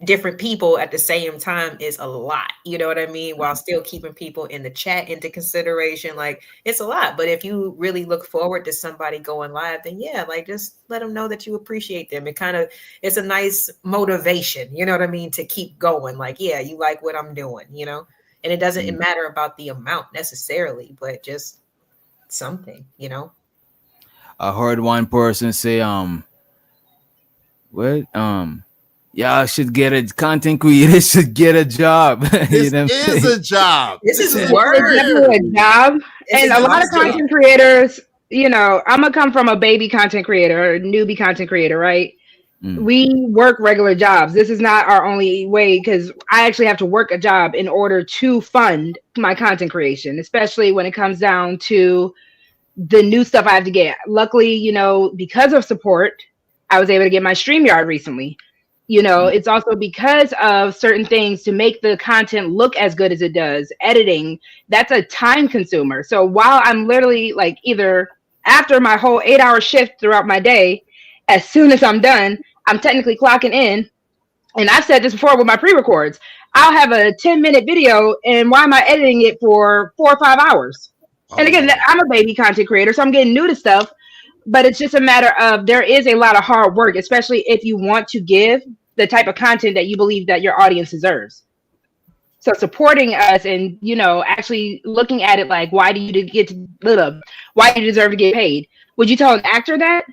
different people at the same time is a lot, you know what I mean, while still keeping people in the chat into consideration. Like, it's a lot. But if you really look forward to somebody going live, then yeah, like, just let them know that you appreciate them. It's a nice motivation, you know what I mean, to keep going. Like, yeah, you like what I'm doing, and it doesn't
Mm.
matter about the amount necessarily, but just something.
I heard one person say, what? Y'all should get a content creator should get a job. You
This
know what I'm
is
saying?
a job.
This
This
is
is a
It's
work.
definitely
career.
a job.
It's
And
a
a lot
This
of
is a
content creators, I'm gonna come from a baby content creator or newbie content creator, right?
Mm,
We work regular jobs. This is not our only way because I actually have to work a job in order to fund my content creation, especially when it comes down to the new stuff I have to get. Luckily, because of support, I was able to get my StreamYard recently. It's also because of certain things to make the content look as good as it does. Editing, that's a time consumer. So while I'm literally like either after my whole 8-hour shift throughout my day, as soon as I'm done, I'm technically clocking in. And I've said this before with my pre-records. I'll have a 10-minute video, and why am I editing it for 4 or 5 hours? And
Oh
again,
yeah.
I'm a baby content creator, so I'm getting new to stuff. But it's just a matter of there is a lot of hard work, especially if you want to give the type of content that you believe that your audience deserves. So supporting us and actually looking at it like, why do you deserve to get paid? Would you tell an actor that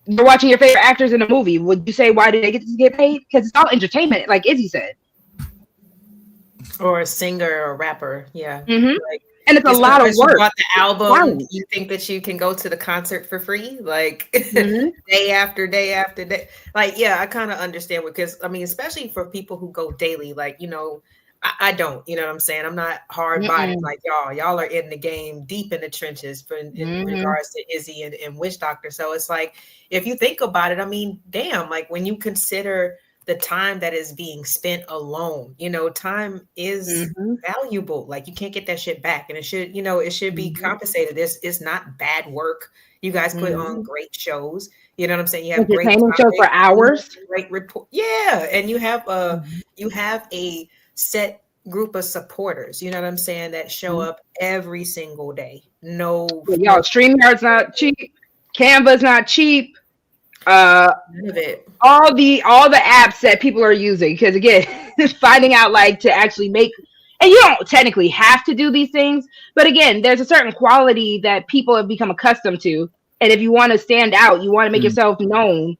you're watching your favorite actors in a movie? Would you say why do they get to get paid? Because it's all entertainment, like Izzy said.
Or a singer or a rapper. Yeah.
Hmm.
Like,
And it's a
just
lot of
because you
work.
bought the album,
Wow.
you think that you can go to the concert for free? Like
Hmm.
day after day after day. Like, yeah, I kind of understand because I mean, especially for people who go daily, like, I don't, you know what I'm saying? I'm not hard bodied
Mm-mm.
like y'all. Y'all are in the game, deep in the trenches in
Hmm.
regards to Izzy and Witch Doctor. So it's like, if you think about it, I mean, damn, like when you consider the time that is being spent alone, time is
Hmm.
valuable. Like you can't get that shit back. And it should be
Hmm.
compensated. This is not bad work. You guys put on
Hmm.
great shows. You know what I'm saying? You have great
Entertainment show for
topics, you
hours.
have great report. Yeah. And you have
Mhm.
a set group of supporters, you know what I'm saying, that show up every single day. No,
Yeah, y'all,
no,
StreamYard's not cheap. Canva's not cheap. Uh,
none of it.
all the apps that people are using, because again, finding out like to actually make, and you don't technically have to do these things, but again, there's a certain quality that people have become accustomed to, and if you want to stand out, you want to make
Mm.
yourself known,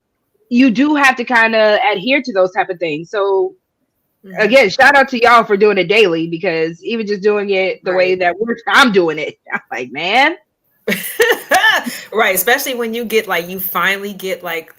you do have to kind of adhere to those type of things. So
Mhm.
again, shout out to y'all for doing it daily, because even just doing it the way
Right.
that I'm doing it, I'm like, man.
Right, especially when you finally get like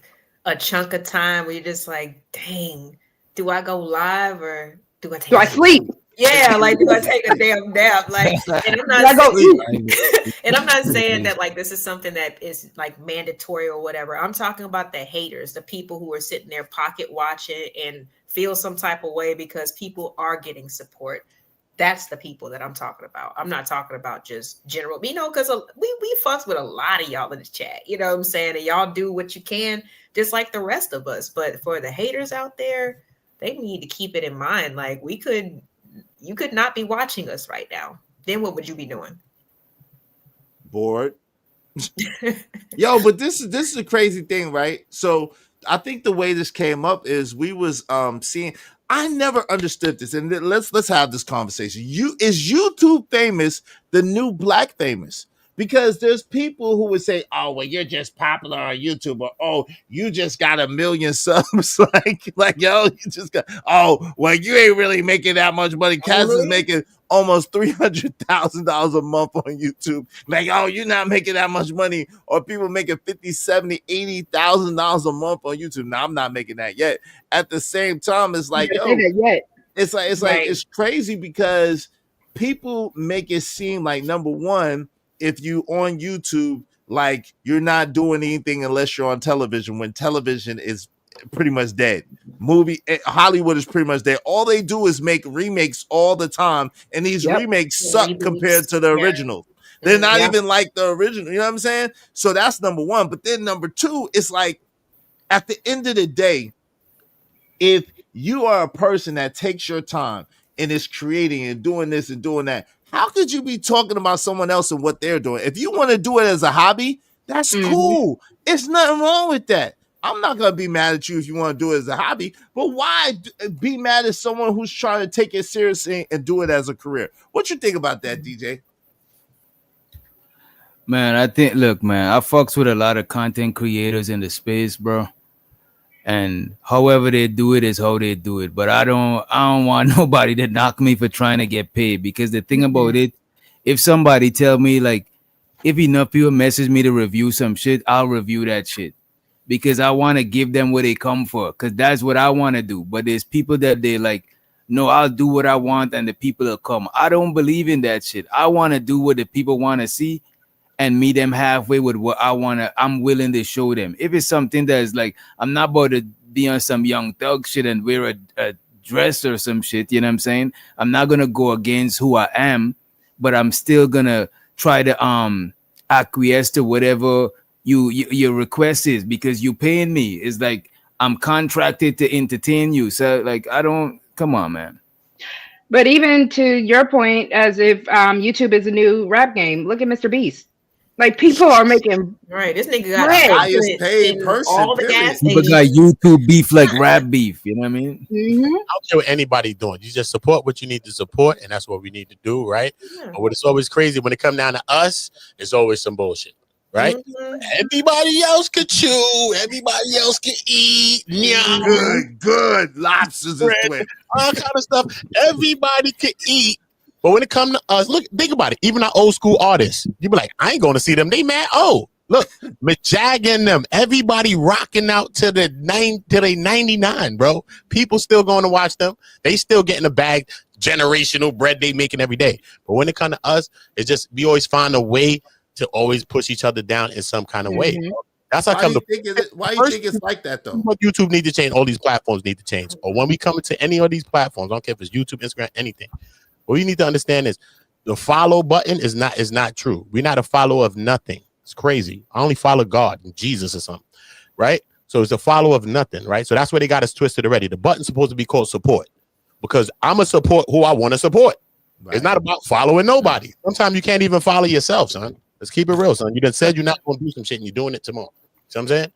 a chunk of time where you're just like, dang, do I go live or do I
Do
take
I
a nap?
sleep?
Yeah, like do I take a damn nap? Like, and I'm
Do
not
I go
saying
eat?
and I'm not saying that like this is something that is like mandatory or whatever. I'm talking about the haters, the people who are sitting there pocket watching and feel some type of way because people are getting support. That's the people that I'm talking about. I'm not talking about just general, because we fuss with a lot of y'all in the chat. You know what I'm saying? And y'all do what you can, just like the rest of us. But for the haters out there, they need to keep it in mind. Like you could not be watching us right now. Then what would you be doing?
Bored. Yo, but this is a crazy thing, right? So I think the way this came up is we was seeing. I never understood this, and let's have this conversation. Is YouTube famous the new black famous? Because there's people who would say, "Oh, well, you're just popular on YouTube," or "Oh, you just got 1 million subs." like yo, you just got. Oh, well, you ain't really making that much money. Cass is
Hallelujah.
making almost $300,000 a month on YouTube. Like, oh, you're not making that much money, or people making 50, 70, $80,000 a month on YouTube. Now, I'm not making that yet. At the same time, it's
You
like,
gotta say
yo,
that yet.
Right.
it's crazy because people make it seem like, number one, if you on YouTube, like you're not doing anything unless you're on television, when television is pretty much dead. Hollywood is pretty much dead. All they do is make remakes all the time, and these
Yep.
remakes suck compared
Reboots.
to the
Yeah.
originals. They're not
Yeah.
even like the original. You know what I'm saying? So that's number one. But then number two, it's like at the end of the day, if you are a person that takes your time and is creating and doing this and doing that, how could you be talking about someone else and what they're doing? If you want to do it as a hobby, that's
Hmm.
cool. It's nothing wrong with that. I'm not gonna be mad at you if you want to do it as a hobby, but why be mad at someone who's trying to take it seriously and do it as a career? What you think about that, DJ?
Man, I think, look, man, I fucks with a lot of content creators in the space, bro. And however they do it is how they do it. But I don't want nobody to knock me for trying to get paid, because the thing about it, if somebody tell me like, if enough people message me to review some shit, I'll review that shit, because I want to give them what they come for, because that's what I want to do. But there's people that they like, no, I'll do what I want and the people will come. I don't believe in that shit. I want to do what the people want to see and meet them halfway with what I'm willing to show them. If it's something that is like, I'm not about to be on some young thug shit and wear a dress or some shit. You know what I'm saying? I'm not gonna go against who I am, but I'm still gonna try to acquiesce to whatever your request is because you paying me. It's like I'm contracted to entertain you. So like I don't come on, man.
But even to your point, as if YouTube is a new rap game. Look at Mr. Beast. Like people are making
Right. This nigga got
bread.
Highest
outlets
paid
in
person,
all the
period.
gas
People got
stations.
YouTube beef like rap beef. You know what I mean?
Mhm.
I don't care what anybody doing. You just support what you need to support, and that's what we need to do, right?
Yeah.
But what is always crazy when it come down to us, it's always some bullshit, right?
Mhm.
Everybody else can chew, everybody else can eat, meow,
Good. Lobsters is
bread,
twin.
all kind of stuff. Everybody can eat. But when it come to us, look, think about it. Even our old school artists, you be like, I ain't going to see them. They mad. Oh, look, Mick Jagger and them. Everybody rocking out to the 99, bro. People still going to watch them. They still getting a bag, generational bread they making every day. But when it come to us, it's just we always find a way to always push each other down in some kind of way.
Mhm.
That's how
Why
come
you
the
think why you
first
think it's like that though?
what YouTube need to change. All these platforms need to change. Or when we come into any of these platforms, I don't care if it's YouTube, Instagram, anything. What you need to understand is the follow button is not true. We're not a follower of nothing. It's crazy. I only follow God and Jesus or something, right? So it's a follow of nothing, right? So that's where they got us twisted already. The button's supposed to be called support because I'm a support who I want to support.
Right.
It's not about following nobody. Sometimes you can't even follow yourself, son. Let's keep it real, son. You done said you're not going to do some shit and you're doing it tomorrow. See what I'm saying?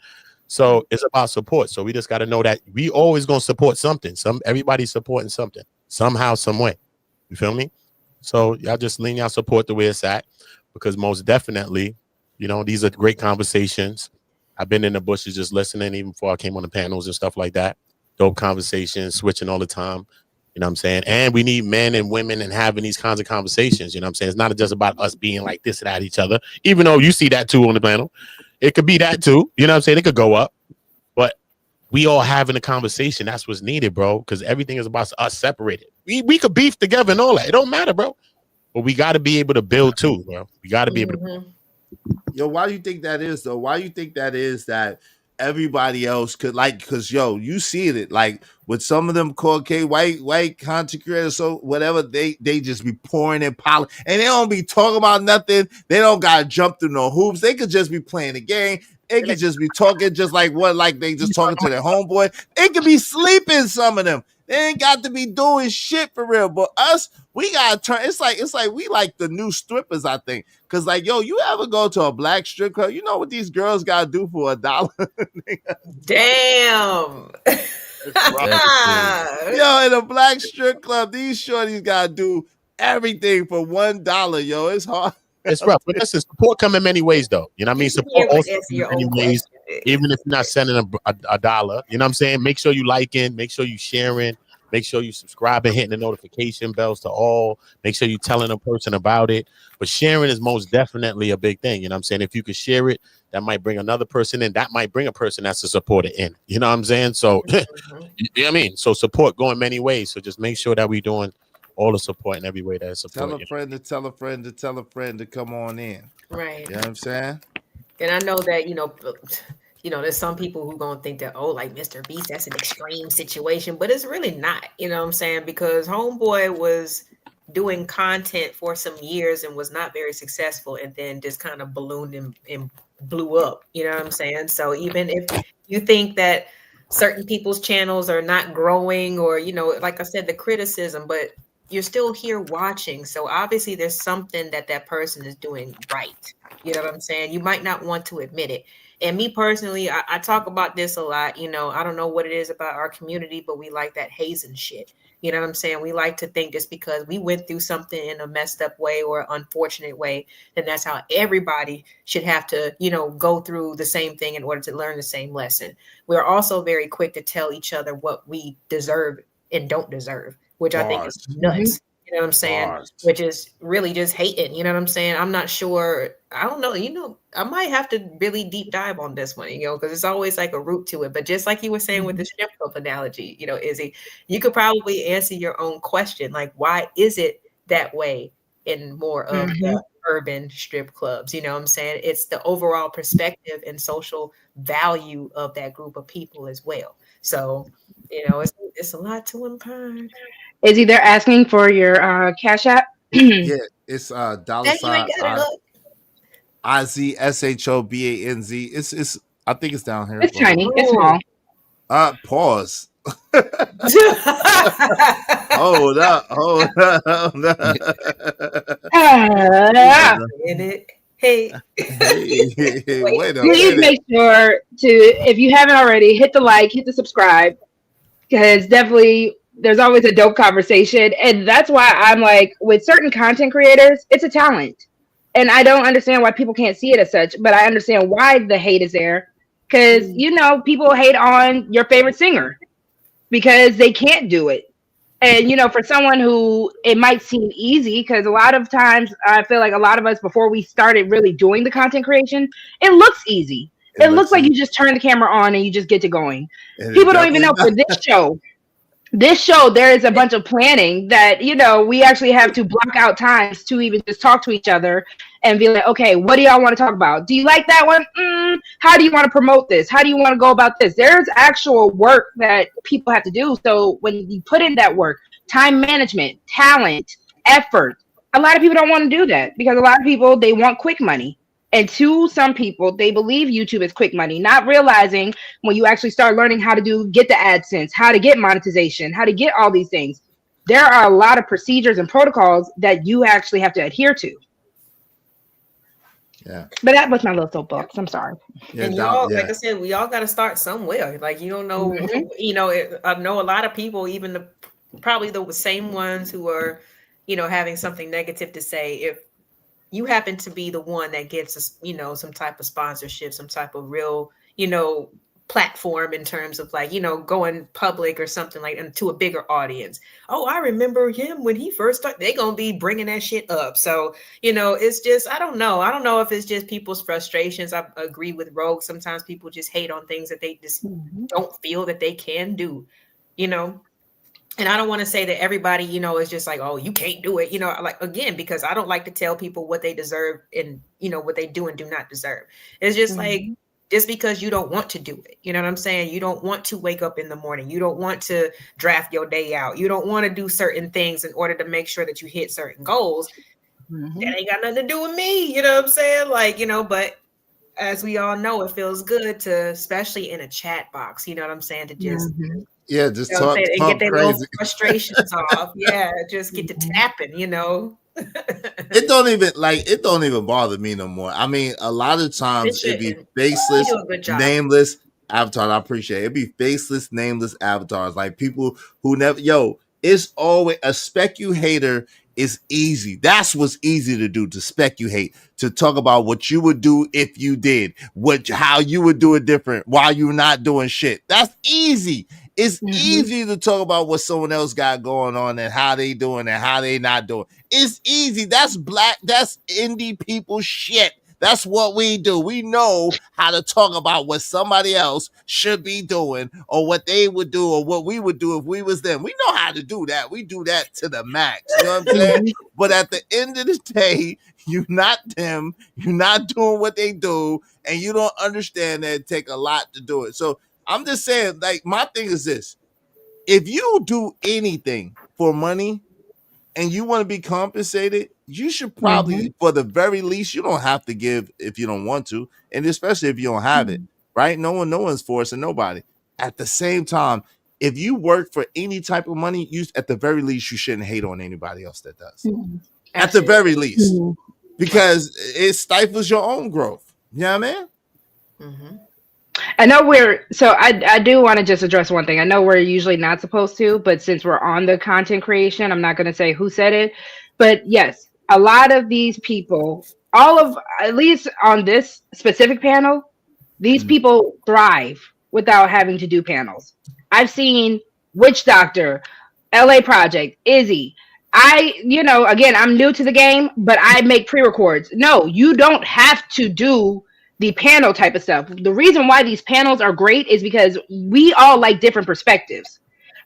So it's about support. So we just got to know that we always going to support something. Everybody's supporting something somehow, some way. You feel me? So y'all just lean y'all support the way it's at because most definitely, you know, these are great conversations. I've been in the bushes just listening even before I came on the panels and stuff like that. Dope conversations, switching all the time. You know what I'm saying? And we need men and women and having these kinds of conversations. You know what I'm saying? It's not just about us being like this and at each other, even though you see that too on the panel. It could be that too. You know what I'm saying? It could go up. But we all having a conversation. That's what's needed, bro. Because everything is about us separated. We could beef together and all that. It don't matter, bro. But we got to be able to build too, bro. We got to be able to.
Mhm.
Yo, why do you think that is though? Why do you think that is that everybody else could like because you see it like with some of them Caucasian white content creators, so whatever they just be pouring in polish and they don't be talking about nothing. They don't gotta jump through no hoops. They could just be playing the game. It could just be talking just like they just talking to their homeboy. It could be sleeping, some of them. They ain't got to be doing shit for real. But us, we gotta turn. It's like we like the new strippers, I think. Cause like, you ever go to a black strip club? You know what these girls gotta do for $1?
Damn.
Yo, in a black strip club, these shorties gotta do everything for $1. Yo, it's hard.
It's rough. But listen, support come in many ways, though. You know what I mean?
You
Support
can't
also
answer
come in
your
many
own
ways,
question.
even if you're not sending a dollar. You know what I'm saying? Make sure you liking, make sure you sharing, make sure you subscribing, hitting the notification bells to all. Make sure you telling a person about it. But sharing is most definitely a big thing. You know what I'm saying? If you could share it, that might bring another person in. That might bring a person that's a supporter in. You know what I'm saying? So, you know what I mean? So support going many ways. So just make sure that we're doing all the support in every way that is support.
Tell a friend to tell a friend to tell a friend to come on in.
Right.
You know what I'm saying?
And I know that, there's some people who gonna think that, oh, like Mr. Beast, that's an extreme situation, but it's really not, you know what I'm saying? Because Homeboy was doing content for some years and was not very successful and then just kind of ballooned and blew up, you know what I'm saying? So even if you think that certain people's channels are not growing or, like I said, the criticism, but you're still here watching. So obviously there's something that person is doing right. You know what I'm saying? You might not want to admit it. And me personally, I talk about this a lot. I don't know what it is about our community, but we like that hazing shit. You know what I'm saying? We like to think just because we went through something in a messed up way or unfortunate way, then that's how everybody should have to, go through the same thing in order to learn the same lesson. We're also very quick to tell each other what we deserve and don't deserve, which I think is nuts. You know what I'm saying? Which is really just hating. You know what I'm saying? I'm not sure. I don't know. I might have to really deep dive on this one, because it's always like a root to it. But just like you were saying with the strip club analogy, Izzy, you could probably answer your own question. Like, why is it that way in more of the urban strip clubs. You know what I'm saying? It's the overall perspective and social value of that group of people as well. So, it's a lot to unpack.
Izzy, they're asking for your Cash App.
Yeah, it's dollar
Dang, you
sign
ain't got it up.
IZSHOBANZ. It's I think it's down here.
It's
But hold
tiny. It's small.
Oh.
on. Pause. Hold up. Hold up. Hold up.
Ah,
In it. Hey.
Hey,
Wait.
wait a
please
minute.
make sure to, if you haven't already, hit the like, hit the subscribe, because definitely there's always a dope conversation. And that's why I'm like, with certain content creators, it's a talent. And I don't understand why people can't see it as such, but I understand why the hate is there. Because, people hate on your favorite singer because they can't do it. And for someone who it might seem easy, because a lot of times I feel like a lot of us before we started really doing the content creation, it looks easy.
It
It looks
looks
like
easy,
you just turn the camera on and you just get to going.
and it
People don't even
definitely
know
not.
for this show there is a bunch of planning that we actually have to block out times to even just talk to each other and be like, okay, what do y'all want to talk about? Do you like that one? How do you want to promote this? How do you want to go about this? There's actual work that people have to do. So when you put in that work, time management, talent, effort, a lot of people don't want to do that because a lot of people, they want quick money. And to some people, they believe YouTube is quick money, not realizing when you actually start learning how to get the AdSense, how to get monetization, how to get all these things, there are a lot of procedures and protocols that you actually have to adhere to.
Yeah,
But that was my little soapbox. I'm sorry.
yeah,
And
down,
y'all, like
yeah.
I said, we all got to start somewhere. Like you don't know,
Mhm.
I know a lot of people, even probably the same ones who are, having something negative to say. If you happen to be the one that gets us, some type of sponsorship, some type of real, platform in terms of like, going public or something like and to a bigger audience. Oh, I remember him when he first started. They're gonna be bringing that shit up. So, it's just I don't know. I don't know if it's just people's frustrations. I agree with Rogue. Sometimes people just hate on things that they just
Mhm.
don't feel that they can do. You know, and I don't want to say that everybody, is just like, oh, you can't do it, like again, because I don't like to tell people what they deserve and what they do and do not deserve. It's just like
Mhm.
just because you don't want to do it, you know what I'm saying? You don't want to wake up in the morning, you don't want to draft your day out, you don't want to do certain things in order to make sure that you hit certain goals.
Mhm.
That ain't got nothing to do with me, you know what I'm saying? Like, but as we all know, it feels good to, especially in a chat box, you know what I'm saying, to just
Mhm.
Yeah, just
know what I'm
talk
saying? And get
talk
their little
crazy.
frustrations off. Yeah, just get to
Mhm.
tapping.
It don't even bother me no more. I mean, a lot of
It
times it be
shouldn't. You
faceless,
do a good job.
nameless avatars. I appreciate it. It be faceless, nameless avatars. Like people who never it's always a spec you hater is easy. That's what's easy to do, to spec you hate, to talk about what you would do if you did, how you would do it different while you're not doing shit. That's easy. It's
Mhm.
easy to talk about what someone else got going on and how they doing and how they not doing. It's easy. That's indie people shit. That's what we do. We know how to talk about what somebody else should be doing or what they would do or what we would do if we was them. We know how to do that. We do that to the max. You know what I'm saying?
Mhm.
But at the end of the day, you're not them. You're not doing what they do. And you don't understand that it take a lot to do it. So I'm just saying, like, my thing is this. If you do anything for money, and you want to be compensated, you should
Mhm.
probably, for the very least, you don't have to give if you don't want to, and especially if you don't have it, right? No one's forcing nobody. At the same time, if you work for any type of money, you at the very least you shouldn't hate on anybody else that does.
Mhm.
At the
Absolutely.
very least,
Mhm.
Right.
because it stifles your own growth. You know what I mean?
Mm-hmm.
I know I do want to just address one thing. I know we're usually not supposed to, but since we're on the content creation, I'm not going to say who said it. But yes, a lot of these people, all of, at least on this specific panel, these
Mm,
people thrive without having to do panels. I've seen Witch Doctor, LA Project, Izzy. Again, I'm new to the game, but I make pre records. No, you don't have to do the panel type of stuff. The reason why these panels are great is because we all like different perspectives.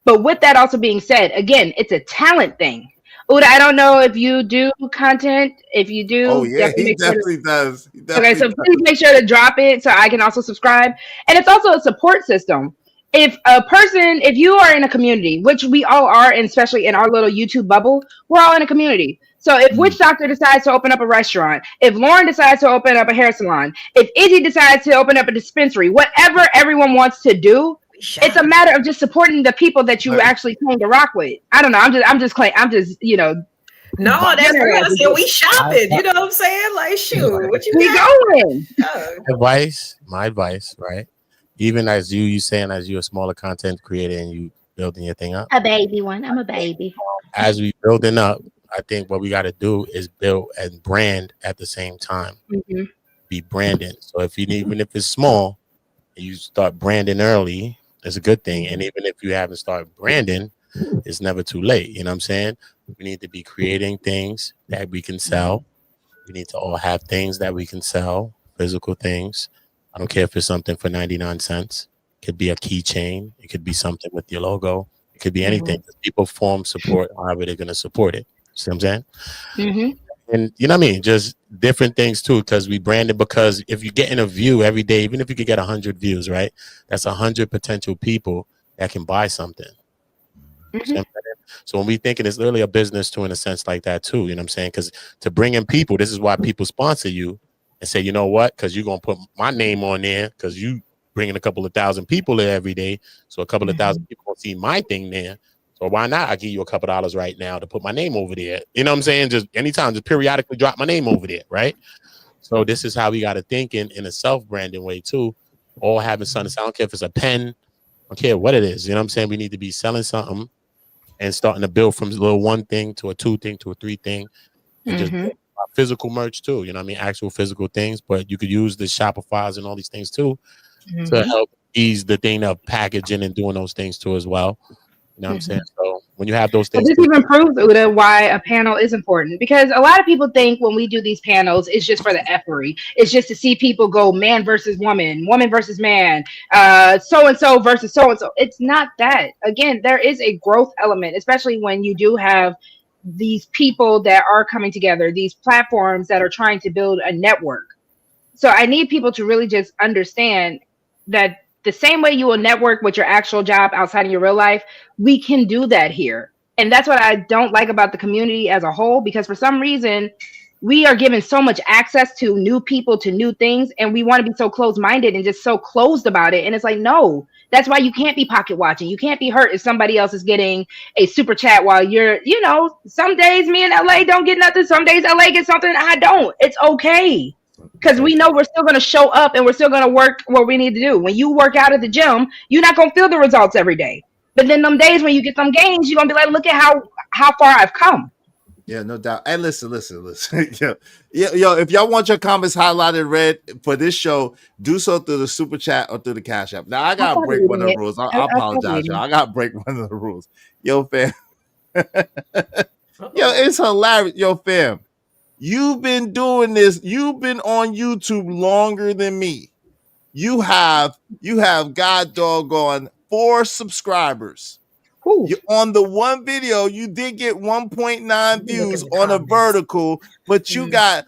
But with that also being said, again, it's a talent thing. Uda, I don't know if you do content. If you
Oh
do,
yeah,
definitely
he
make sure to.
definitely does. He
Okay,
definitely
so
does.
please make sure to drop it so I can also subscribe. And it's also a support system. If you are in a community, which we all are, and especially in our little YouTube bubble, we're all in a community. So if
Mm.
Witch Doctor decides to open up a restaurant, if Lauren decides to open up a hair salon, if Izzy decides to open up a dispensary, whatever everyone wants to do,
We
it's a
shopping.
matter of just supporting the people that you
Look,
actually came to rock with. I don't know. I'm just
No, that's real. I
generalizing.
said we
My,
shopping. You know what I'm saying? Like, shoot, what you
We
got?
going.
my advice, right? Even as you saying as you a smaller content creator and you building your thing up,
A baby one. I'm a baby.
as we building up, I think what we got to do is build and brand at the same time.
Hmm.
Be branding. So if you even if it's small, you start branding early, it's a good thing. And even if you haven't started branding, it's never too late. You know what I'm saying? We need to be creating things that we can sell. We need to all have things that we can sell, physical things. I don't care if it's something for 99 cents. It could be a keychain. It could be something with your logo. It could be
Hmm.
anything. People form support however they're going to support it. See what I'm saying?
Hmm.
And you know what I mean? Just different things too, because we brand it. Because if you're getting a view every day, even if you could get 100 views, right? That's 100 potential people that can buy something. See
Hmm.
what I'm saying? So when we thinking it's literally a business too, in a sense like that too, you know what I'm saying? Because to bring in people, this is why people sponsor you and say, you know what? Because you're gonna put my name on there because you bringing a couple of thousand people there every day, so a couple of thousand people gonna see my thing there. So why not? I give you a couple dollars right now to put my name over there. You know what I'm saying? Just anytime, just periodically drop my name over there, right? So this is how we got to think in a self-branding way too. All having something. I don't care if it's a pen, I don't care what it is. You know what I'm saying? We need to be selling something and starting to build from a little one thing to a two thing to a three thing and just
Hmm.
physical merch too. You know what I mean? Actual physical things, but you could use the Shopify's and all these things too to
Hmm.
help ease the thing of packaging and doing those things too as well. You know what I'm saying?
Hmm.
So when you have those
But
things
this
put
even proves, Uda, why a panel is important. Because a lot of people think when we do these panels, it's just for the effery. It's just to see people go man versus woman, woman versus man, so and so versus so and so. It's not that. Again, there is a growth element, especially when you do have these people that are coming together, these platforms that are trying to build a network. So I need people to really just understand that the same way you will network with your actual job outside of your real life, we can do that here. And that's what I don't like about the community as a whole, because for some reason, we are given so much access to new people, to new things, and we want to be so closed minded and just so closed about it. And it's like, no, that's why you can't be pocket watching. You can't be hurt if somebody else is getting a super chat while you're, some days me in LA don't get nothing. Some days LA gets something I don't. It's okay,
it's
because we
okay.
know we're still going to show up and we're still going to work what we need to do. When you work out at the gym, you're not going to feel the results every day. But then them days when you get some gains, you're going to be like, look at how far I've come.
Yeah, no doubt. And listen. Yo, if y'all want your comments highlighted red for this show, do so through the super chat or through the cash app. Now I
I'll
gotta
start
break one
reading
of the
it.
rules. I
I'll start
apologize, y'all.
reading.
I gotta break one of the rules. Yo, fam. Yo,
Uh-oh.
it's hilarious. Yo, fam. You've been doing this. You've been on YouTube longer than me. You have God doggone 4 subscribers.
Whew.
You on the one video, you did get 1.9
Let me look
views
at the
on a
comments.
vertical, but you
Mm.
got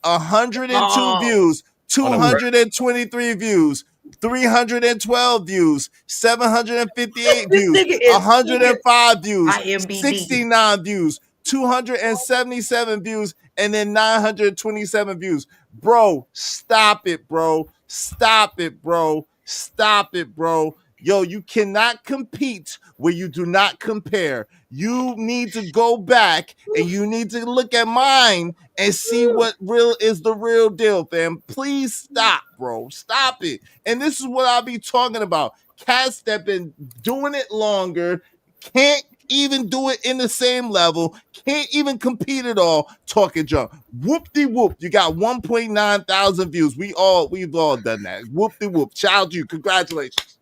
102
Oh,
views,
on a bird.
223 views, 312 views, 758
this
views,
nigga is
105 views,
IMBD.
69 views, 277 views, and then 927 views. Bro, stop it, bro. Stop it, bro. Stop it, bro. Yo, you cannot compete where you do not compare. You need to go back and you need to look at mine and see what real is the real deal, fam. Please stop, bro. Stop it. And this is what I'll be talking about. Cats that been doing it longer can't even do it in the same level, can't even compete at all. Talking junk. Whoop-de-whoop. You got 1.9 thousand views. We've all done that. Whoop-de-whoop. Child you. Congratulations.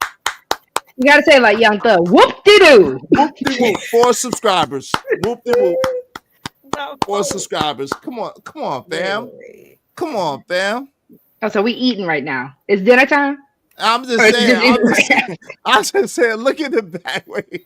You got to say it like Young Thug. Whoop de doo.
Whoop-de-whoop. 4 subscribers. Whoop-de-whoop.
No,
4 subscribers. Come on, fam.
literally.
Come on, fam.
Oh, so we eating right now. It's dinner time?
I'm
Or
just
is it
saying.
just eating right now?
I'm just saying. Look at the back. Wait.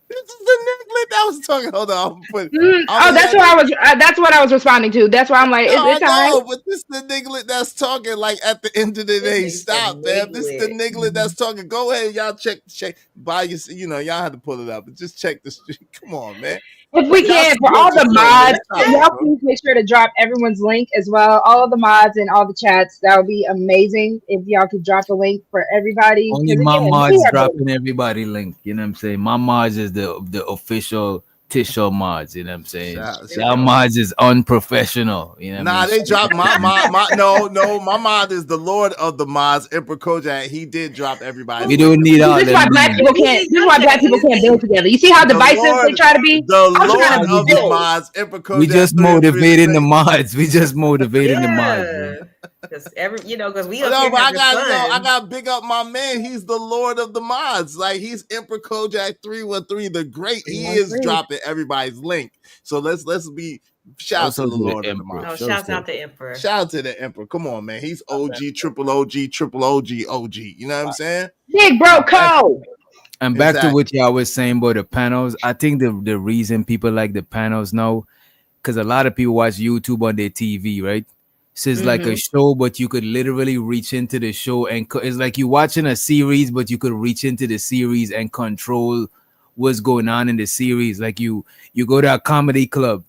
This is the nigga that was talking. Hold on, I'm
Oh,
gonna
that's
let
what
it.
I was. That's what I was responding to. That's why I'm like,
No, I
it's all right.
know, but this is the nigga that's talking. Like at the end of the
This
day,
nigga said
stop, man. This is the
niglet.
nigga that's talking. Go ahead, y'all check. Buy your, y'all had to pull it up, but just check the street. Come on, man.
If we
Y'all
can, for
support
all
the
the
show, man.
mods,
Stop it,
y'all
bro.
please make sure to drop everyone's link as well. All of the mods and all the chats. That would be amazing if y'all could drop the link for everybody.
Only
Because
my
again, we
mods
have a
dropping everybody link. You know what I'm saying? My mods is the official Tisho mods. You know what I'm saying? Y'all
Yo.
mods is unprofessional. You know what I mean?
Nah, they dropped my no, my mod is the Lord of the mods, Emperor Kojak. He did drop everybody's
We
link.
don't need
See,
all
this is
them
why black
names.
people can't. This is why black people can't build together. You see how
The
divisive they
Lord,
try to be?
the
I'm trying
Lord
Nah,
to
we
of the
just
build.
mods, Emperor
we
Kojak
just
3 and 3
motivating the
straight.
mods. We just motivating the mods, man.
Yeah. Because because we
Oh,
up
no,
here
but I
having
got I
fun.
got to big up my man. He's the Lord of the mods. Like he's Emperor Kojak 313, the great. He is
313.
dropping everybody's link. So let's be shout out
Shouts
to
out
the
to the
Lord of the
Emperor.
Oh,
mods.
shouts
Shouts
out
out.
the Emperor.
Shout out to the Emperor. Come on, man. He's OG, triple OG, triple OG, OG. You know what I'm saying?
Big bro code.
And back to
Exactly.
what y'all was saying about the panels, I think the reason people like the panels now, because a lot of people watch YouTube on their TV, right? So it's like a
Mm-hmm.
show, but you could literally reach into the show and it's like you watching a series, but you could reach into the series and control what's going on in the series. Like you go to a comedy club,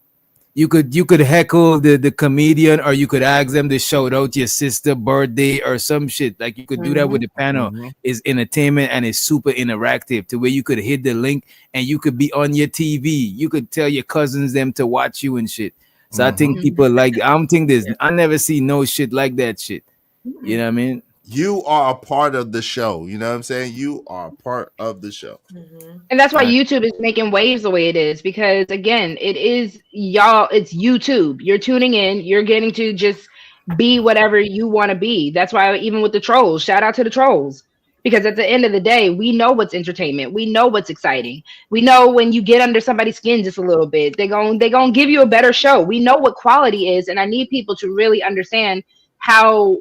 you could heckle the comedian, or you could ask them to shout out your sister birthday or some shit. Like you could do that with
Mm-hmm.
the panel.
Mm-hmm.
Is entertainment and it's super interactive to where you could hit the link and you could be on your TV. You could tell your cousins them to watch you and shit. So I
Mm-hmm.
think people like, I don't think there's,
Yeah.
I never see no shit like that shit. You
Mm-mm.
know what I mean?
You are a part of the show. You know what I'm saying? You are a part of the show.
Mhm.
And that's why
Right.
YouTube is making waves the way it is because again, it is y'all, it's YouTube. You're tuning in, you're getting to just be whatever you want to be. That's why even with the trolls, shout out to the trolls. Because at the end of the day, we know what's entertainment. We know what's exciting. We know when you get under somebody's skin just a little bit, they're going to give you a better show. We know what quality is, and I need people to really understand how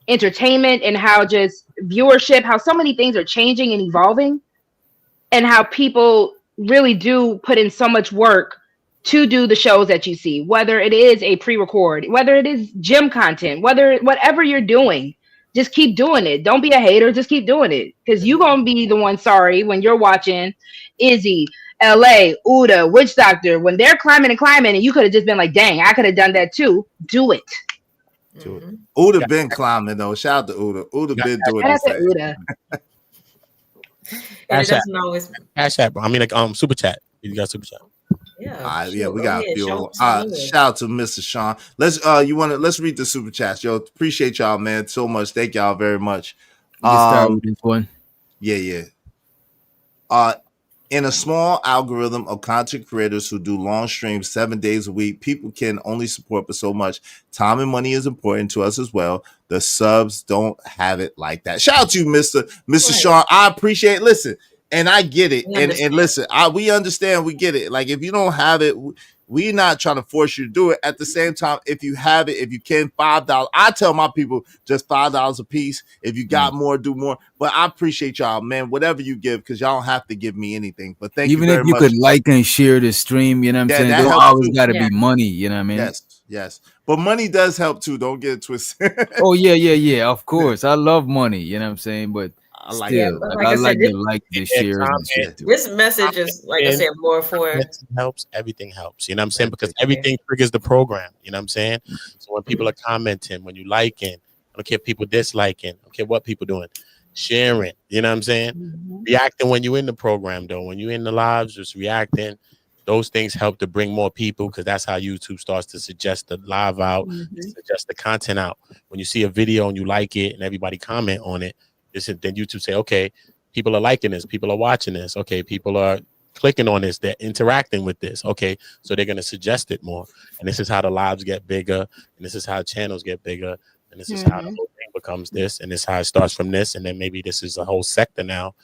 entertainment and how just viewership, how so many things are changing and evolving and how people really do put in so much work to do the shows that you see, whether it is a pre-record, whether it is gym content, whatever you're doing, just keep doing it. Don't be a hater, just keep doing it. Because you're gonna be the one sorry when you're watching Izzy, LA, Uda, Witch Doctor, when they're climbing and climbing, and you could have just been like, dang, I could have done that too. Do it.
To it.
Mhm.
Uda been climbing though. Shout out to Uda. Uda
Got
been doing
Shout out
his
to
thing.
Uda.
And it
Cash App.
doesn't always.
Cash App, bro. I mean, like, super chat. You got super chat.
Yeah,
Yeah,
sure.
we
Go
got a
ahead.
few.
Show me.
Shout out to Mr. Sean. Let's read the super chats, yo. Appreciate y'all, man, so much. Thank y'all very much.
You can start with this one.
Yeah. In a small algorithm of content creators who do long streams 7 days a week, people can only support but so much. Time and money is important to us as well. The subs don't have it like that. Shout out to you, Mr.
Right.
Sean. I appreciate. Listen, and I get it.
We
And
understand.
listen, we understand. We get it. Like if you don't have it, we're not trying to force you to do it. At the same time, if you have it, if you can, $5. I tell my people just $5 a piece. If you got more, do more. But I appreciate y'all, man. Whatever you give, because y'all don't have to give me anything. But thank you
Even if
very
you
much.
could like and share the stream, you know what I'm
Yeah,
saying?
that
Don't
helps
always
too.
gotta
Yeah.
be money, you know what I mean?
Yes. But money does help too. Don't get it twisted.
Oh yeah, of course. I love money, you know what I'm saying? But
I like
Yeah,
it
still,
too.
but
like
like
I
I said,
like the likes, the
Yeah,
shares and
comment.
shit too.
this message is, like I said, more for.
Commenting helps. Everything helps. You know what I'm saying? Because
Everything.
everything triggers the program. You know what I'm saying? So when people are commenting, when you liking, I don't care if people disliking, I don't care what people doing, sharing. You know what I'm saying?
Mhm.
Reacting when you're in the program, though. When you're in the lives, just reacting. Those things help to bring more people because that's how YouTube starts to suggest the live out,
Mhm.
suggest the content out. When you see a video and you like it and everybody comment on it, then YouTube say, okay, people are liking this, people are watching this, okay, people are clicking on this, they're interacting with this, okay, so they're going to suggest it more. And this is how the lives get bigger, and this is how channels get bigger, and this is how the
Mhm.
whole thing becomes this, and this is how it starts from this, and then maybe this is a whole sector now,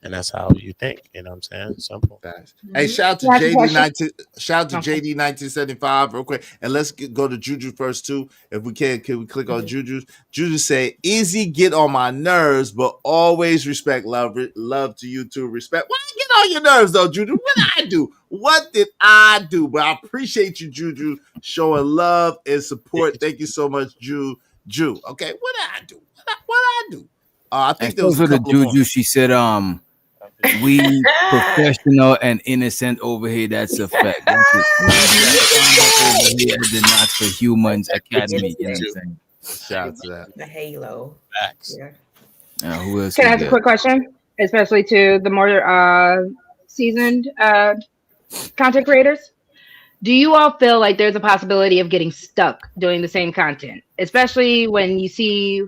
and that's how you think. You know what I'm saying? Simple.
Thanks. Hey,
Mhm.
shout out to
Can I ask a
JD
question?
19. Shout out to
Okay.
JD 1975 real quick, and let's go to Juju first too. If we can we click on Juju? Juju say, "Easy get on my nerves, but always respect, love to you too. Respect. Why get on your nerves though, Juju. What did I do? What did I do? But I appreciate you, Juju, showing love and support. Thank you so much, Ju. Okay, what did I do? What did I do? I
And
think there
so
was a
for the
couple of more.
juju, she said, we professional and innocent over here. That's a fact. That's it. Over here at the Not for Humans Academy. You know what I'm saying?
Shout out to that.
The halo.
Facts.
Yeah.
Who else?
Can I
we
ask a
got?
quick question, especially to the more seasoned content creators? Do you all feel like there's a possibility of getting stuck doing the same content, especially when you see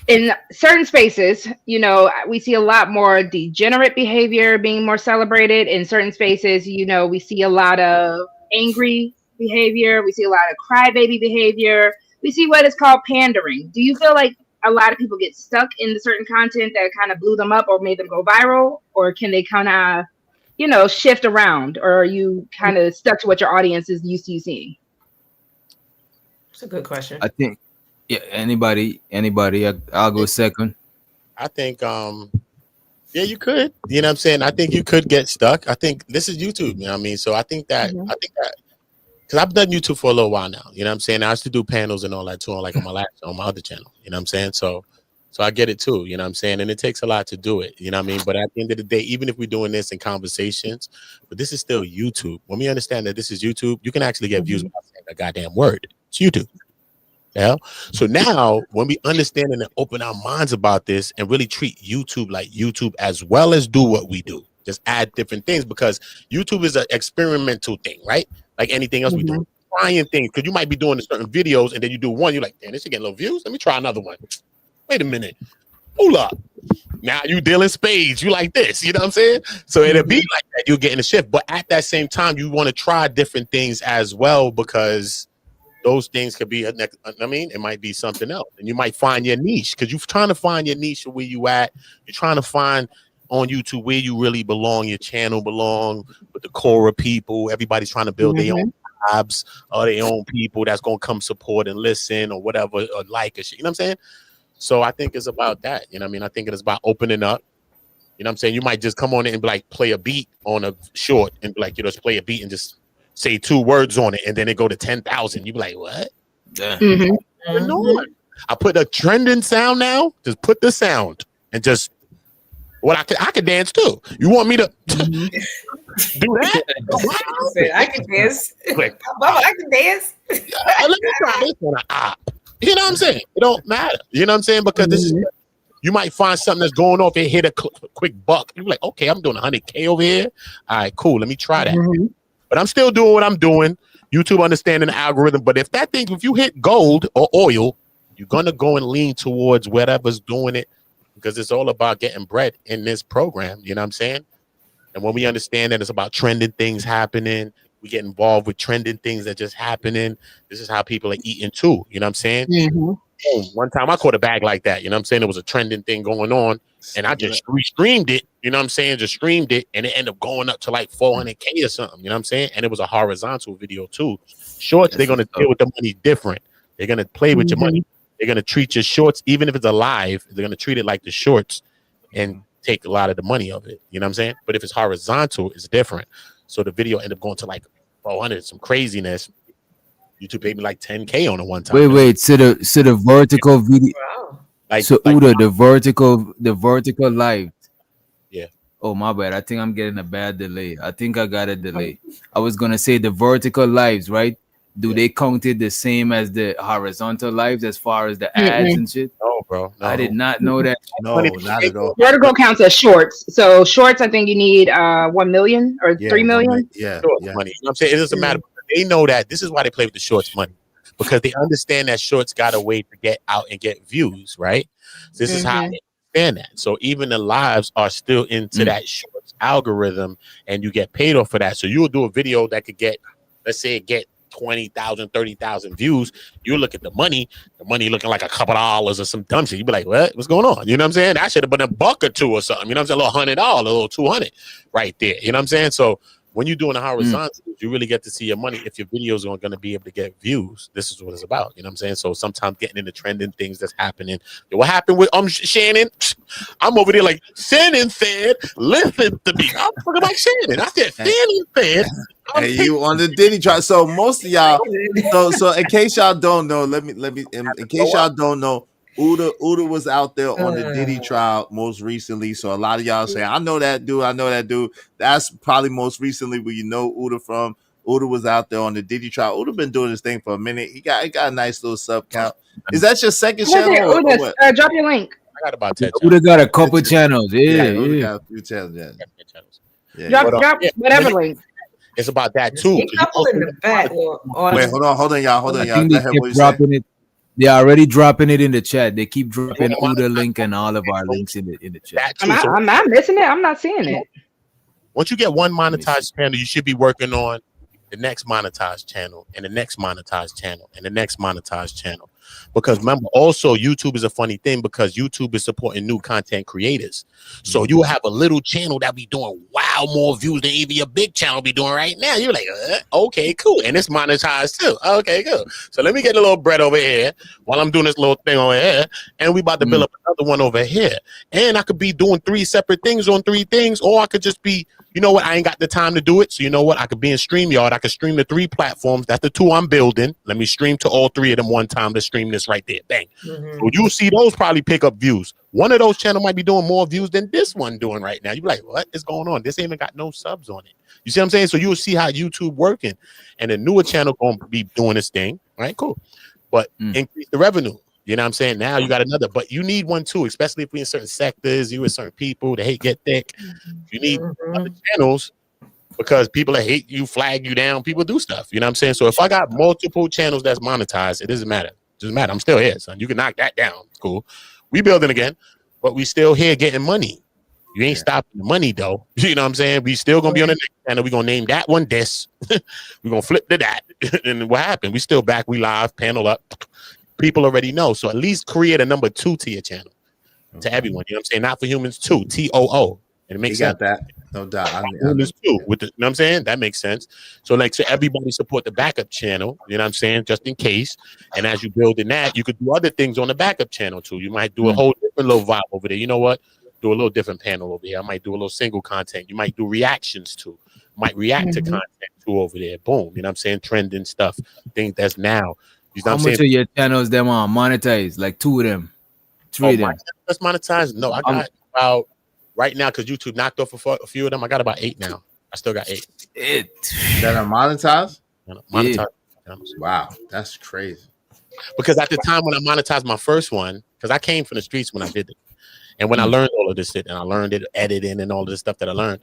in certain spaces, you know, we see a lot more degenerate behavior being more celebrated. In certain spaces, you know, we see a lot of angry behavior. We see a lot of crybaby behavior. We see what is called pandering. Do you feel like a lot of people get stuck in the certain content that kind of blew them up or made them go viral? Or can they kind of, you know, shift around? Or are you kind of stuck to what your audience is used to you seeing?
It's a good question.
I think. Yeah. Anybody? I'll go second.
I think yeah, you could. You know what I'm saying? I think you could get stuck. I think this is YouTube, you know what I mean? So I think that because I've done YouTube for a little while now. You know what I'm saying? I used to do panels and all that too, like on my other channel. You know what I'm saying? So I get it too, you know what I'm saying? And it takes a lot to do it, you know what I mean? But at the end of the day, even if we're doing this in conversations, but this is still YouTube. When we understand that this is YouTube, you can actually get views without saying a goddamn word. It's YouTube. Yeah. So now when we understand and open our minds about this and really treat YouTube like YouTube as well as do what we do, just add different things, because YouTube is an experimental thing, right? Like anything else we do, trying things, because you might be doing certain videos and then you do one, you're like, damn, this is getting low views. Let me try another one. Wait a minute. Hold up. Now you dealing spades. You like this, you know what I'm saying? So it'll be like that. You're getting a shift. But at that same time, you want to try different things as well, because those things could be, I mean, it might be something else. And you might find your niche, because you're trying to find your niche where you at. You're trying to find on YouTube where you really belong, your channel belong with the core of people. Everybody's trying to build their own jobs or their own people that's going to come support and listen or whatever, or like a shit. You know what I'm saying? So I think it's about that. You know what I mean? I think it's about opening up. You know what I'm saying? You might just come on it and be like, play a beat on a short and be like, you know, just play a beat and just say 2 words on it, and then it go to 10,000. You be like, what?
Yeah.
I put a trending sound now. Just put the sound and just I could dance too. You want me to do that?
I can dance. Bubba, I can dance.
Let me try this on an op. You know what I'm saying? It don't matter. You know what I'm saying? Because this is, you might find something that's going off and hit a quick buck. You're like, okay, I'm doing 100K over here. All right, cool. Let me try that. But I'm still doing what I'm doing. YouTube understanding the algorithm. But if you hit gold or oil, you're gonna go and lean towards whatever's doing it, because it's all about getting bread in this program. You know what I'm saying? And when we understand that it's about trending things happening, we get involved with trending things that just happening. This is how people are eating too. You know what I'm saying? One time I caught a bag like that. You know what I'm saying? It was a trending thing going on, and I just restreamed it. You know what I'm saying? Just streamed it, and it ended up going up to like 400K or something. You know what I'm saying? And it was a horizontal video too. Shorts, they're gonna deal with the money different. They're gonna play with your money. They're gonna treat your shorts, even if it's a live, they're gonna treat it like the shorts and take a lot of the money of it. You know what I'm saying? But if it's horizontal, it's different. So the video ended up going to like 400, some craziness. YouTube paid me like 10K on it one time.
Wait. So the vertical video.
Wow.
Like, so Uda, the vertical live.
Yeah.
Oh, my bad. I think I'm getting a bad delay. I think I got a delay. I was gonna say the vertical lives, right? Do they count it the same as the horizontal lives as far as the ads and shit?
No, bro. No.
I did not know that.
No, not at all.
Vertical counts as shorts. So shorts, I think you need 1 million or 3 million.
Yeah,
money. You know what I'm saying? It doesn't matter. They know that. This is why they play with the shorts money, because they understand that shorts got a way to get out and get views, right? So this is how they understand that. So even the lives are still into that shorts algorithm, and you get paid off for that. So you'll do a video that could get, let's say it get 20,000, 30,000 views. You look at the money looking like a couple dollars or some dumb shit. You be like, what's going on? You know what I'm saying? That should have been $1 or $2 or something. You know what I'm saying? A little $100, a little 200 right there. You know what I'm saying? So when you're doing the horizontal, you really get to see your money if your videos are going to be able to get views. This is what it's about. You know what I'm saying? So sometimes getting into trending things that's happening. What happened with Shannon? I'm over there like, Shannon said, listen to me. I'm talking about Shannon. I said, Shannon said.
And you on the Diddy trial. So most of y'all, so in case y'all don't know, let me in case y'all don't know, Uda was out there on the Diddy trial most recently. So a lot of y'all say, I know that dude. That's probably most recently where you know Uda from. Uda was out there on the Diddy trial. Uda been doing this thing for a minute. He got a nice little sub count. Is that your second channel? Or
Uda,
what?
drop your link.
I got about 10
Uda got a couple channels. Yeah.
Uda got a few channels. Yeah.
Drop whatever link.
It's about that too.
A couple in the back.
Wait, hold on, y'all.
I think they keep dropping it. They're already dropping it in the chat. They keep dropping Uda link and all of our links in the chat.
I'm not missing it. I'm not seeing it.
Once you get one monetized channel, you should be working on the next monetized channel and the next monetized channel and the next monetized channel. Because remember, also YouTube is a funny thing because YouTube is supporting new content creators. So you have a little channel that be doing more views than even your big channel be doing right now. You're like, okay, cool. And it's monetized too. Okay, cool. So let me get a little bread over here while I'm doing this little thing over here. And we about to build up another one over here. And I could be doing 3 separate things on 3 things, or I could just be, you know what, I ain't got the time to do it. So you know what, I could be in StreamYard. I could stream to 3 platforms. That's the 2 I'm building. Let me stream to all 3 of them one time to stream this right there. Bang. So you see those probably pick up views. One of those channels might be doing more views than this one doing right now. You're like, what is going on? This ain't even got no subs on it. You see what I'm saying? So you'll see how YouTube working. And the newer channel going to be doing this thing. Right? Cool. But increase the revenue. You know what I'm saying? Now you got another, but you need one too, especially if we're in certain sectors, you with certain people, they hate get thick. You need other channels because people that hate you, flag you down, people do stuff. You know what I'm saying? So if I got multiple channels that's monetized, it doesn't matter. It doesn't matter. I'm still here, son. You can knock that down. It's cool. We building again, but we still here getting money. You ain't stopping the money though. You know what I'm saying? We still gonna be on the next channel. We're gonna name that one this. We're gonna flip to that. And what happened? We still back, we live, panel up. People already know. So at least create a number 2 to your channel. To everyone. You know what I'm saying? Not for humans 2. TOO. And it makes sense.
Got that. No doubt.
Humans 2 with the, you know what I'm saying? That makes sense. So like, so everybody support the backup channel, you know what I'm saying? Just in case. And as you build in that, you could do other things on the backup channel too. You might do a whole different little vibe over there. You know what? Do a little different panel over here. I might do a little single content. You might do reactions too. Might react to content too over there. Boom. You know what I'm saying? Trending stuff. Things that's now. You know
How much of your channels them are monetized? Like 2 of them, 3 of them.
That's monetized. No, I got about right now because YouTube knocked off a few of them. I got about 8 now. I still got 8.
That are monetized.
Monetized.
Yeah. Wow, that's crazy.
Because at the time when I monetized my first one, because I came from the streets when I did it, and when I learned all of this shit, and I learned it, editing, and all of this stuff that I learned.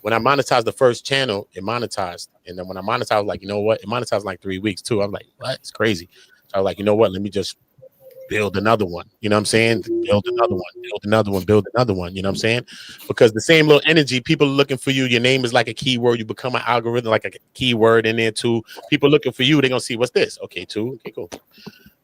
When I monetized the first channel, it monetized. And then when I monetized, I was like, you know what? It monetized in like 3 weeks too. I'm like, what? It's crazy. So I was like, you know what? Let me just build another one. You know what I'm saying? Build another one, build another one, build another one. You know what I'm saying? Because the same little energy, people are looking for you. Your name is like a keyword. You become an algorithm, like a keyword in there too. People looking for you. They're going to see what's this? Okay, 2. Okay, cool.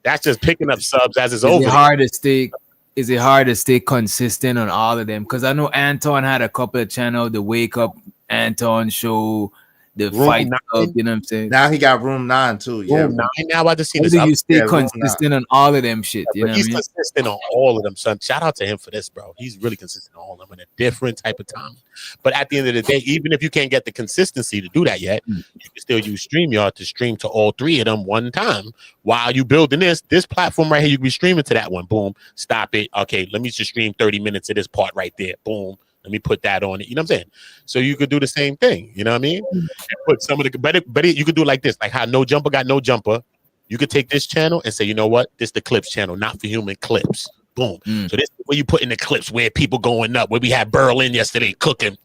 That's just picking up subs as it's over.
Is it hard to stay consistent on all of them? Because I know Anton had a couple of channels, the Wake Up Anton show, the Room Fight Club, you know what I'm saying?
Now he got Room 9 too. Yeah,
Room 9 now. I just see
How
this.
do you stay consistent on all of them shit? You know
he's
what I mean?
consistent on all of them, son. Shout out to him for this, bro. He's really consistent on all of them in a different type of time. But at the end of the day, even if you can't get the consistency to do that yet, you can still use StreamYard to stream to all 3 of them one time while you building this platform right here. You can be streaming to that one. Boom. Stop it. Okay, let me just stream 30 minutes of this part right there. Boom. Let me put that on it. You know what I'm saying? So you could do the same thing. You know what I mean? And put some of the better. You could do it like this, like how No Jumper got No Jumper. You could take this channel and say, you know what? This is the clips channel, not for human clips. Boom. So this is where you put in the clips where people going up, where we had Berlin yesterday cooking,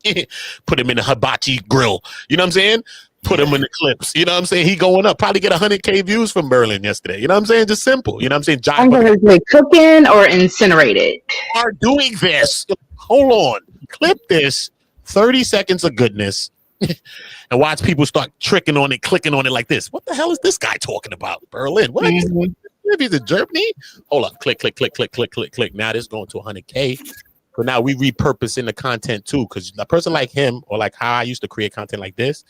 put him in the hibachi grill. You know what I'm saying? Put him in the clips. You know what I'm saying? He going up. Probably get 100K views from Berlin yesterday. You know what I'm saying? Just simple. You know what I'm saying?
I'm going to say cooking or incinerated.
Are doing this. Hold on. Clip this 30 seconds of goodness and watch people start tricking on it, clicking on it like this. What the hell is this guy talking about? Berlin. What? If he's in Germany? Hold up. Click. Now this is going to 100K. So now we repurposing the content too, because a person like him or like how I used to create content like this,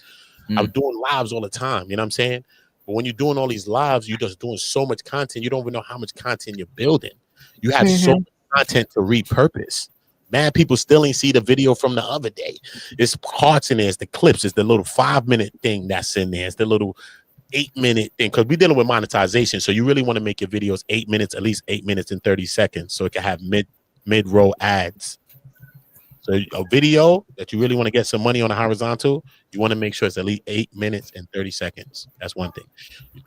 I was doing lives all the time. You know what I'm saying? But when you're doing all these lives, you're just doing so much content. You don't even know how much content you're building. You have so much content to repurpose. Man, people still ain't see the video from the other day. It's parts in there. It's the clips. It's the little 5-minute thing that's in there. It's the little 8-minute thing, because we're dealing with monetization. So you really want to make your videos 8 minutes, at least 8 minutes and 30 seconds, so it can have mid-roll ads. So a video that you really want to get some money on a horizontal, you want to make sure it's at least 8 minutes and 30 seconds. That's one thing.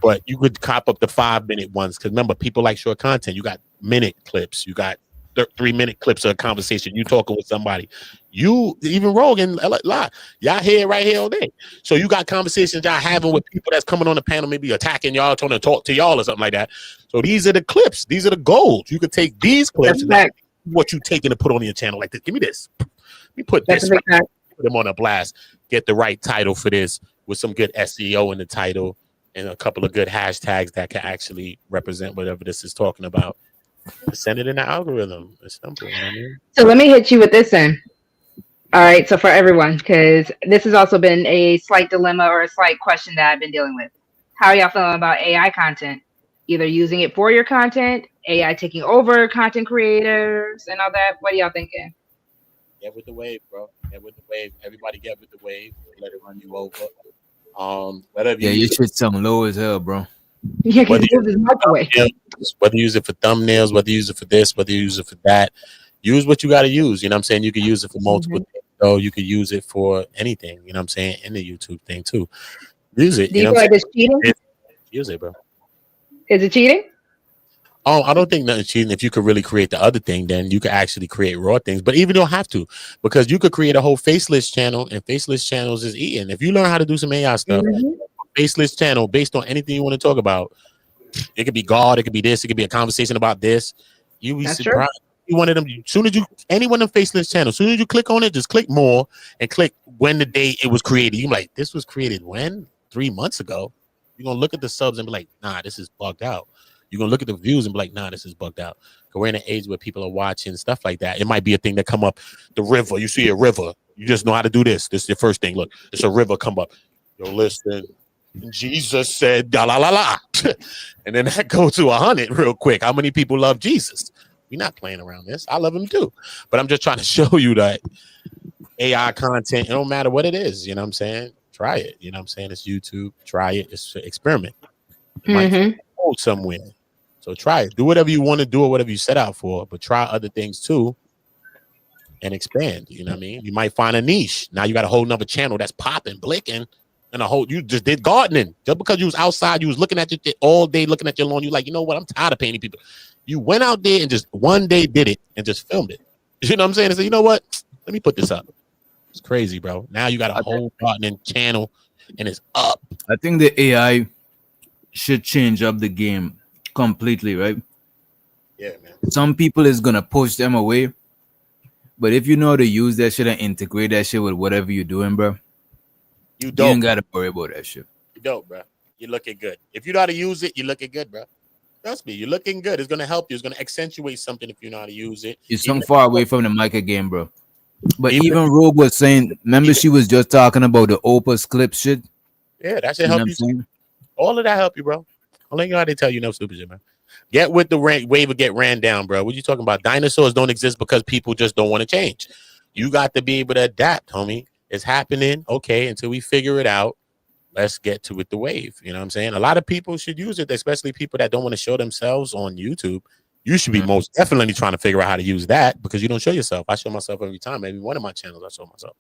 But you could cop up the 5-minute ones, because remember, people like short content. You got minute clips. You got 3-minute clips of a conversation. You talking with somebody. You, even Rogan, y'all here right here all day. So you got conversations y'all having with people that's coming on the panel, maybe attacking y'all, trying to talk to y'all or something like that. So these are the clips. These are the goals. You could take these clips. What you taking to put on your channel like this? Give me this. Let me put this. Put them on a blast. Get the right title for this with some good SEO in the title and a couple of good hashtags that can actually represent whatever this is talking about. Send it in the algorithm. It's simple. You know what I mean?
So let me hit you with this then. All right. So for everyone, because this has also been a slight dilemma or a slight question that I've been dealing with. How are y'all feeling about AI content? Either using it for your content, AI taking over content creators and all that. What are y'all thinking?
Get with the wave, bro. Get with the wave. Everybody get with the wave. Let it run you over. Whatever
Yeah, your shit sound low as hell, bro.
Yeah, because this is microwave.
Whether you use it for thumbnails, whether you use it for this, whether you use it for that, use what you got to use. You know what I'm saying? You could use it for multiple things. So you could use it for anything. You know what I'm saying? In the YouTube thing too. Use it.
Do you feel like it's cheating?
Use it, bro.
Is it cheating?
Oh, I don't think nothing's cheating. If you could really create the other thing, then you could actually create raw things. But even don't have to, because you could create a whole faceless channel, and faceless channels is eating. If you learn how to do some AI stuff, faceless channel based on anything you want to talk about, it could be God, it could be this, it could be a conversation about this. You be surprised. You one of them. Soon as you any one of them faceless channels, soon as you click on it, just click more and click when the day it was created. You're like, this was created when 3 months ago. You're gonna look at the subs and be like, nah, this is bugged out. You're gonna look at the views and be like, nah, this is bugged out. Because we're in an age where people are watching stuff like that. It might be a thing that come up. The river, you see a river, you just know how to do this. This is your first thing. Look, it's a river come up. Yo, listen. Jesus said, da la la la, and then that go to 100 real quick. How many people love Jesus? We're not playing around this. I love him too, but I'm just trying to show you that AI content. It don't matter what it is. You know what I'm saying? Try it. You know what I'm saying? It's YouTube. Try it. It's an experiment. It might go somewhere. So try it. Do whatever you want to do or whatever you set out for, but try other things too and expand. You know what I mean? You might find a niche. Now you got a whole nother channel that's popping, blinking. And you just did gardening just because you was outside, you was looking at your all day, looking at your lawn. You like, you know what? I'm tired of painting people. You went out there and just one day did it and just filmed it. You know what I'm saying? And said, you know what? Let me put this up. It's crazy, bro. Now you got a whole gardening channel and it's up.
I think the AI should change up the game completely, right?
Yeah, man.
Some people is gonna push them away, but if you know how to use that shit and integrate that shit with whatever you're doing, bro, you ain't gotta worry about that shit.
You dope, bro. You're looking good. If you know how to use it, you're looking good, bro. Trust me, you're looking good. It's gonna help you. It's gonna accentuate something if you know how to use it.
You're so far away from the mic again, bro. But even Rogue was saying, remember she was just talking about the Opus clip shit?
Yeah, that should help you. All of that help you, bro. I'll let you know how they tell you no stupid shit, man. Get with the wave or get ran down, bro. What you talking about? Dinosaurs don't exist because people just don't want to change. You got to be able to adapt, homie. It's happening. Okay, until we figure it out, let's get to with the wave. You know what I'm saying? A lot of people should use it, especially people that don't want to show themselves on YouTube. You should be most definitely trying to figure out how to use that because you don't show yourself. I show myself every time. Maybe one of my channels, I show myself.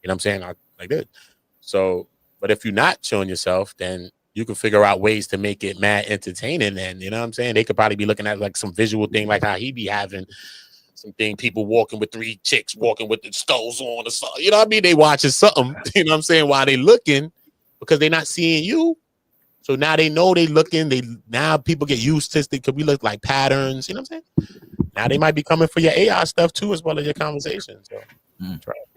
You know what I'm saying? I did. So, but if you're not showing yourself, then you can figure out ways to make it mad entertaining. And you know what I'm saying? They could probably be looking at like some visual thing, like how he be having something, people walking with 3 chicks walking with the skulls on or something. You know what I mean? They watching something, you know what I'm saying, while they looking because they're not seeing you. So now they know they looking. Now people get used to it because we look like patterns. You know what I'm saying? Now they might be coming for your AI stuff too, as well as your conversation. So, try it.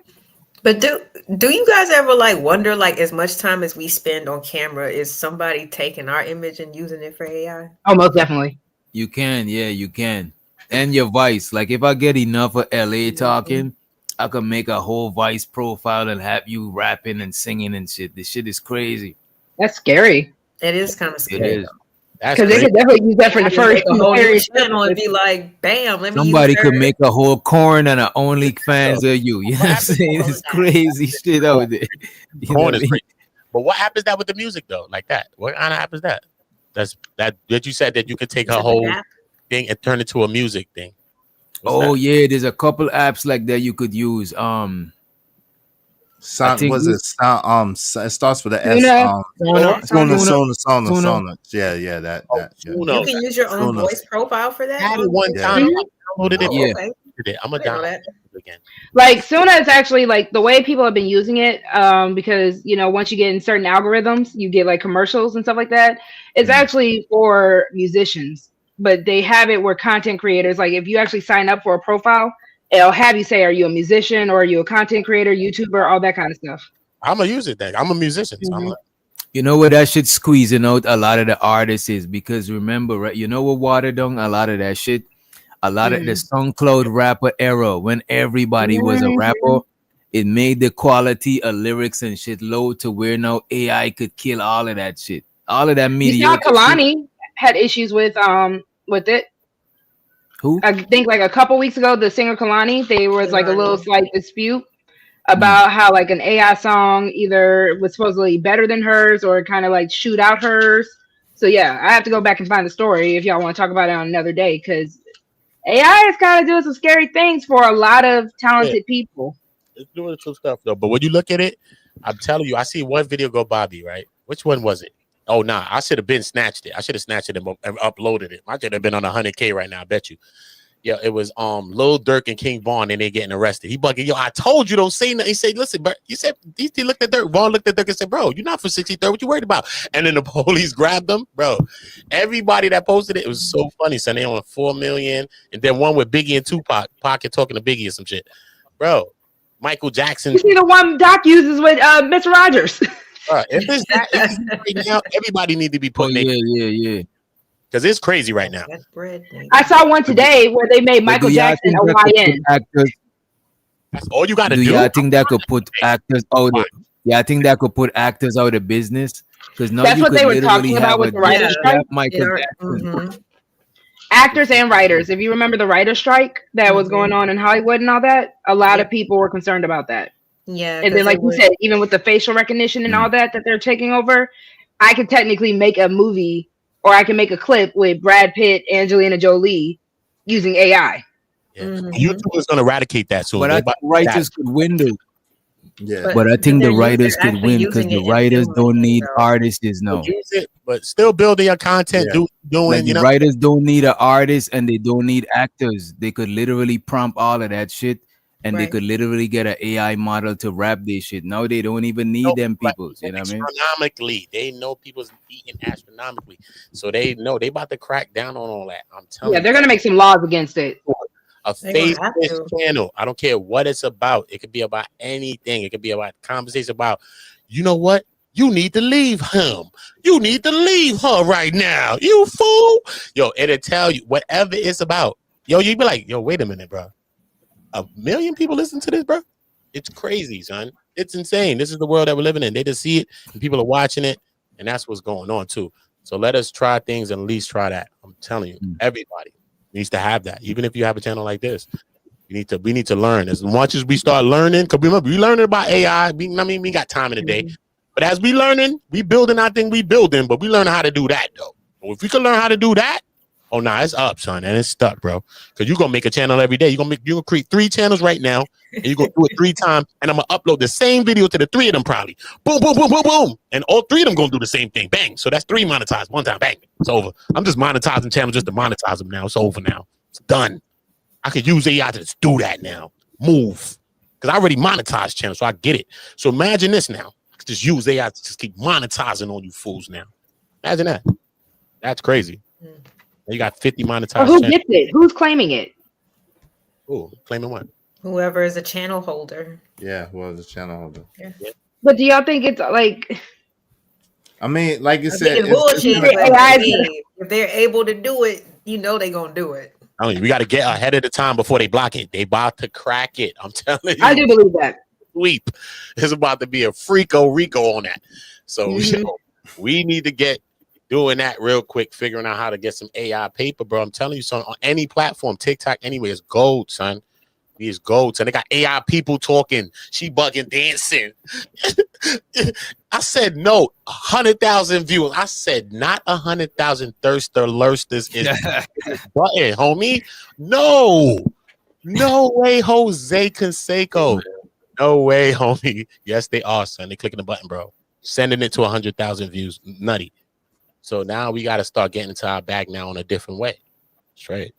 But do you guys ever like wonder, like, as much time as we spend on camera, is somebody taking our image and using it for AI?
Oh, most definitely.
You can, yeah, you can. And your voice. Like if I get enough of LA talking, I could make a whole voice profile and have you rapping and singing and shit. This shit is crazy.
That's scary.
It is kind of
It
scary
is.
though.
That's
Because they
crazy.
could definitely use that for
You
the
just
first
make a whole new
nefarious
channel and
purposes.
be like, bam, let me use
Somebody could
her.
make a whole corn and a OnlyFans
Yo,
of you. You know
what
what I'm
happens?
saying?
Hold
It's
on, nah,
crazy shit out there. You know
corn
what I
is
mean?
crazy. But what happens that with the music though? Like that? What kind of happens that? That you said that you could take her
Except the
whole
app.
thing and turn it to a music thing. What's
Oh
that?
yeah, there's a couple apps like that you could use. I
Sound
think
was it sound it starts with a S.
Tuna.
Sona,
Sona,
Sona,
Sona, Sona,
Sona.
Sona. Yeah, that
Oh,
yeah.
You
Suno.
can use your own
Sona.
voice profile for
I
that
had it
on
one
Yeah.
time.
Mhm.
I downloaded it.
Oh,
Yeah.
okay.
I'm
I
gonna
didn't know
download
that.
it again.
Like Suna is actually like the way people have been using it, because once you get in certain algorithms, you get like commercials and stuff like that. It's
Mm.
actually for musicians, but they have it where content creators, like if you actually sign up for a profile, it'll have you say, are you a musician or are you a content creator, YouTuber, all that kind of stuff.
I'm gonna use it then. I'm a musician, so I'm
Mhm.
like,
You know what that shit squeezing out a lot of the artists is because remember, right? You know what watered down a lot of that shit? A lot of the
Mhm.
SoundCloud rapper era when everybody was a rapper,
Mhm.
it made the quality of lyrics and shit low to where now AI could kill all of that shit. All of that
You saw
mediocre shit.
Kalani had issues with it.
Who?
I think like a couple weeks ago, the singer Kalani, there was like a little
Jelani.
slight dispute
Mm.
about how like an AI song either was supposedly better than hers or kind of like shoot out hers. So yeah, I have to go back and find the story if y'all want to talk about it on another day because AI is kind of doing some scary things for a lot of
yeah,
talented people.
it's doing some stuff though. But when you look at it, I'm telling you, I see one video go Bobby, right? Which one was it? Oh nah, I should have been snatched it. I should have snatched it and uploaded it. I should have been on 100K right now, I bet you. Yeah, it was Lil Durk and King Von, and they getting arrested. He bugging, yo, I told you don't say nothing. He said, listen, bro, you said he looked at Durk. Von looked at Durk and said, bro, you're not for 63rd. What you worried about? And then the police grabbed them, bro. Everybody that posted it, it was so funny. So they on 4 million, and then one with Biggie and Tupac, Pocket talking to Biggie or some shit, bro. Michael
You
Jackson,
see the one Doc uses with Mr. Rogers.
bro. If it's that easy right now, everybody need to be
Oh
putting it
yeah, yeah, yeah.
because it's crazy right now.
That bread, nigga.
I saw one
But,
today where they made
but do
Michael
y'all
Jackson
think
a
that could put
YN.
actors?
That's all you got to
Do
do.
y'all think that could put
Hey,
actors out of? Yeah, I think that could put actors out of business because now
That's
you
what
could
they were
literally
talking about
have
with
a
the
just
writer's
Yeah.
strike.
have Michael Jackson.
Mm-hmm.
Actors and writers. If you remember the writer's strike that was going
Mm-hmm.
on in Hollywood and all that, a lot of
Yep.
people were concerned about that.
Yeah,
And then,
because
like
it
you
would.
said, even with the facial recognition and all
Mm.
that they're taking over, I could technically make a movie or I can make a clip with Brad Pitt, Angelina Jolie using AI.
Yeah,
Mm-hmm.
YouTube is going to eradicate that soon.
But I
They're
think
about to do that.
writers could win though.
Yeah.
But
But I think the writers
they're
could
actually
win because
using
the
it in
writers don't
filmmaking
need
though.
artists
They'll
now.
use it, but still building your content,
Yeah.
Like
doing, you
the
know.
writers don't need an artist and they don't need actors. They could literally prompt all of that shit and they
Right.
could literally get an AI model to rap their shit. Now they don't even
Know
need them
people are
peoples. You
eating
know what I mean?
astronomically. They know people's eating astronomically, so they know they about to crack down on all that. I'm
Yeah,
telling you,
they're gonna make some laws against it.
a
They're gonna have
faceless
to.
channel. I don't care what it's about. It could be about anything. It could be about conversation about, you know what? You need to leave him. You need to leave her right now. You fool. Yo, it'll tell you whatever it's about. Yo, you be like, yo, wait a minute, bro. 1 million people listen to this, bro. It's crazy, son. It's insane. This is the world that we're living in. They just see it, and people are watching it, and that's what's going on too. So let us try things and at least try that. I'm telling you,
Mm.
everybody needs to have that. Even if you have a channel like this, we need to learn. As much as we start learning, because remember, we learning about AI. We got time in the day.
Mhm.
But as we learning, we building our thing, we building, but we learn how to do that though. Well, if we can learn how to do that, oh nah, it's up, son, and it's stuck, bro. Because you're gonna make a channel every day. You're gonna create 3 channels right now, and you're gonna do it 3 times, and I'm gonna upload the same video to the 3 of them probably. Boom, boom, boom, boom, boom. And all 3 of them gonna do the same thing. Bang. So that's 3 monetized one time. Bang. It's over. I'm just monetizing channels just to monetize them now. It's over now. It's done. I could use AI to just do that now. Move. Because I already monetized channels, so I get it. So imagine this now. I could just use AI to just keep monetizing on you fools now. Imagine that. That's crazy.
Mm.
You got 50
Or
monetized
who
channels.
gets it? Who's claiming it?
Ooh, claiming what?
Whoever is a channel holder.
Yeah. Well, the channel holder.
But do y'all think it's like
I mean, like you
I
said,
think it's bullshit,
gonna
but
AI
hey, if they're able to do it, you know they're gonna do it.
I mean, we got to get ahead of the time before they block it. They about to crack it. I'm telling you.
I do believe that.
Sweep. There's about to be a Rico on that. So we need to get doing that real quick, figuring out how to get some AI paper, bro. I'm telling you, son, on any platform, TikTok, anyway, it's gold, son. These goats, and they got AI people talking. She bugging, dancing. I said no, 100,000 viewers. I said not 100,000 thirster lursters is button, homie. No way, Jose Canseco. No way, homie. Yes, they are, son. They clicking the button, bro. Sending it to 100,000 views, nutty. So now we got to start getting into our bag now in a different way. Straight.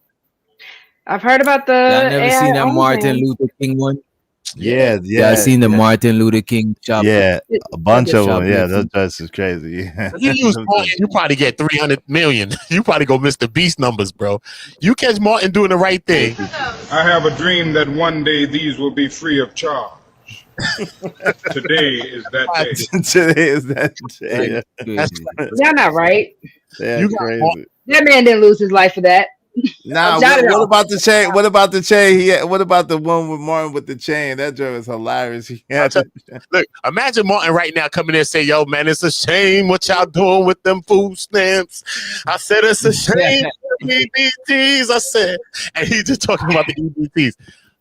I've heard about the
Y'all never
AI
seen that Martin
OnlyFans.
Luther King one?
Yeah.
Y'all seen the Martin Luther King chop?
Yeah, a bunch of them. Yeah,
shoplifting.
that's just crazy. Yeah.
You use Martin, you probably get 300 million. You probably go Mr. Beast numbers, bro. You catch Martin doing the right thing.
I have a dream that one day these will be free of charge. Today is that day.
Today is that day.
That's
Y'all not right.
Yeah,
You got
crazy.
That man didn't lose his life for that.
Nah,
Not at
what
all.
about the chain? What about the chain? What about the one with Martin with the chain? That joke is hilarious. He had to-
Look, imagine Martin right now coming in and say, "Yo, man, it's a shame what y'all doing with them food stamps." I said it's a shame for the EBTs. I said, and he just talking about the EBTs.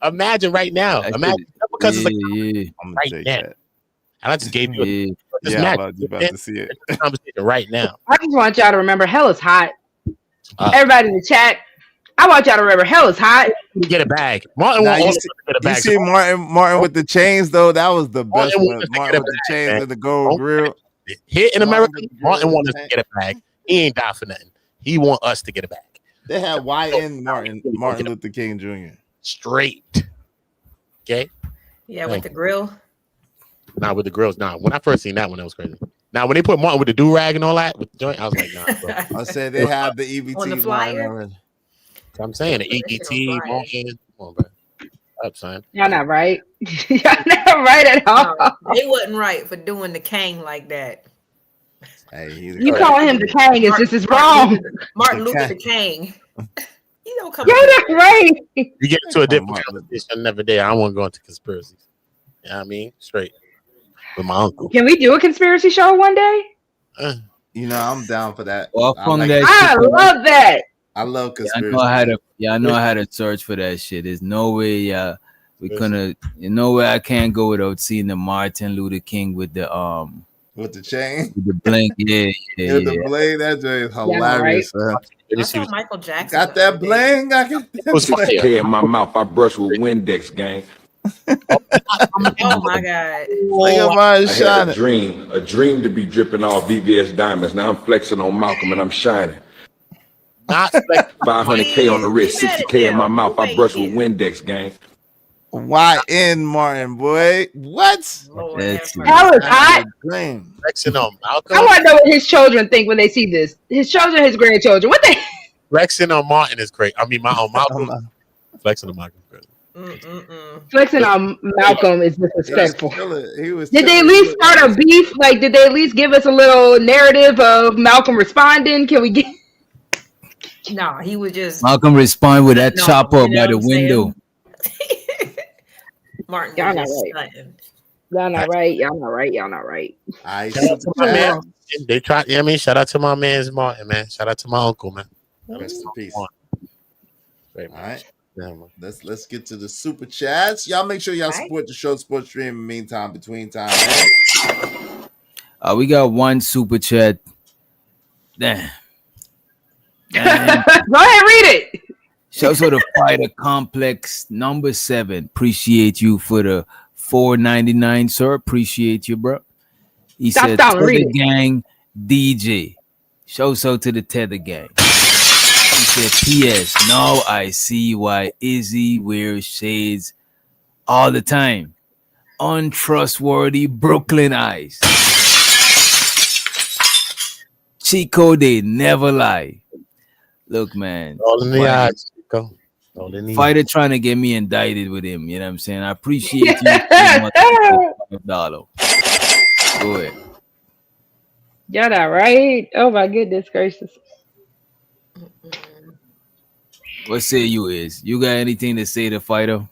Imagine right now. Imagine because it's like
I'm gonna
right
take
now.
that.
And I just gave you this
Yeah,
match.
I'm about to see it.
Conversation right now.
I just want y'all to remember hell is hot.
Uh,
Everybody in the chat, I want y'all to remember hell is hot.
Get a bag. Martin
Nah,
won't
you
also
see,
get a
you
bag.
see Martin with the chains though. That was the best
Martin
one.
wants to
Martin
get a
with the
bag,
chains
man.
and the gold grill.
Here in
Martin
America,
with the grill
Martin
and
wants
the
us to get a bag. He ain't die for nothing. He want us to get a bag.
They had YN Martin Luther King Jr.
Straight. Okay?
Yeah, with the grill.
Nah, with the grills. Nah, when I first seen that one, that was crazy. Now, when they put Martin with the do-rag and all that with the joint, I was like, nah, bro.
I said they have the EBT
On the
Martin
flyer?
already.
I'm saying the
Put that shit on
EBT,
fire.
Martin. Come on, bro. Up, son.
Y'all not right. Y'all not right at all.
No, they wasn't right for doing the Kang like that.
Hey, he's
You calling him the Kang is just as wrong.
Martin
The
Luther
Kang.
the Kang. You don't come.
Y'all not right.
You get into a different
Martin.
conversation another day. I don't want to go into conspiracies. You know what I mean? Straight. With my uncle.
Can we do a conspiracy show one day?
You know, I'm down for that.
Well,
I
from
like-
that
I
shit,
love that.
I love
I
conspiracy.
know how
shit.
to. I know how to search for that shit. There's no way. We gonna. You know where I can't go without seeing the Martin Luther King with the
With the chain,
with the blank. Yeah.
with the bling. That joint is hilarious. Son.
I saw Michael Jackson.
Got that bling? I got that
was
bling.
Hair in my mouth, I brush with Windex, gang.
Oh my God.
Look at mine
I had
shining.
a dream to be dripping off VVS diamonds. Now I'm flexing on Malcolm and I'm shining.
Not like
500K on the wrist,
You mad at
60K in my
them.
mouth. I
Wait,
brush with
yeah.
Windex, gang.
YN Martin, boy. What?
Lord
That's
have
it.
mercy.
Hell is hot.
Dream.
flexing on Malcolm.
I want to know what his children think when they see this. His children, his grandchildren. What they
Flexing on Martin is great. I mean, on Malcolm. Flexing on Malcolm.
flexing on Malcolm is disrespectful.
He was
Did they at
chilling.
least start a beef? Like, did they at least give us a little narrative of Malcolm responding? Can we get?
No, he was just
Malcolm respond with that
No,
chopper
you know
by the
what I'm saying?
window.
Martin
Y'all
was
not
just
right.
stunting.
Y'all not right. Y'all not right. Y'all not right.
I
Shout out to my man. They tried. I mean, shout out to my man's Martin, man. Shout out to my uncle, man.
Rest in peace.
All
All right.
Yeah, man.
Let's get to the super chats. Y'all make sure y'all
Right.
support the show, Sports Stream. In the meantime, between time, man.
We got one super chat. Damn.
Go ahead, read it.
Shouts out to Fighter Complex number 7. Appreciate you for the $4.99, sir. Appreciate you, bro. He
Stop,
said,
stop, read
Tether
it.
Gang DJ. Shouts out to the Tether Gang. He said, P.S. Now I see why Izzy wears shades all the time. Untrustworthy Brooklyn eyes. Chico, they never lie. Look, man.
All in the
Fighter-
eyes. Go. All in the
Fighter trying to get me indicted with him. You know what I'm saying? I appreciate you. $5. Go ahead.
Y'all not right. Oh my goodness gracious.
What say you is? You got anything to say to Fido?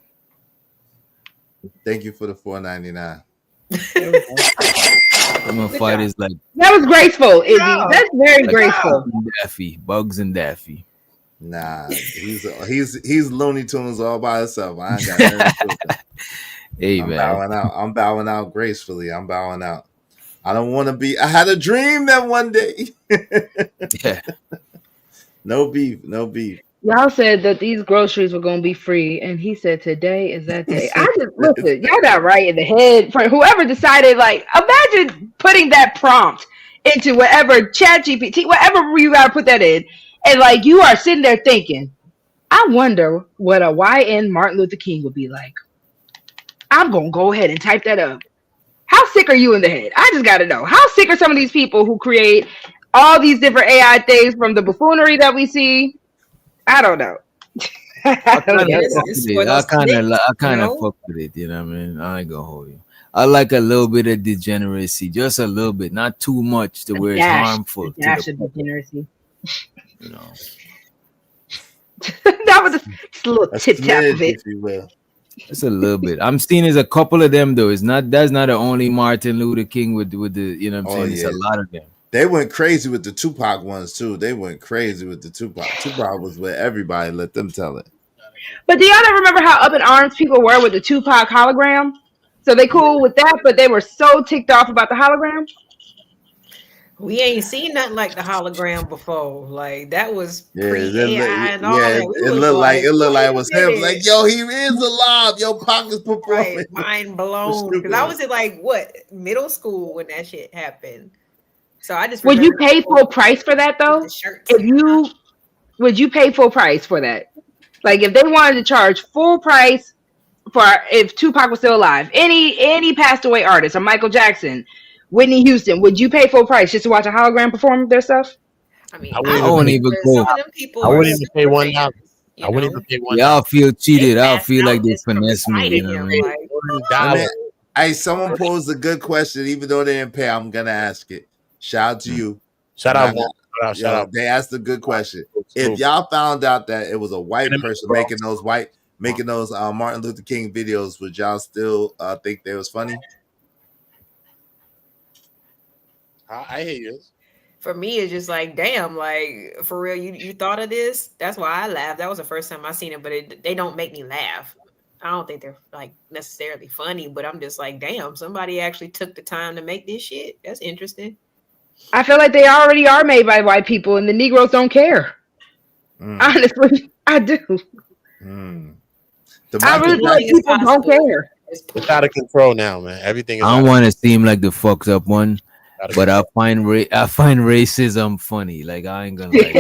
Thank you for the $4.99.
I'm gonna
Good
fight
job.
is like
That was graceful, Izzy.
job.
That's very
like
graceful.
Bugs and Daffy.
Nah, he's Looney Tunes all by himself. I ain't got nothing to do with that.
Hey
I'm
man,
bowing out. I'm bowing out gracefully. I'm bowing out. I don't want to be. I had a dream that one day.
yeah.
No beef. No beef.
Y'all said that these groceries were gonna be free, and he said today is that day. I just listen. Y'all got right in the head. For whoever decided, like, imagine putting that prompt into whatever Chat GPT, whatever you gotta put that in, and like you are sitting there thinking, I wonder what a YN Martin Luther King would be like. I'm gonna go ahead and type that up. How sick are you in the head? I just gotta know. How sick are some of these people who create all these different AI things from the buffoonery that we see? I don't know.
I
I don't
kind of
know.
fuck
It's
with
for
it. I
those
kind of,
clicks,
I kind of
know?
fuck with it. You know what I mean? I ain't gonna hold you. I like a little bit of degeneracy, just a little bit, not too much to where it's
A
harmful to
dash
the
of
public.
degeneracy.
You know,
That was just a little
A
tip tap of
smidge,
it.
if you will.
just a little bit. I'm seeing there's a couple of them though. It's not that's not the only Martin Luther King with the you know what I'm
Oh
saying. It's
yeah,
a lot of them.
they went crazy with the Tupac ones too. They went crazy with the Tupac. Tupac was with everybody. Let them tell it.
But do y'all not remember how up in arms people were with the Tupac hologram? So they cool with that, but they were so ticked off about the hologram.
We ain't seen nothing like the hologram before. Like that was
Yeah,
pre AI and all
yeah.
that. We
It
was
looked like
like,
it
wait a
was him. Like,
minute.
yo, he is alive. Yo, Pac is
Right,
performing.
mind
The
blown. Because I
stupid.
was in like what middle school when that shit happened. So I just
Would you
remember
pay full
people
price for that
with the
though?
shirts.
If you would you pay full price for that? Like if they wanted to charge full price for if Tupac was still alive, any passed away artist or Michael Jackson, Whitney Houston, would you pay full price just to watch a hologram perform their stuff?
I mean,
I
I
wouldn't
I
even
won't
pay.
would,
even
but
go.
some of them people
I
are
wouldn't even pay
super
$1.
fans.
I
You
wouldn't even
know,
pay
Yeah, I'll
$1.
feel
they
cheated. I'll
passed
feel like
out
they
just from the
finesse me.
sight
You
of
know what I
him.
mean?
Like,
I
$1.
mean, hey, someone posed a good question, even though they didn't pay. I'm gonna ask it. Shout out to you.
Shout
And
out,
I got,
shout out.
they asked a good question. If
Salute.
y'all found out that it was a white
Enemy,
person
bro.
making those Martin Luther King videos, would y'all still think they was funny?
I hear you.
for me, it's just like, damn, like for real, you thought of this? That's why I laughed. That was the first time I seen it, but they don't make me laugh. I don't think they're like necessarily funny, but I'm just like, damn, somebody actually took the time to make this shit. That's interesting.
I feel like they already are made by white people and the Negroes don't care.
Mm,
Honestly, I do.
mm. The
I
Michael
really feel like
Anything
Jackson.
is
people don't
possible
care.
at this
It's
point.
out of control now, man. Everything is
I
out
don't
of,
want to seem like the fucked up one,
out of
but
control.
I find racism funny. Like I ain't gonna lie.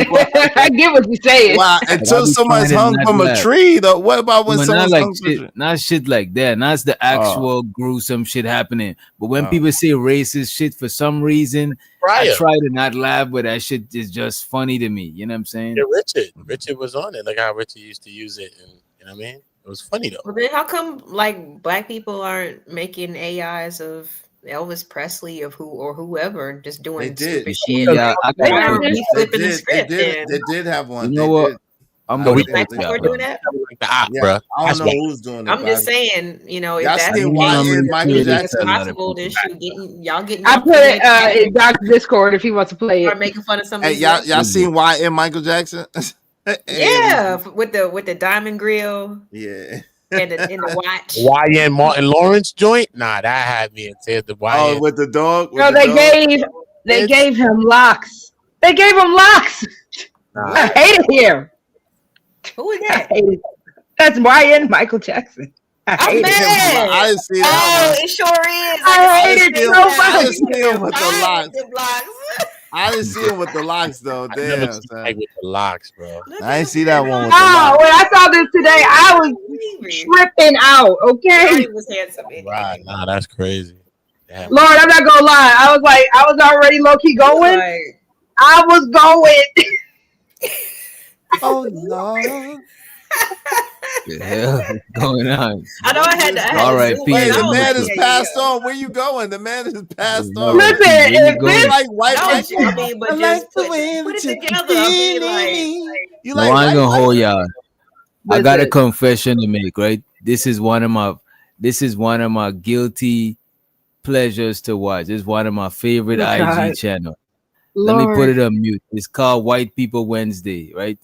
I get what you're saying.
Wow,
Like I
until
be
somebody's
trying to
hung
not
from a
laugh.
tree, though. What about when
But not
someone's
like
hung from a
shit,
tree?
not shit like that. Not the
Oh,
actual gruesome shit happening. But when
oh.
people say racist shit for some reason, I
Prior,
try to not laugh, but that shit is just funny to me. You know what I'm saying?
yeah, Richard was on it. Like how Richard used to use it, and you know what I mean. It was funny though.
Well, then how come like black people aren't making AIs of Elvis Presley of who or whoever just
They
doing
did.
You
stupid
see,
shit?
yeah, I
They
gotta
Why
have
are
put
been.
we
this
They
up.
flipping the
did. They
script
did.
then?
They did have one.
You
They
know what?
did.
I'm
I
So
gonna
we
think
Black
put
they
people
that,
are
did.
doing
bro.
that?
like the op,
Yeah,
bro.
I don't
That's
know
what.
who's doing it,
I'm
but
just saying, you know, if
y'all
that's
seen
the
You know,
case,
I'm
YN
gonna
if
Michael
say this
anything is
to a
Jackson?
lot of
possible, then
people.
shoot, y'all getting
I
y'all
put
feelings
it
together,
in Doc's Discord if he wants to play
start
it.
making fun of some of
Hey,
these white
y'all
people.
seen YN Michael Jackson? And
Yeah, with the diamond grill
yeah.
and the watch.
YN Martin Lawrence joint? Nah, that had me and said the
Oh,
YN.
with the dog, with
No,
the dog.
they
It's
gave him locks. They gave him locks.
nah.
I
What?
hate it here.
Who is
I
that?
hate it. That's YN Michael Jackson. I
I'm
hate
He
it.
gave him the lock. I
mad.
didn't see that
Oh,
one.
it sure is. I
I
I
can
hate
didn't
see
it
see
it
him.
so
I
now.
much.
didn't
He
see him
been
with the
fine with
locks.
the blocks.
I didn't see him with the locks though.
I never
Damn,
seen Mike
son.
with the locks, bro.
Look
I
at
didn't
him
see
with
that
the
one with the
Oh,
locks.
when I saw this today, I was
locks.
tripping out. Okay,
Johnny was handsome
Right.
anyway.
Nah, that's crazy. Damn.
Lord, I'm not gonna lie. I was already low key
He was
going.
like,
I was going.
Oh Lord.
The hell is going on?
I know
What
I
is
had
All
to
right,
zoom
P
in.
Wait,
in
I
the
the
was
man
like,
matrix.
is
yeah, yeah,
passed
yeah.
on. Where you going? The man is passed
All right,
on.
P,
Listen,
where you
if
You
going?
this
like white
No,
people?
I mean,
I
but
like
just
the
put
way
it
that you
together. I mean,
feel
like,
me. You
No,
like
I ain't
white
gonna hold
people?
y'all. I got a
Listen.
confession to make, right? This is one of my guilty pleasures to watch. It's one of my favorite
Oh God,
IG channel. Let me put
Lord.
it on mute. It's called White People Wednesday, right?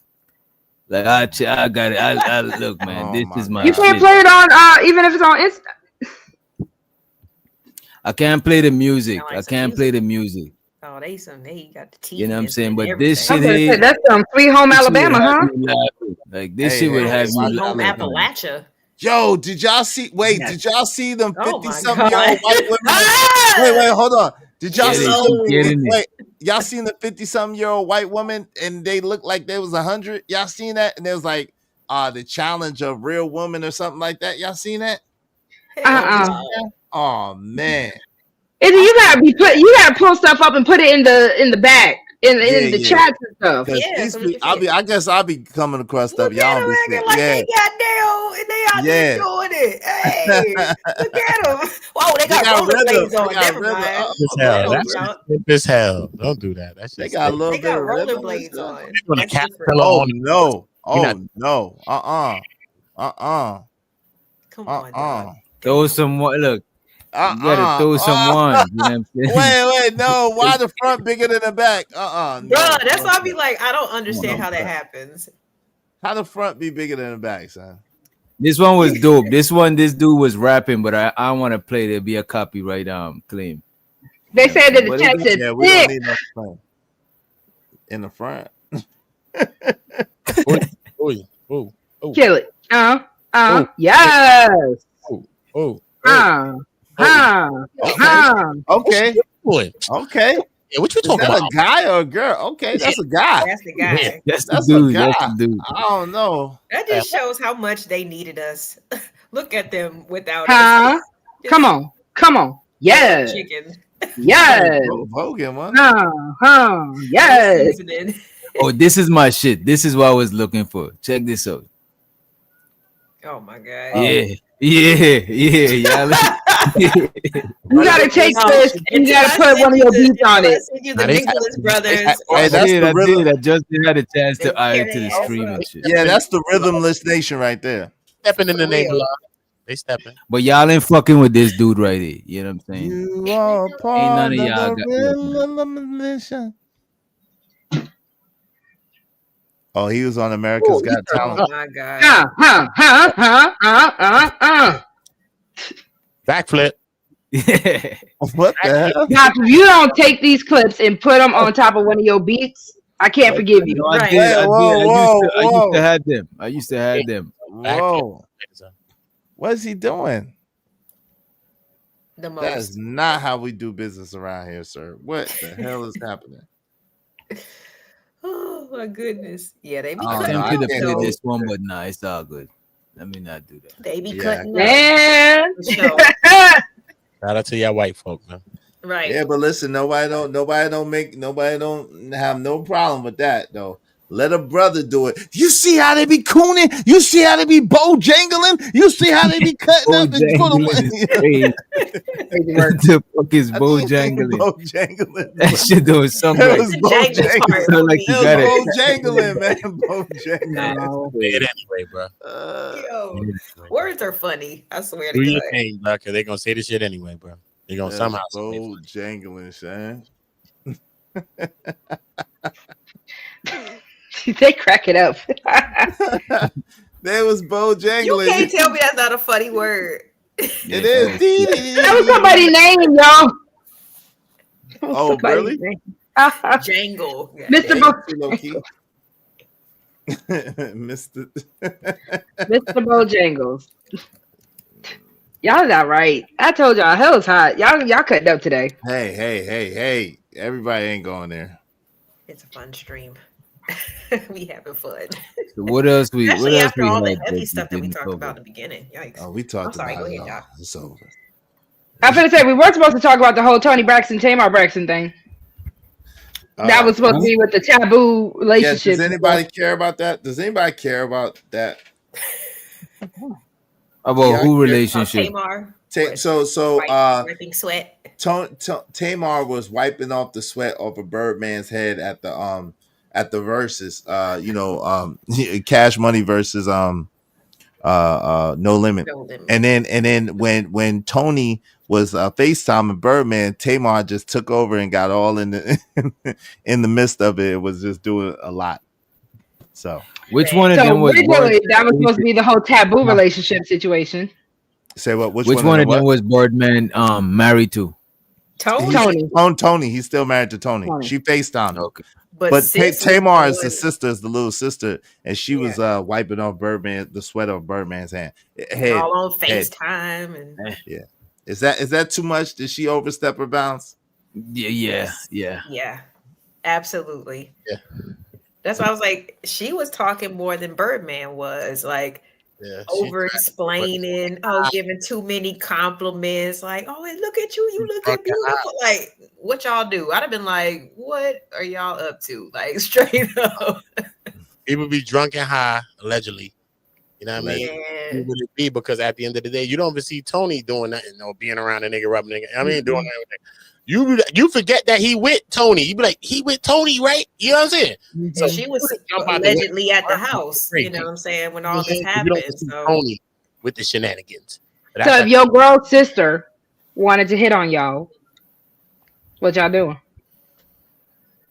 Like I got it. I look, man.
Oh
This
my
is my
You
God.
can't
shit.
play it on even if it's on Insta.
I can't play the
Sound
music.
like
I
some
can't play
music.
the music.
Oh, they got the
You
teeth
know what I'm
missing
saying?
and
But this
I
shit
was
everything.
gonna say
here,
that's Sweet Home
this shit would
Alabama,
have
huh?
you laughing. Like this
Hey,
shit would
hey,
have
hey,
you
watch
Sweet
out,
Home
laughing.
listen.
Man.
Appalachia.
Yo, did y'all see? Wait,
Yes.
did y'all see them
Oh my
50-something year
God.
old white women? Wait,
Ah!
hold on. Did y'all
Get
see
it?
them?
She
Load.
getting it.
Wait, y'all seen the 50-something year old white woman and they looked like they was 100? Y'all seen that? And it was like the challenge of real woman or something like that. Y'all seen that
Hell
on
Uh-uh.
no.
Instagram? Oh man.
Is it,
I
you gotta pull stuff up and put it in the back
Yeah,
in the
yeah.
chats and stuff.
Because
Yeah,
these
so we
people,
can see it.
I guess I'll be coming across stuff
Look
y'all
at
don't
them
be
acting
seeing.
like
Yeah,
they got down and they out there
yeah.
doing it. Hey, look at them. Whoa, they
They
got
got rhythm.
rollerblades
They
on.
got
Never
rhythm.
mind.
As
They
That
hell.
got
don't
That's
rhythm.
count.
stiff as hell. Don't do that. That
They
shit's
got a
stiff.
little
They
bit
got
of rhythm and
rollerblades
stuff.
on.
On a
That's different.
caterpillar
Oh
on
no.
you're not
Oh no.
Come on, dog.
Uh-uh.
Throw
Damn.
some one. Look, you gotta
Uh-uh.
throw some ones. You know what I'm saying?
Wait, no. Why the front bigger than the back? No.
Bruh, that's
No,
why I be
sir.
like, I don't
No,
understand how that
sir.
happens.
How the front be bigger than the back, son?
This one was dope. This dude was rapping, but I want to play. There'll be a copyright claim. You
They
know what I'm
said that
saying?
the
What is
chat
it?
said
Yeah, we don't
thick.
need no front. In the front.
oh, oh, oh, oh,
Kill it.
oh,
Yes.
oh, oh, oh,
Uh,
oh.
Okay.
What's she
Okay.
doing?
Okay.
Yeah, what you
Is
talking
that
about?
a guy or a girl? Okay, that's a guy.
That's the
Yeah.
guy.
That's the
That's a
dude. That's
guy.
the dude.
I don't know.
That just shows how much they needed us. Look at them without us.
huh? Come
Just
on. Come on. Yes.
chicken.
Yes.
Hogan one.
No
Yes.
seasoning.
Oh, this is my shit. This is what I was looking for. Check this out.
Oh my god.
Yeah, yeah.
You gotta take this and you gotta put one of your beats on
I
it.
send you
Now
the
they-
Nicholas brothers.
Hey,
I
that's
did.
the
I
rhythm.
did. I just had a chance
They
to add
tear
it to the
their ass
stream
up.
and shit.
Yeah, that's the rhythmless nation right there.
stepping in the
For
name of
real.
love. They stepping.
But y'all ain't fucking with this dude right here. You know what I'm saying?
You are
Ain't
part
none
of
of y'all
the
got look, man.
rhythm. Oh, he was on America's
Oh,
Got
Oh
Talent.
my god.
Backflip.
What the hell?
Now, if you don't take these clips and put them on top of one of your beats, I can't forgive you.
No, I
Right.
did.
Wait,
I did.
whoa,
I used
whoa.
to have them. I used to have them.
Whoa. What is he doing?
The
That is
most.
not how we do business around here, sir. What the hell is happening?
Oh my goodness. Yeah, they be
I don't
cutting
know. I
Tempted
up
to
can't
play
do
though.
this one, but nah, it's all good. Let me not do that.
They be
Yeah.
cutting up.
Man.
For sure.
Shout out to y'all white folk, man.
Right.
Yeah, but listen, nobody don't have no problem with that though. Let a brother do it. You see how they be cooning? You see how they be bojangling? You see how they be cutting up and for
Bojangling is
the
crazy.
Crazy work.
The fuck is
I think
Bojangling?
Bojangling.
That shit don't sound
It
right.
was
The jangle part
Bojangling.
Sound like
would
you
It
be-
got it.
was Bojangling, man. Bojangling.
No.
Say it anyway, bro.
Yo, words are funny. I swear
Do
to
your
God.
thing, bro, because they gonna say the shit anyway, bro. They gonna somehow say it.
Bojangling, son.
They crack it up.
There was
You
Bojangling.
can't tell me that's not a funny word.
It is.
That was somebody's name, y'all. That was
Oh,
somebody's
really?
name.
Jangle.
Mr.
Low key. Mr.
Mr. Bojangles. Y'all not right. I told y'all, hell is hot. Y'all cutting up today.
Hey. Everybody ain't going there.
It's a fun stream. We having fun.
So what else we
Especially after all the
had
heavy
that
stuff that we
didn't
talked
cover?
about in the beginning. Yikes.
Oh, we talked
I'm sorry,
about
go
it
ahead,
all.
y'all.
It's over.
I'm gonna say we were supposed to talk about the whole Tony Braxton, Tamar Braxton thing. That was supposed to be with the taboo
Yeah,
relationship.
does anybody care about that? Does anybody care about that?
About
Yeah, I
who
care.
relationship?
Tamar. Wiping sweat.
Tamar was wiping off the sweat off of Birdman's head at the verses. Cash Money versus No Limit.
No Limit.
And then when Tony was FaceTime and Birdman, Tamar just took over and got all in the in the midst of it. It was just doing a lot. So
Which one of
So
them was
originally that was
Birdman?
supposed to be the whole taboo relationship situation.
say what? Which
Which one of them was Birdman married to?
Tony.
He's still married to Tony.
Tony.
She FaceTimed.
Okay.
But
Tamar is the sister, is the little sister, and she was wiping off the sweat off Birdman's head.
all on FaceTime and
Yeah. Is that too much? Did she overstep her bounds?
Yeah.
Absolutely.
Yeah.
That's why I was like, she was talking more than Birdman was, like over explaining, giving too many compliments, like, oh, and look at you looking beautiful. Like, what y'all do? I'd have been like, what are y'all up to? Like, straight up.
People be drunk and high, allegedly. You know what I mean?
Yeah.
Who would it be? Because at the end of the day, you don't even see Tony doing nothing or being around a nigga, rubbing nigga. I mean, doing everything. You forget that he with Tony. You be like, he with Tony, right? You know what I'm saying?
So she was allegedly at the house. You know what I'm saying? When all this happened. So
Tony with the shenanigans.
So if your girl's sister wanted to hit on y'all, what y'all doing?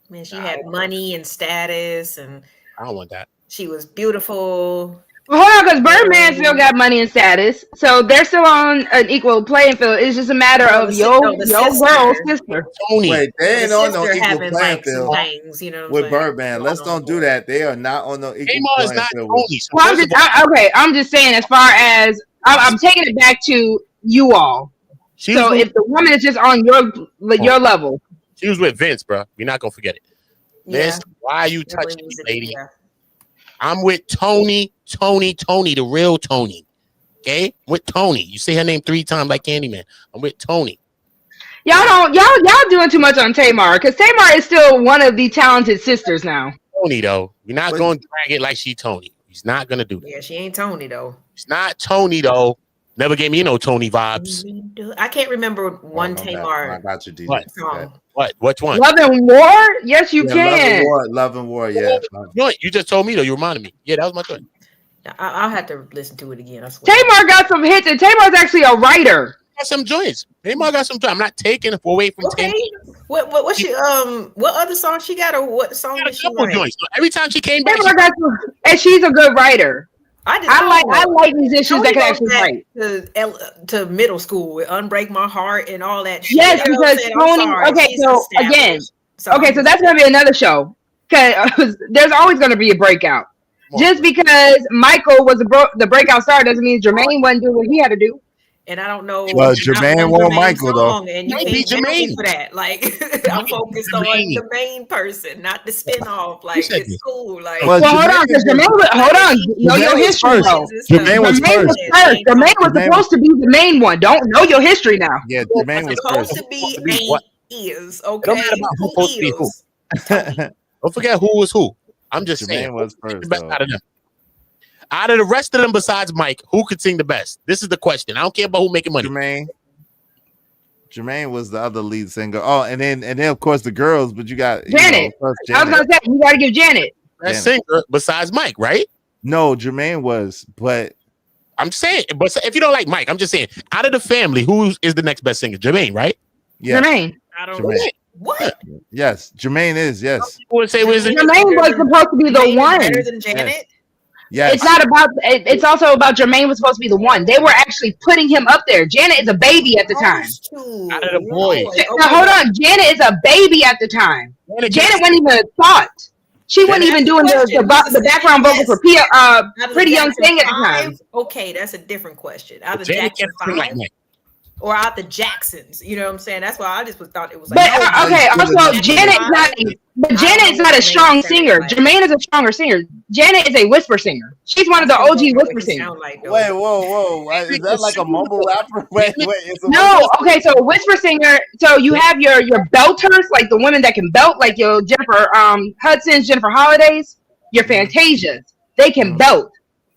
Man, she had money and status, and
I don't want that.
She was beautiful.
Well, hold on, because Birdman still got money and status, so they're still on an equal playing field. It's just a matter of your girl's sister.
Tony.
Wait, they ain't on no equal playing field
things, you know what
with Birdman. Let's don't do that. They are not on no equal playing field.
Well, I'm just saying, as far as I'm taking it back to you all. So if the woman is just on your level,
she was with Vince, bro. We're not gonna forget it. Vince, why are you touching me, lady? I'm with Tony, the real Tony. Okay? With Tony. You say her name 3 times like Candyman. I'm with Tony.
Y'all doing too much on Tamar, because Tamar is still one of the talented sisters now.
Tony, though. We're not going to drag it like she Tony. He's not going to do that.
Yeah, she ain't Tony, though.
She's not Tony, though. Never gave me no Tony vibes.
I can't remember one Tamar.
I got you, DJ.
Song.
What? Which one?
Love and War? Yes, you can.
Love and War, yeah.
You just told me, though. You reminded me. Yeah, that was my choice.
I'll have to listen to it again. I swear.
Tamar got some hits, and Tamar's actually a writer.
Got some joints. Tamar got some joints. I'm not taking it away from Tamar.
What she what other song she got, or what song did she write?
Joints. Every time she came back,
and she's a good writer. I like musicians that can actually write.
To middle school with Unbreak My Heart and all that shit.
Yes, because Tony. Okay, so again, so that's gonna be another show, because there's always gonna be a breakout. Just because Michael was the breakout star doesn't mean Jermaine wasn't doing what he had to do.
And I don't know.
Well, Jermaine won't Michael though.
And you can't Jermaine for that. Like, I'm focused on the main person, not the spinoff. Like, it's cool. Like,
well, hold on, because hold on. Know your history though.
Jermaine was first.
Jermaine was supposed to be the main one. Don't know your history now.
Yeah, Jermaine was
supposed to be is okay. Who is?
Don't forget who was who. I'm just saying.
Jermaine was first.
Out of the rest of them, besides Mike, who could sing the best? This is the question. I don't care about who making money.
Jermaine was the other lead singer. Oh, and then of course the girls. But you got
Janet. I was gonna say you got to give Janet
best singer besides Mike, right?
No, Jermaine was, but
I'm saying, but if you don't like Mike, I'm just saying, out of the family, who is the next best singer? Jermaine, right?
Yeah.
Jermaine.
I don't know. What?
Yes, Jermaine is. Yes.
Would say
Jermaine was supposed to be the one.
Better than Janet.
Yes.
It's not about. It's also about Jermaine was supposed to be the one. They were actually putting him up there. Janet is a baby at the time.
Out of the boys.
Now, hold on. Janet is a baby at the time. Janet wasn't even a thought. She wasn't even doing the background vocal for Pretty Young Thing at the time.
Okay, that's a different question. Out of Jackson 5 or out the Jacksons, you know what I'm saying? That's why I just thought it was like.
But okay, also Janet's not a strong singer. Jermaine is a stronger singer. Janet is a whisper singer. She's one of the OG whisper singers.
Wait, whoa! Is that like a mumble rapper? Wait.
No, okay. So whisper singer. So you have your belters, like the women that can belt, like your Jennifer Hudson's, Jennifer Holiday's, your Fantasias. They can belt,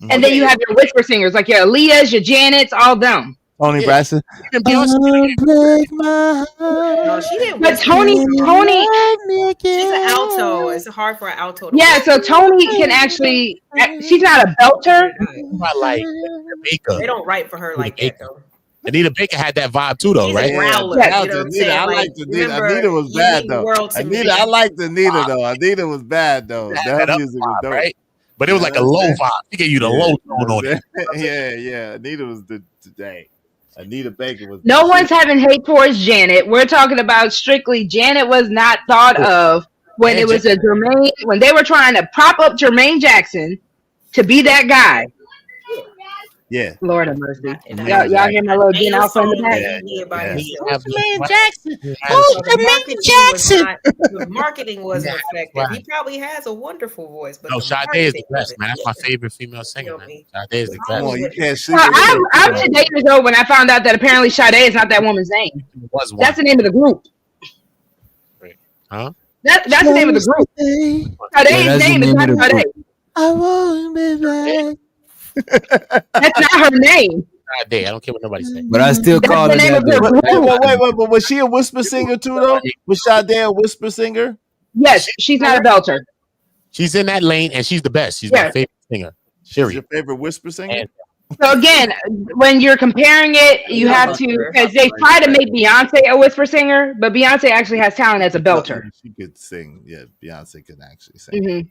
and then you have your whisper singers, like your Aaliyahs, your Janets, all them.
Tony
Yeah.
Braxton.
Even Beyonce.
Break my heart.
No, she didn't
But
whisper.
Tony,
She's an alto. It's hard for an alto to
yeah.
whisper.
So Tony can actually. She's not a belter.
I like Anita Baker.
They don't write for her like that though.
Anita Baker had that vibe too, though,
She's
right?
a growler.
Yeah.
You know what I'm
Anita,
saying?
I
Like,
liked Anita.
remember,
Anita was
you
bad
mean the
though.
world to me.
Anita, I liked Anita though. Anita was bad though.
That
Her
up
music was
vibe,
dope.
right? But it was like a low vibe. She gave you the low tone on it.
Yeah. Anita was the today. Anita Baker was.
No one's having hate towards Janet. We're talking about strictly Janet was not thought of when it was a Jermaine, when they were trying to prop up Jermaine Jackson to be that guy.
Yeah.
Lord have mercy.
Y'all
hear my little Jen Alpha in the back?
Jermaine
Jackson.
The marketing wasn't effective. He probably has a wonderful voice, but
no,
the
Sade is the
marketing
best,
wasn't.
man. That's my favorite female singer, man. Sade is the
Come on,
best.
you can't see.
I'm today years old when I found out that apparently Sade is not that woman's name.
Was one.
That's the name of the group.
Huh?
That's the name of the group. Sade's name is not Sade.
I won't be back.
That's not her name.
Sade. I don't care what nobody says.
But I still
That's
call
the
her
name
that.
of her
though.
group.
Wait, but was she a whisper singer too though? Was Sade a whisper singer?
Yes, she's not a belter.
She's in that lane, and she's the best. She's my favorite singer.
She's your
Period.
favorite whisper singer?
So again, when you're comparing it, you have to, because they try to make Beyonce a whisper singer, but Beyonce actually has talent as a belter.
She could sing. Yeah, Beyonce could actually sing.
Mm-hmm.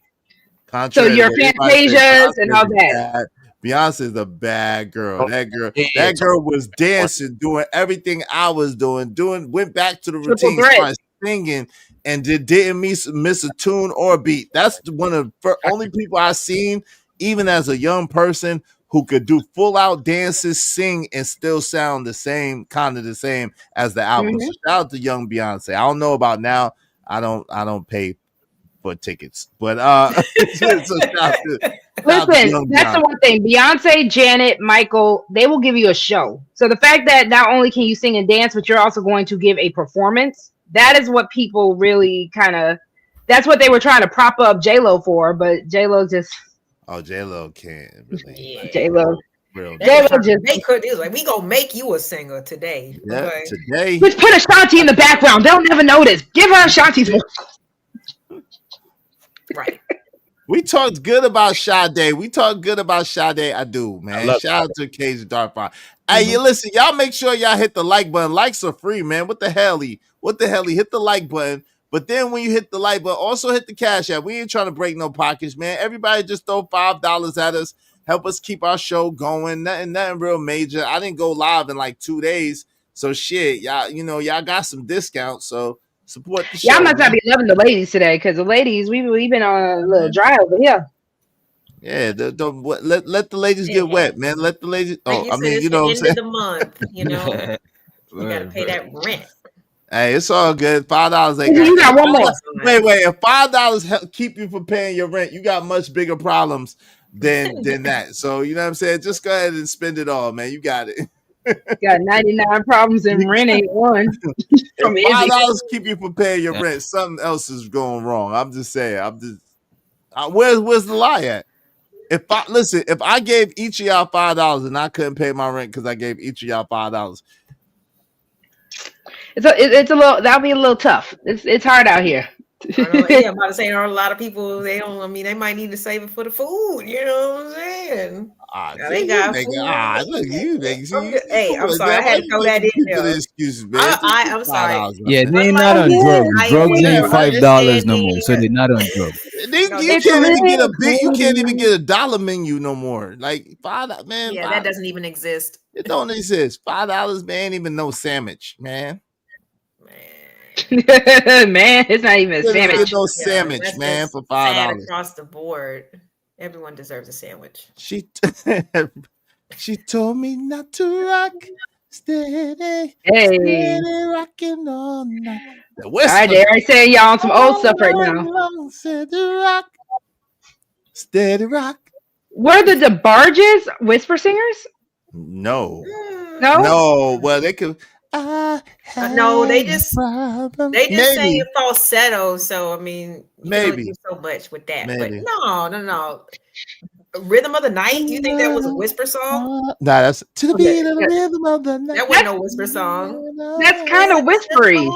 Contrary
So
to
your
what everybody says,
Fantasias and all
Beyonce's
that.
bad. Beyonce's a bad girl. That girl was dancing, doing everything I was doing, went back to the routine, started singing, and didn't miss a tune or a beat. That's one of the only people I've seen, even as a young person, who could do full out dances, sing, and still sound the same as the album. So shout out to young Beyonce. I don't know about now. I don't pay for tickets, but listen, that's the one thing. Beyonce, Janet, Michael, they will give you a show. So the fact that not only can you sing and dance, but you're also going to give a performance, that is what people really that's what they were trying to prop up J-Lo for, but J-Lo just J-Lo can't really.
Yeah.
J-Lo
They could. It was like, we gonna make you a singer today.
Yeah,
okay?
today.
Just put Ashanti in the background. They'll never notice. Give her Ashanti's voice.
Right.
We talked good about Sade. I do, man. Shout out to Cajun Dark Fire. Hey, you listen, y'all make sure y'all hit the like button. Likes are free, man. What the hell? Hit the like button. But then when you hit the like button, also hit the cash app. We ain't trying to break no pockets, man. Everybody just throw $5 at us. Help us keep our show going. Nothing real major. I didn't go live in like 2 days. So shit, y'all got some discounts. So support the show.
Y'all must not be loving the ladies today, because the ladies, we've been on a little dry over here.
Yeah, let the ladies get wet, man. Let the ladies.
Like
I mean,
it's
you know what I'm
the end
saying?
of the month, you know. You gotta pay that rent.
Hey, it's all good. $5 ain't.
You got one more.
Wait. If $5 keep you from paying your rent, you got much bigger problems than that. So you know what I'm saying? Just go ahead and spend it all, man. You got it.
Got 99 problems and rent ain't one.
If $5 keep you from paying your rent, something else is going wrong. I'm just saying. Where's the lie at? If I gave each of y'all $5 and I couldn't pay my rent because I gave each of y'all $5.
It's a little, that'll be a little tough. It's hard out here.
I'm about to say, there are a lot of people, they might need to save it for the food, you know what I'm saying? They got food.
Look, you
hey, I'm sorry, I had to throw that in there.
Excuses, man.
I'm sorry.
Yeah, they're not on drugs. Drugs ain't $5 no more, so they're not on drugs.
You can't even get a dollar menu no more. Like $5, man.
Yeah, that doesn't even exist.
It don't exist. $5, man, ain't even no sandwich, man.
Man, it's not even a sandwich.
No sandwich, man, for $5
across the board. Everyone deserves a sandwich.
She told me not to rock steady, steady rocking all night.
All right, they're saying y'all on some old stuff right now.
Steady rock.
Were the DeBarges whisper singers?
No. Well, they could.
No, they just say it falsetto. So I mean, you
maybe
do so much with that.
Maybe.
But no. Rhythm of the Night. You think that was a whisper song?
Nah, that's to the
Okay,
beat of the rhythm of the night.
That wasn't no whisper song.
that's kind of whispery.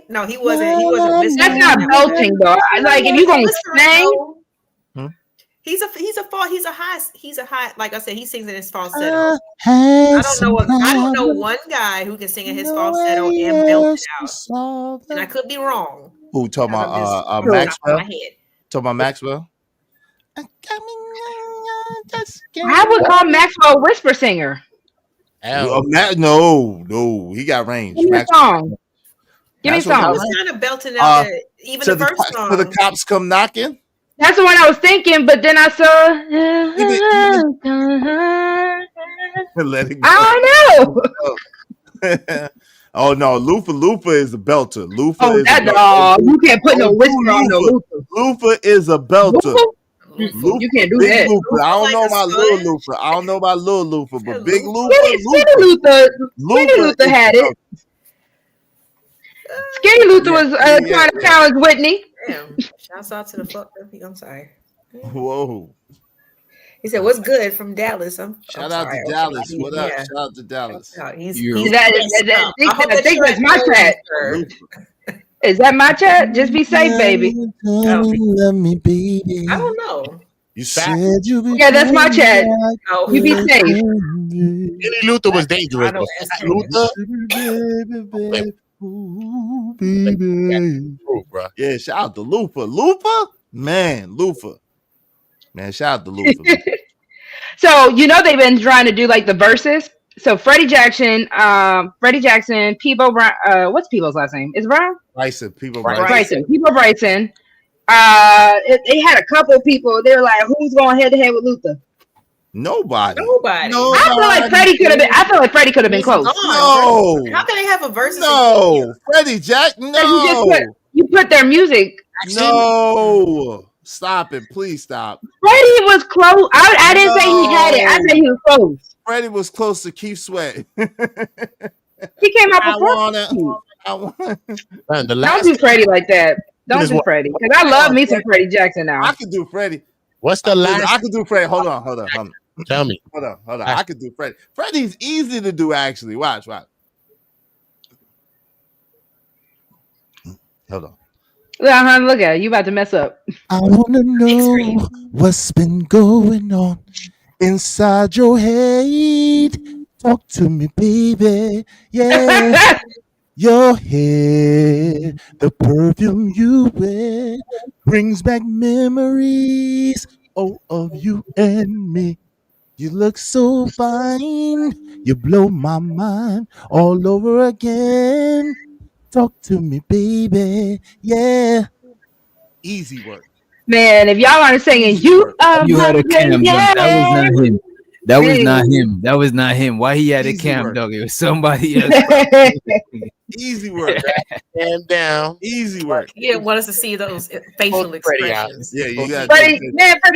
No, he wasn't. He wasn't whispering.
That's not belting though. Like if you gonna sing,
Hmm?
He's a high. Like I said, he sings in his falsetto. I don't know one guy who can sing in his falsetto and belt it out. And I could be wrong.
Who talking
because I'm just
about
off the top of
Maxwell?
my head.
Talking about Maxwell?
I would call Maxwell a whisper singer.
No, he got range.
Give me a song. Give me a
Maxwell got
song.
I was kind of belting out there. Even the first song.
So the cops come knocking.
That's the one I was thinking, but then I saw.
Let it go.
I don't know.
Oh no, Lufa is a belter.
Oh, you can't put no whisper on no Lufa.
Lufa is a belter.
Lufa? You can't do
Big
that.
Lufa. I don't
Like
know
a
about
son?
little Lufa. I don't know about little Lufa, but big Lufa.
Skinny Luther had it. Skinny Luther was trying to challenge Whitney.
Damn. Shouts out to the fuck up. I'm sorry.
Whoa.
He said, "What's good from Dallas?"
Shout out to Dallas. What up? Shout out to Dallas.
I think that's my chat. Is that my chat? Just be safe, baby.
Love me, baby.
I don't know.
You said you be
that's my chat.
Oh,
You be safe.
Billy Luther was dangerous.
I know.
Luther,
Ooh, baby.
bro.
Yeah, shout out to Lufa. Lufa? Man, shout out to Lufa.
So they've been trying to do like the verses. So Freddie Jackson, Peebo Brown. What's Peebo's last name? Is it Brown?
Bryson. Peebo
Bryson. They had a couple of people. They were like, "Who's going head to head with Luther?"
Nobody.
I feel like Freddie could have been. I feel like Freddie could have been close.
No.
How can they have a verse?
No. Freddie Jack. No.
You put their music.
No. Stop it. Please stop.
Freddie was close. I didn't say he had it. I said he was close.
Freddie was close to Keith Sweat.
He came out before. Don't do Freddie like that. Don't do Freddie. Because I love me some Freddie Jackson now.
I can do Freddie.
What's the last?
I can do Freddie. Hold on.
Tell me.
Hold on. I can do Freddie. Freddie's easy to do, actually. Watch. Hold on.
Look at it. You about to mess up.
I want to know what's been going on inside your head. Talk to me, baby. Yeah. Your hair, the perfume you wear brings back memories of you and me. You look so fine. You blow my mind all over again. Talk to me, baby. Yeah. Easy work.
Man, if y'all aren't singing, you
had a cam dog. That was not him. That was not him. Why he had a cam dog? It was somebody else.
Easy work.
Stand down.
Easy work.
He didn't want us to see those facial expressions.
Yeah, you got
Freddie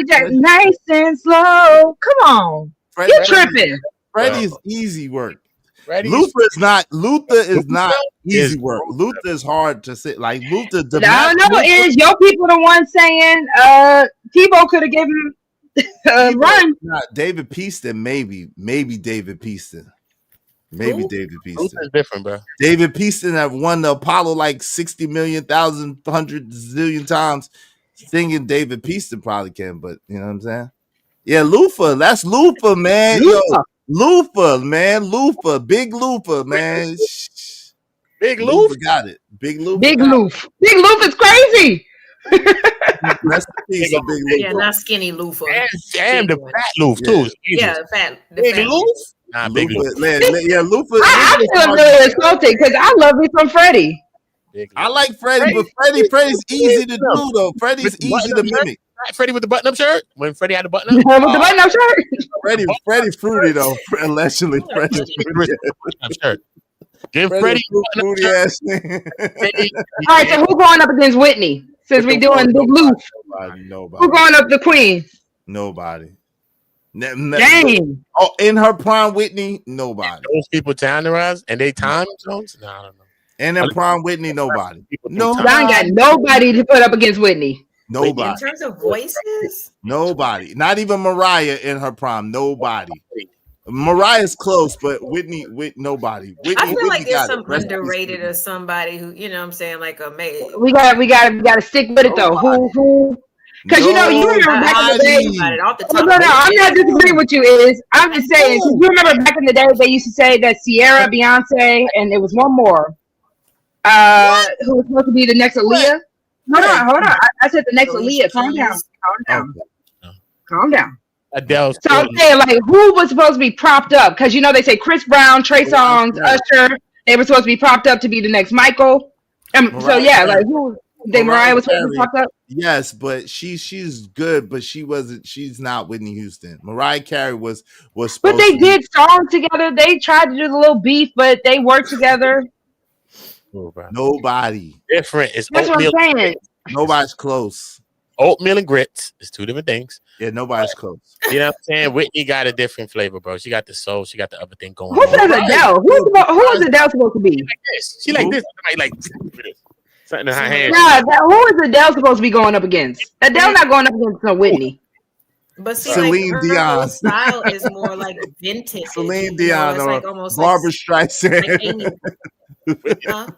Jackson, nice and slow. Come on. You tripping.
Freddie's easy work. Luther is not easy work. Luther is hard to say. Like Luther.
I don't know. Is your people the one saying Tebow could have given him run?
David Peaston, maybe David Peaston. David Peaston.
Luther's different, bro.
David Peaston have won the Apollo like 60 million, 1,000, 100 zillion times. Singing David Peaston probably can, but you know what I'm saying? Yeah, Lufa. That's Lufa, man. Lufa, man. Big Lufa, man.
Big Loof
got it. Big Loof.
Big Loof is crazy.
Rest in peace, Big Loof.
Yeah, not skinny Lufa.
Damn, the fat Loof too.
Yeah, the fat.
Big Loof.
Nah,
Big Loof.
Yeah, Lufa.
I feel really insulted because I love me some Freddie.
I like Freddie, but Freddie's easy to do though. Freddie's easy to mimic.
Freddie with the button-up shirt. When Freddie had the button-up,
With the button-up shirt.
Freddie fruity though. Allegedly, Freddie
shirt. Give Freddie
fruity ass thing.
All right, so who going up against Whitney? Since we doing Big Loof.
Nobody.
Who going up the Queen?
Nobody.
Dang.
Oh, in her prime, Whitney. Nobody.
Those people terrorized and they time zones. No, I don't know.
And in prime, Whitney. Nobody.
I ain't got nobody to put up against Whitney.
Nobody.
In terms of voices,
Nobody. Not even Mariah in her prime. Nobody. Mariah's close, but Whitney, nobody.
I feel
Whitney
like there's
got it.
some underrated or somebody who, you know what I'm saying, like a
We gotta stick with it though. Who? Because you remember back in the day.
Nobody.
off the
Oh,
top.
no, I'm not disagreeing with you. I'm just saying. 'Cause you remember back in the day they used to say that Sierra, Beyonce, and there was one more. Who was supposed to be the next Aaliyah? Hold on. I said the next Aaliyah. Calm down. Calm down.
Adele.
So I'm saying, like, who was supposed to be propped up? Because they say Chris Brown, Trey Songz, Usher. They were supposed to be propped up to be the next Michael. So yeah, like who? Mariah was supposed to be propped up.
Yes, but she's good, but she's not Whitney Houston. Mariah Carey was supposed
But they
to
did songs together. They tried to do the little beef, but they worked together.
Nobody.
Different. It's
That's what
oatmeal.
I'm saying.
Nobody's close.
Oatmeal and grits. It's two different things.
Yeah, nobody's close.
You know what I'm saying? Whitney got a different flavor, bro. She got the soul. She got the other thing going
Who
on.
says Adele? Who is Adele supposed to be?
Like this. She like this. Like something in her hand.
Nah, who is Adele supposed to be going up against? Adele not going up against no Whitney.
But see,
Celine
like,
Dion.
her style is more like vintage.
Celine Dion
it's
or
like almost
Barbara
like
Streisand.
Amy. Huh?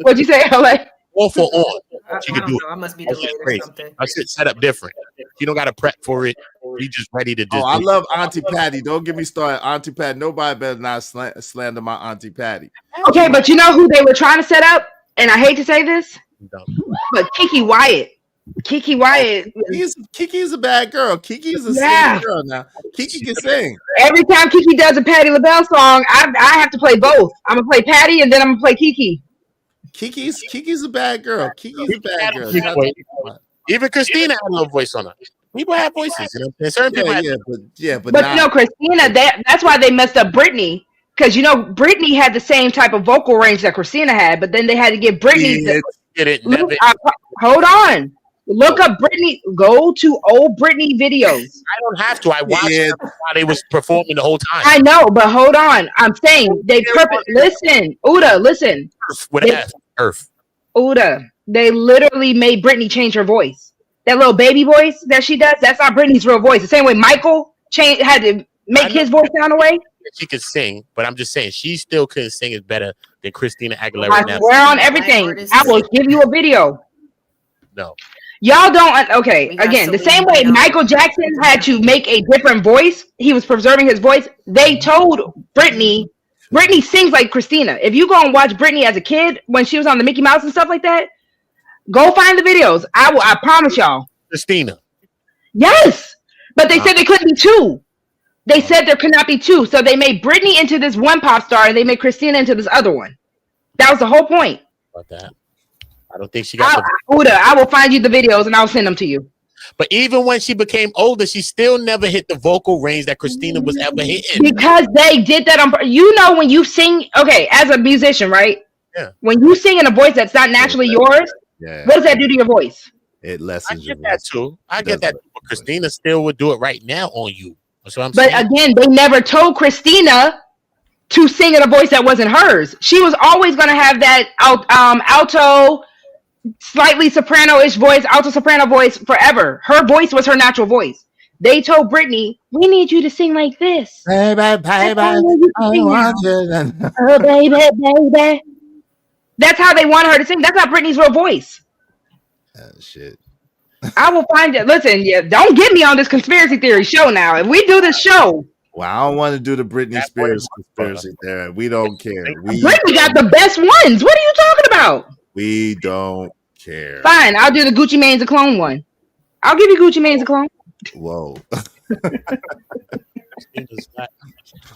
What'd you say, LA?
All for on.
I
She
don't
could do
know. I must be
That's
delayed
just
or
crazy.
something.
Her shit set up different. You don't got to prep for it. You just ready to just.
I love Auntie Patty. Don't get me started. Auntie Patty. Nobody better not slander my Auntie Patty.
Okay, but you know who they were trying to set up? And I hate to say this, but Kiki Wyatt.
Kiki's a bad girl. Kiki's a
Yeah.
singing girl now. Kiki can sing.
Every time Kiki does a Patti LaBelle song, I have to play both. I'm gonna play Patti and then I'm gonna play Kiki.
Kiki's a bad girl. Kiki's a bad girl.
Even Christina had a little voice on her. People have voices, you know. And certain people have,
but
But Christina, that's why they messed up Britney. Because Britney had the same type of vocal range that Christina had, but then they had to give Britney hold on. Look up Britney. Go to old Britney videos.
I don't have to. I watched them while they was performing the whole time.
I know, but hold on. I'm saying they listen, Uda, listen.
Earth.
Uda, they literally made Britney change her voice. That little baby voice that she does, that's not Britney's real voice. The same way Michael had to make his voice sound away.
She could sing, but I'm just saying she still couldn't sing as better than Christina Aguilera.
I swear on everything. I will give you a video.
No.
Y'all don't. Okay, again, the same way Michael Jackson had to make a different voice, he was preserving his voice. They told Britney sings like Christina. If you go and watch Britney as a kid when she was on the Mickey Mouse and stuff like that, go find the videos. I promise y'all.
Christina.
Yes, but they said they couldn't be two. They said there could not be two, so they made Britney into this one pop star and they made Christina into this other one. That was the whole point.
About that. I don't think she got
Uda, I will find you the videos and I'll send them to you.
But even when she became older, she still never hit the vocal range that Christina was ever hitting.
Because they did that on. When you sing, okay, as a musician, right?
Yeah.
When you sing in a voice that's not naturally yours, what does that do to your voice?
It lessens.
I get that too. I get that. But Christina still would do it right now on you. That's what I'm
saying. But again, they never told Christina to sing in a voice that wasn't hers. She was always going to have that alto, slightly soprano-ish voice, alto soprano voice forever. Her voice was her natural voice. They told Britney, we need you to sing like this.
Baby, I want you.
Oh, baby. That's how they want her to sing. That's not Britney's real voice.
Shit.
I will find it. Listen, don't get me on this conspiracy theory show now. If we do this show.
Well, I don't want to do the Britney Spears conspiracy theory. We don't care.
Britney got the best ones. What are you talking about?
We don't care.
Fine, I'll do the Gucci Mane's a clone one. I'll give you Gucci Mane's a clone.
Whoa.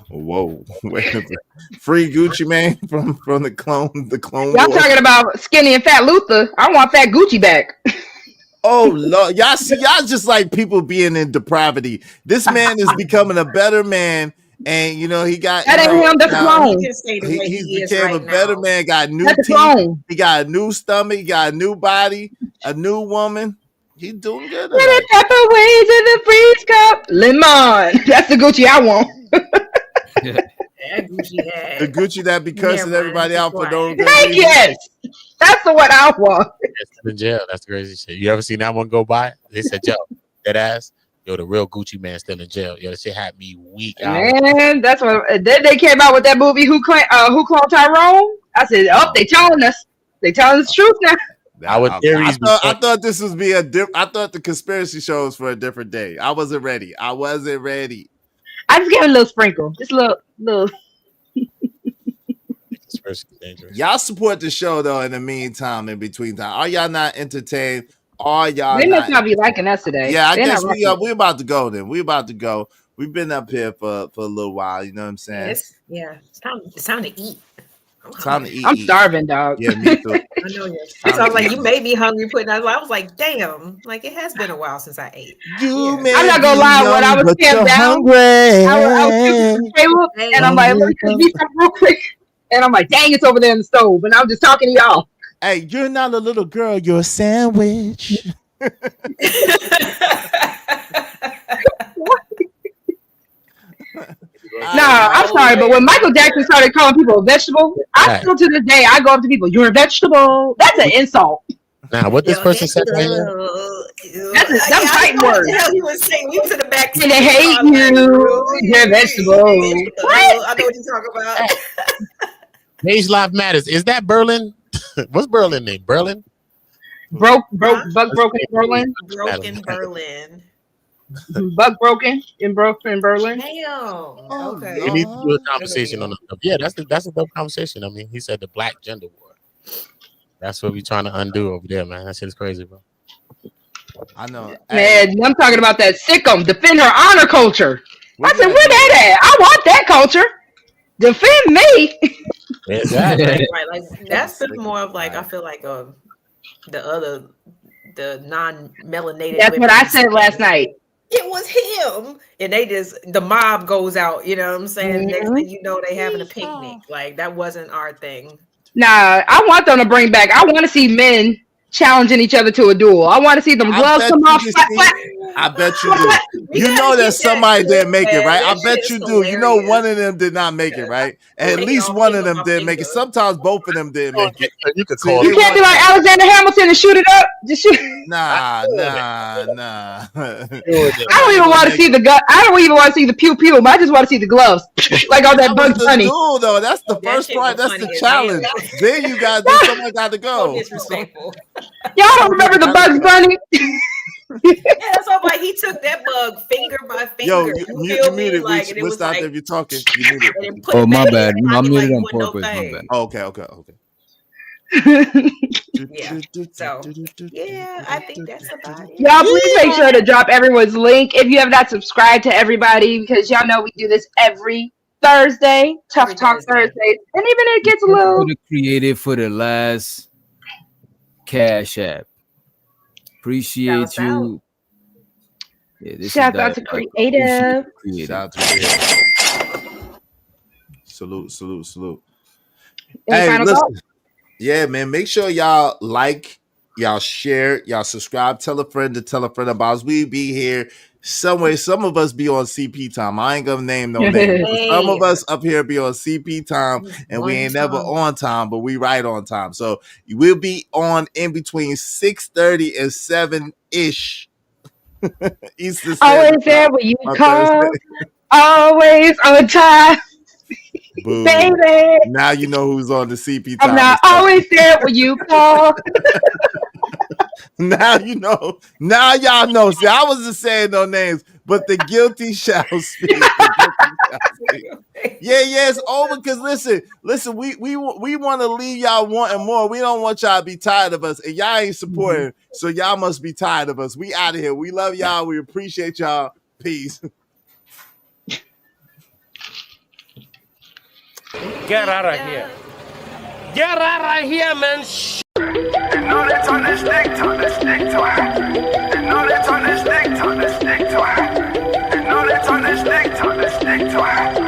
Whoa. Wait a minute. Free Gucci Mane from the clone.
Y'all talking about skinny and fat Luther. I want fat Gucci back.
Oh Lord, y'all just like people being in depravity. This man is becoming a better man, and he got
that ain't him. That's clone.
He became a better man. Got new teeth. He got a new stomach. He got a new body. A new woman. He's doing good.
The pepper ways in the freeze cup. Lemon. That's the Gucci I want.
The Gucci that be cursing everybody out for no good
reason. Yes. That's the one I want.
Still in jail. That's crazy shit. You ever seen that one go by? They said, yo, that ass, yo, the real Gucci man still in jail. Yo, that shit had me weak.
Man, that's what. Then they came out with that movie. Who cloned Tyrone? I said, oh, they telling us. They telling us the truth now.
I thought this was be I thought the conspiracy show was for a different day. I wasn't ready. I just gave a little sprinkle. Just a little. Y'all support the show though. In the meantime, in between time, are y'all not entertained? Are y'all?
They must not be liking us today.
Yeah, I guess we about to go then. We about to go. We've been up here for a little while. You know what I'm saying?
It's time to eat.
Time to eat.
I'm starving, dog.
Yeah, me too.
I know you. So I was like, you made me hungry. I was like, damn, like it has been a while since I ate.
I'm not gonna lie. When I was camped down, I was Caleb, and I'm like, let me eat something real quick. And I'm like, dang, it's over there in the stove. And I'm just talking to y'all.
Hey, you're not a little girl. You're a sandwich.
Nah, I'm sorry, but when Michael Jackson started calling people a vegetable, I still to this day I go up to people, "You're a vegetable." That's an insult.
Now, what this person said right now?
That's fighting words.
He was saying we was in the back.
And they hate you. You're a vegetable.
What? I know what you're talking about.
Age Life Matters. Is that Berlin? What's Berlin name? Berlin?
Broken Berlin.
Broken Berlin.
Buck broken in Berlin.
Damn. Okay.
We need to do a conversation on the. Yeah, that's a dope conversation. I mean, he said the black gender war. That's what we trying to undo over there, man. That shit's crazy, bro.
I know.
Man, I'm talking about that sickum. Defend her honor culture. I said, where that at? I want that culture. Defend me.
Exactly.
Right. Like that's more of like I feel like the non-melanated.
That's what I said last night.
It was him, and the mob goes out. You know what I'm saying?
Mm-hmm.
Next thing you know, they having a picnic. Like that wasn't our thing.
Nah, I want them to bring back. I want to see men challenging each other to a duel. I want to see them gloves come off.
I bet you do. You know that somebody didn't make it, right? I bet you do. You know one of them did not make it, right? And at least one of them did make it. Sometimes both of them did make it.
You could call.
You can't be like Alexander Hamilton and shoot it up. Just shoot.
Nah.
I don't even want to see the gun. I don't even want to see the pew pew. But I just want to see the gloves, like on that Bugs Bunny.
Dude, though, that's the first part. That's the challenge. Then you got someone got to go.
Disrespectful.
Y'all don't remember the Bugs Bunny?
Yeah, so like he took that bug finger by finger.
Yo, you muted. Like, we'll stop there if you're talking. You muted.
Oh, my bad. I muted on purpose. My bad.
Oh, okay.
Yeah. So yeah, I think that's about it.
Y'all please make sure to drop everyone's link if you have not subscribed to everybody, because y'all know we do this every Thursday, Tough Talk Thursdays, and even it gets a little
created for the last Cash App. Appreciate you. Yeah,
shout out to Creative.
Shout out to Creative. Salute.
Any final thoughts?
Yeah, man. Make sure y'all like, y'all share, y'all subscribe. Tell a friend to tell a friend about us. We be here somewhere. Some of us be on CP time. I ain't gonna name no name. Some of us up here be on CP time, and we ain't never on time, but we right on time. So we'll be on in between 6:30 and 7-ish. Eastern
always there when you call. Always on time.
Boom.
Baby.
Now you know who's on the CP time.
I'm not always there when you call.
Now you know. Now y'all know. See, I wasn't saying no names, but the guilty shall speak. Yeah, it's over. Because listen, we want to leave y'all wanting more. We don't want y'all to be tired of us, and y'all ain't supporting. So y'all must be tired of us. We out of here. We love y'all. We appreciate y'all. Peace.
Get out of here. Get out of here, man.
They know they turn this stick to a hat. They know they turn this stick to a hat. They know they turn this stick to a hat.